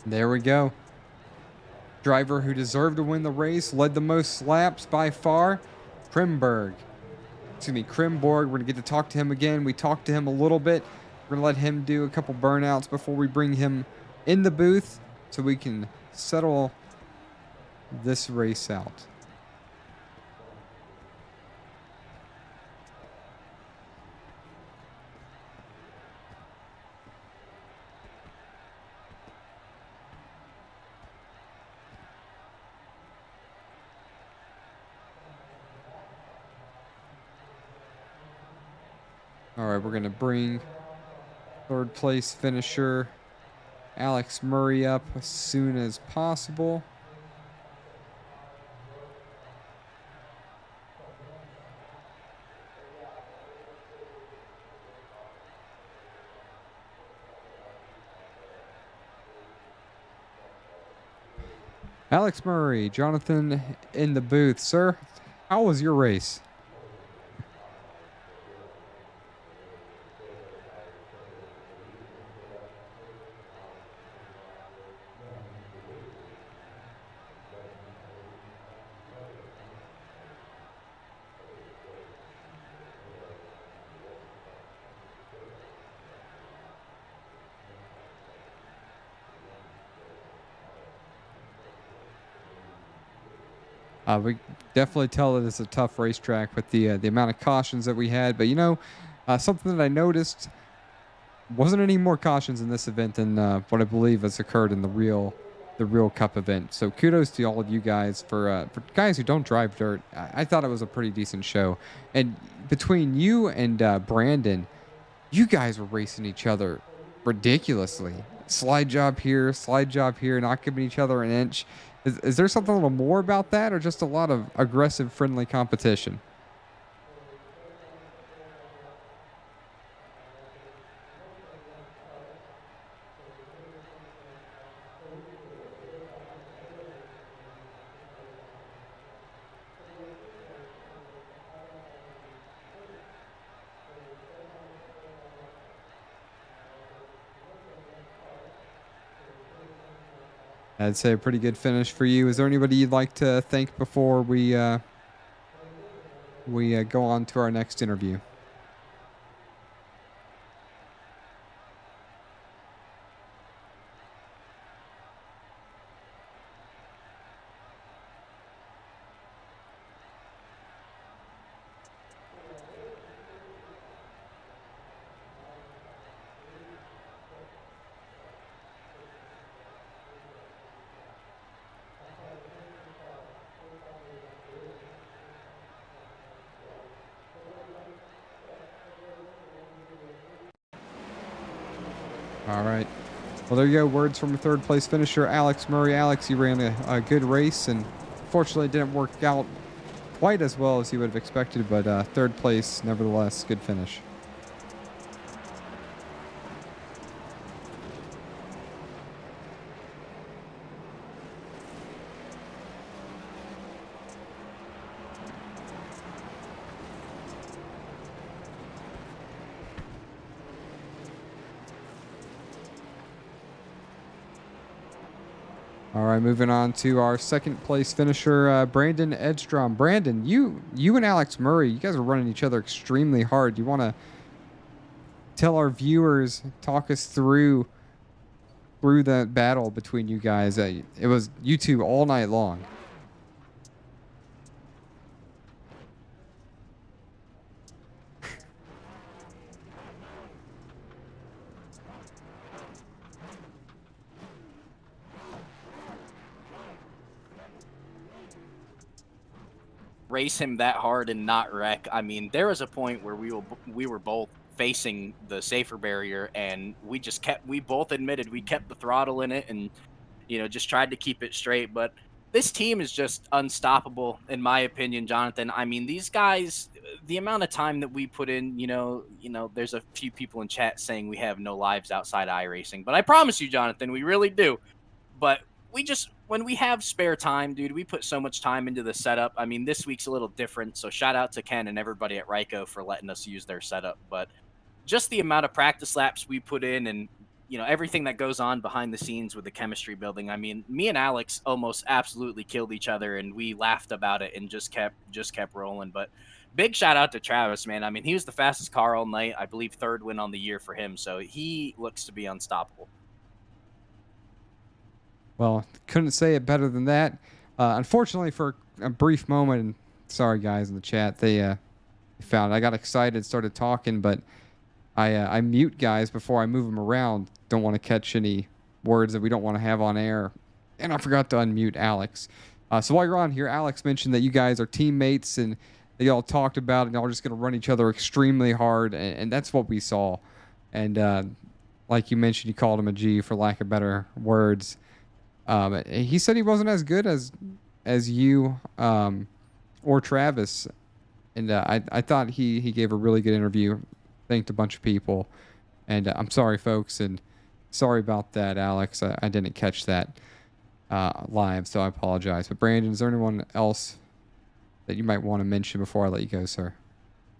There we go. Driver who deserved to win the race, led the most laps by far, Krimborg. We're going to get to talk to him again. We talked to him a little bit. We're going to let him do a couple burnouts before we bring him in the booth so we can settle this race out. All right, we're going to bring third place finisher Alex Murray up as soon as possible. Alex Murray, Jonathan in the booth. Sir, how was your race? We definitely tell that it's a tough racetrack with the amount of cautions that we had. But something that I noticed wasn't any more cautions in this event than what I believe has occurred in the real Cup event. So kudos to all of you guys for guys who don't drive dirt. I thought it was a pretty decent show. And between you and Brandon, you guys were racing each other ridiculously. Slide job here, not giving each other an inch. Is there something a little more about that, or just a lot of aggressive, friendly competition? I'd say a pretty good finish for you. Is there anybody you'd like to thank before we go on to our next interview? All right. Well, there you go. Words from a third place finisher, Alex Murray. Alex, you ran a good race, and fortunately it didn't work out quite as well as you would have expected, but third place, nevertheless, good finish. All right, moving on to our second place finisher, Brandon Edstrom. Brandon, you and Alex Murray, you guys are running each other extremely hard. You want to tell our viewers, talk us through the battle between you guys? It was you two all night long. Race him that hard and not wreck. I mean, there was a point where we were both facing the safer barrier, and we both admitted we kept the throttle in it, and just tried to keep it straight. But this team is just unstoppable, in my opinion, Jonathan. I mean, these guys, the amount of time that we put in, there's a few people in chat saying we have no lives outside iRacing, but I promise you, Jonathan, we really do. But when we have spare time, dude, we put so much time into the setup. I mean, this week's a little different, so shout out to Ken and everybody at Ryko for letting us use their setup. But just the amount of practice laps we put in, and everything that goes on behind the scenes with the chemistry building. I mean, me and Alex almost absolutely killed each other, and we laughed about it and just kept rolling. But big shout out to Travis, man. I mean, he was the fastest car all night. I believe third win on the year for him, so he looks to be unstoppable. Well, couldn't say it better than that. Unfortunately, for a brief moment, and sorry guys in the chat, they found I got excited, started talking, but I mute guys before I move them around. Don't want to catch any words that we don't want to have on air, and I forgot to unmute Alex. So while you're on here, Alex mentioned that you guys are teammates, and that y'all talked about, and y'all are just going to run each other extremely hard, and that's what we saw. And like you mentioned, you called him a G for lack of better words. He said he wasn't as good as you or Travis, and I thought he gave a really good interview. Thanked a bunch of people, and I'm sorry, folks, and sorry about that, Alex. I didn't catch that live, so I apologize. But Brandon, is there anyone else that you might want to mention before I let you go, sir?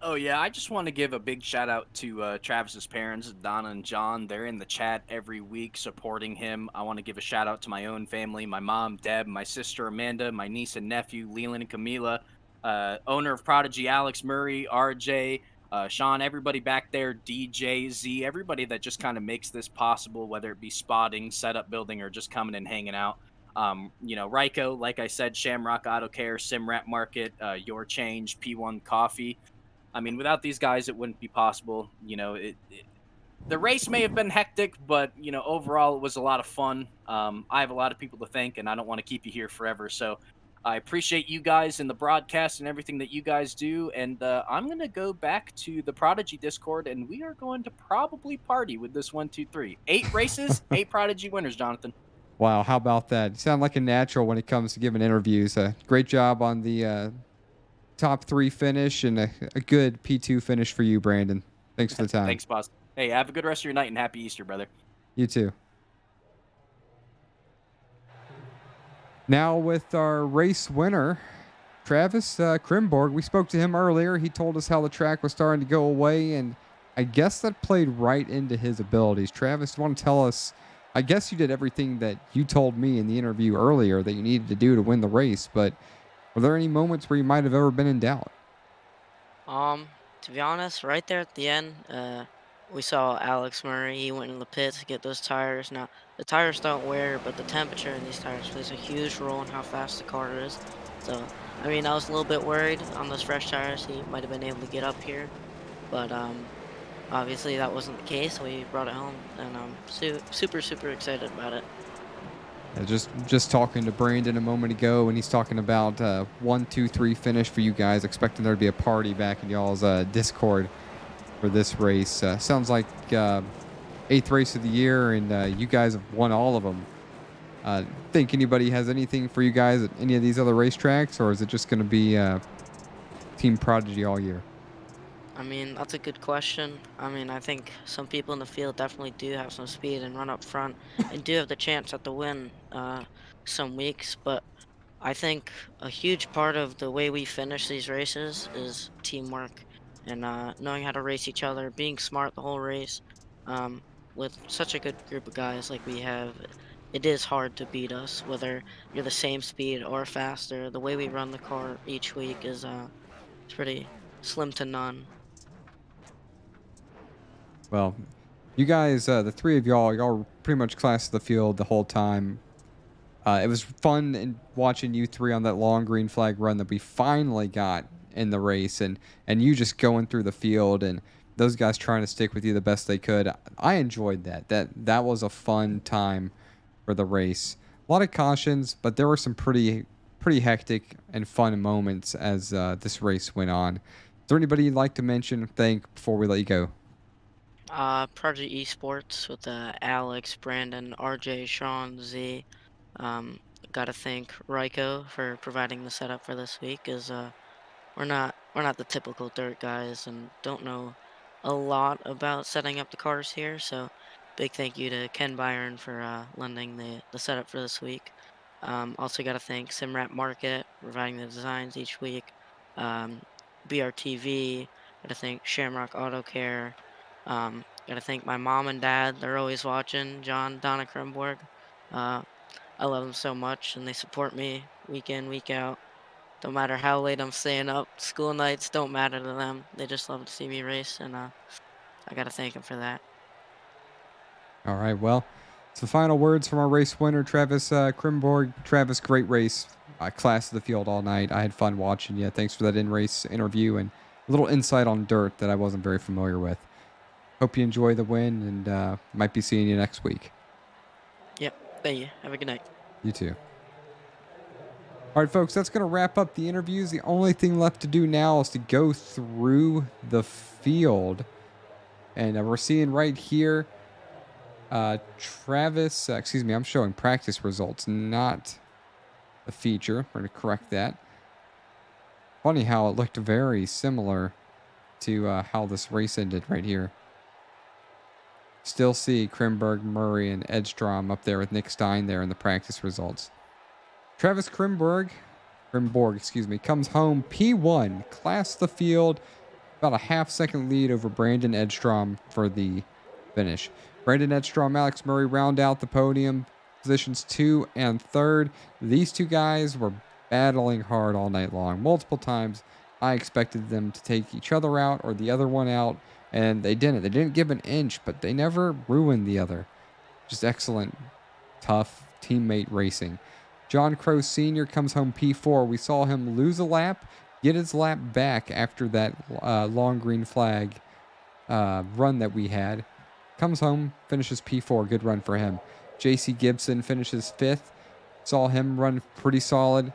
Oh yeah, I just want to give a big shout out to Travis's parents, Donna and John. They're in the chat every week supporting him. I want to give a shout out to my own family, my mom, Deb, my sister Amanda, my niece and nephew, Leland and Camila, owner of Prodigy, Alex Murray, RJ, Sean, everybody back there, DJ, Z, everybody that just kind of makes this possible, whether it be spotting, setup building, or just coming and hanging out. Ryko, like I said, Shamrock Auto Care, Simrat Market, Your Change, P1 Coffee. I mean, without these guys, it wouldn't be possible. The race may have been hectic, but overall, it was a lot of fun. I have a lot of people to thank, and I don't want to keep you here forever. So I appreciate you guys and the broadcast and everything that you guys do. And I'm gonna go back to the Prodigy Discord, and we are going to probably party with this 1, 2, 3, 8 races, 8 Prodigy winners, Jonathan. Wow, how about that? You sound like a natural when it comes to giving interviews. Great job on the top 3 finish and a good P2 finish for you, Brandon. Thanks for the time. Thanks, boss. Hey, have a good rest of your night and happy Easter, brother. You too. Now with our race winner, Travis Krimborg. We spoke to him earlier. He told us how the track was starting to go away, and I guess that played right into his abilities. Travis, you want to tell us, I guess you did everything that you told me in the interview earlier that you needed to do to win the race, but were there any moments where you might have ever been in doubt? To be honest, right there at the end, we saw Alex Murray. He went in the pits to get those tires. Now, the tires don't wear, but the temperature in these tires plays a huge role in how fast the car is. So, I mean, I was a little bit worried on those fresh tires. He might have been able to get up here, but obviously that wasn't the case. We brought it home, and I'm super excited about it. Just talking to Brandon a moment ago, and he's talking about 1, 2, 3 finish for you guys, expecting there to be a party back in y'all's Discord for this race. Sounds like 8th race of the year, and you guys have won all of them. Think anybody has anything for you guys at any of these other racetracks, or is it just going to be Team Prodigy all year? I mean, that's a good question. I mean, I think some people in the field definitely do have some speed and run up front and do have the chance at the win some weeks, but I think a huge part of the way we finish these races is teamwork and knowing how to race each other, being smart the whole race. With such a good group of guys like we have, it is hard to beat us, whether you're the same speed or faster. The way we run the car each week is it's pretty slim to none. Well, you guys, the 3 of y'all pretty much class of the field the whole time. It was fun in watching you 3 on that long green flag run that we finally got in the race, and you just going through the field and those guys trying to stick with you the best they could. I enjoyed that. That was a fun time for the race. A lot of cautions, but there were some pretty hectic and fun moments as this race went on. Is there anybody you'd like to mention, thank, before we let you go? Project Esports with Alex, Brandon, RJ, Sean, Z. Gotta thank Ryko for providing the setup for this week. Is we're not the typical dirt guys and don't know a lot about setting up the cars here. So big thank you to Ken Byron for lending the setup for this week. Also gotta thank Simrat Market providing the designs each week. BRTV. Gotta thank Shamrock Auto Care. Gotta thank my mom and dad. They're always watching. John, Donna Krimborg. I love them so much, and they support me week in, week out. Don't matter how late I'm staying up. School nights don't matter to them. They just love to see me race, and I gotta thank them for that. All right, well, it's the final words from our race winner, Travis Krimborg. Travis, great race. Class of the field all night. I had fun watching you. Thanks for that in-race interview and a little insight on dirt that I wasn't very familiar with. Hope you enjoy the win, and might be seeing you next week. Yep. Thank you. Have a good night. You too. All right, folks, that's going to wrap up the interviews. The only thing left to do now is to go through the field. And we're seeing right here, Travis, excuse me, I'm showing practice results, not a feature. We're going to correct that. Funny how it looked very similar to how this race ended right here. Still see Krimberg, Murray, and Edstrom up there with Nick Stein there in the practice results. Travis Krimborg, comes home P1, class the field, about a half-second lead over Brandon Edstrom for the finish. Brandon Edstrom, Alex Murray round out the podium, positions 2 and 3rd. These two guys were battling hard all night long. Multiple times, I expected them to take each other out or the other one out, and they didn't. They didn't give an inch, but they never ruined the other. Just excellent, tough teammate racing. John Crow Sr. comes home P4. We saw him lose a lap, get his lap back after that long green flag run that we had. Comes home, finishes P4. Good run for him. JC Gibson finishes 5th. Saw him run pretty solid.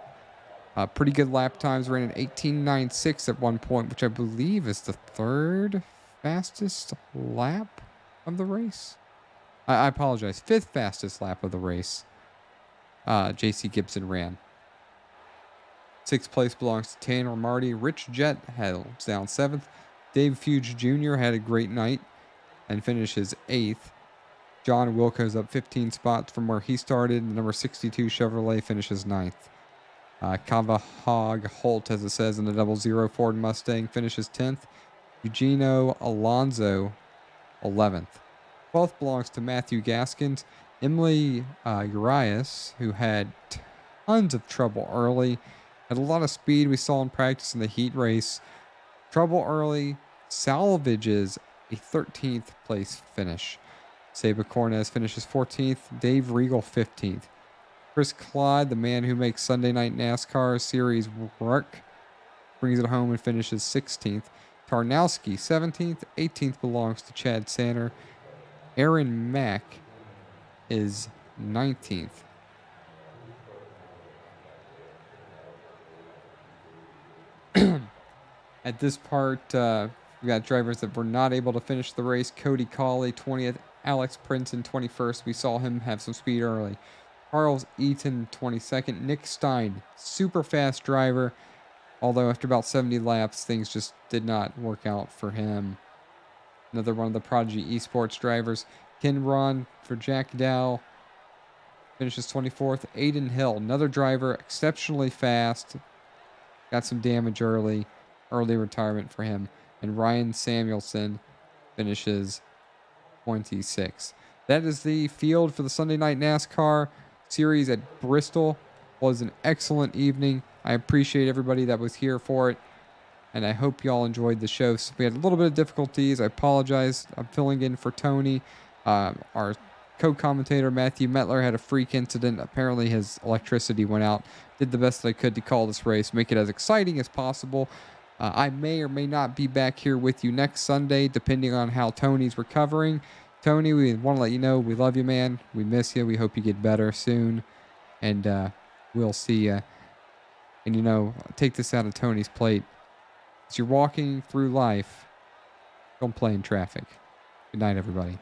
Pretty good lap times. Ran an 18.96 at one point, which I believe is the 3rd fastest lap of the race. I apologize. 5th fastest lap of the race. JC Gibson ran. 6th place belongs to Tanner Marty. Rich Jett held down 7th. Dave Fuge Jr. had a great night and finishes 8th. John Wilco's up 15 spots from where he started. The number 62 Chevrolet finishes 9th. Kavahog Holt, as it says in the 00 Ford Mustang, finishes 10th. Eugenio Alonso, 11th. 12th belongs to Matthew Gaskins. Emily Urias, who had tons of trouble early, had a lot of speed we saw in practice in the heat race. Trouble early, salvages a 13th place finish. Seba Cornez finishes 14th. Dave Regal 15th. Chris Clyde, the man who makes Sunday Night NASCAR series work, brings it home and finishes 16th. Tarnowski 17th. 18th belongs to Chad Sanner. Aaron Mack is 19th. At this part, we got drivers that were not able to finish the race. Cody Cawley, 20th. Alex Princeton, 21st. We saw him have some speed early. Charles Eaton, 22nd. Nick Stein, super fast driver. Although after about 70 laps, things just did not work out for him. Another one of the Prodigy Esports drivers. Ken Ron for Jack Dow finishes 24th. Aiden Hill, another driver, exceptionally fast. Got some damage early. Early retirement for him. And Ryan Samuelson finishes 26. That is the field for the Sunday Night NASCAR series at Bristol. Was an excellent evening. I appreciate everybody that was here for it. And I hope y'all enjoyed the show. So we had a little bit of difficulties. I apologize. I'm filling in for Tony. Our co-commentator, Matthew Metler, had a freak incident. Apparently his electricity went out. Did the best that I could to call this race, make it as exciting as possible. I may or may not be back here with you next Sunday, depending on how Tony's recovering. Tony, we want to let you know we love you, man. We miss you. We hope you get better soon. And we'll see you. And, you know, take this out of Tony's plate. As you're walking through life, don't play in traffic. Good night, everybody.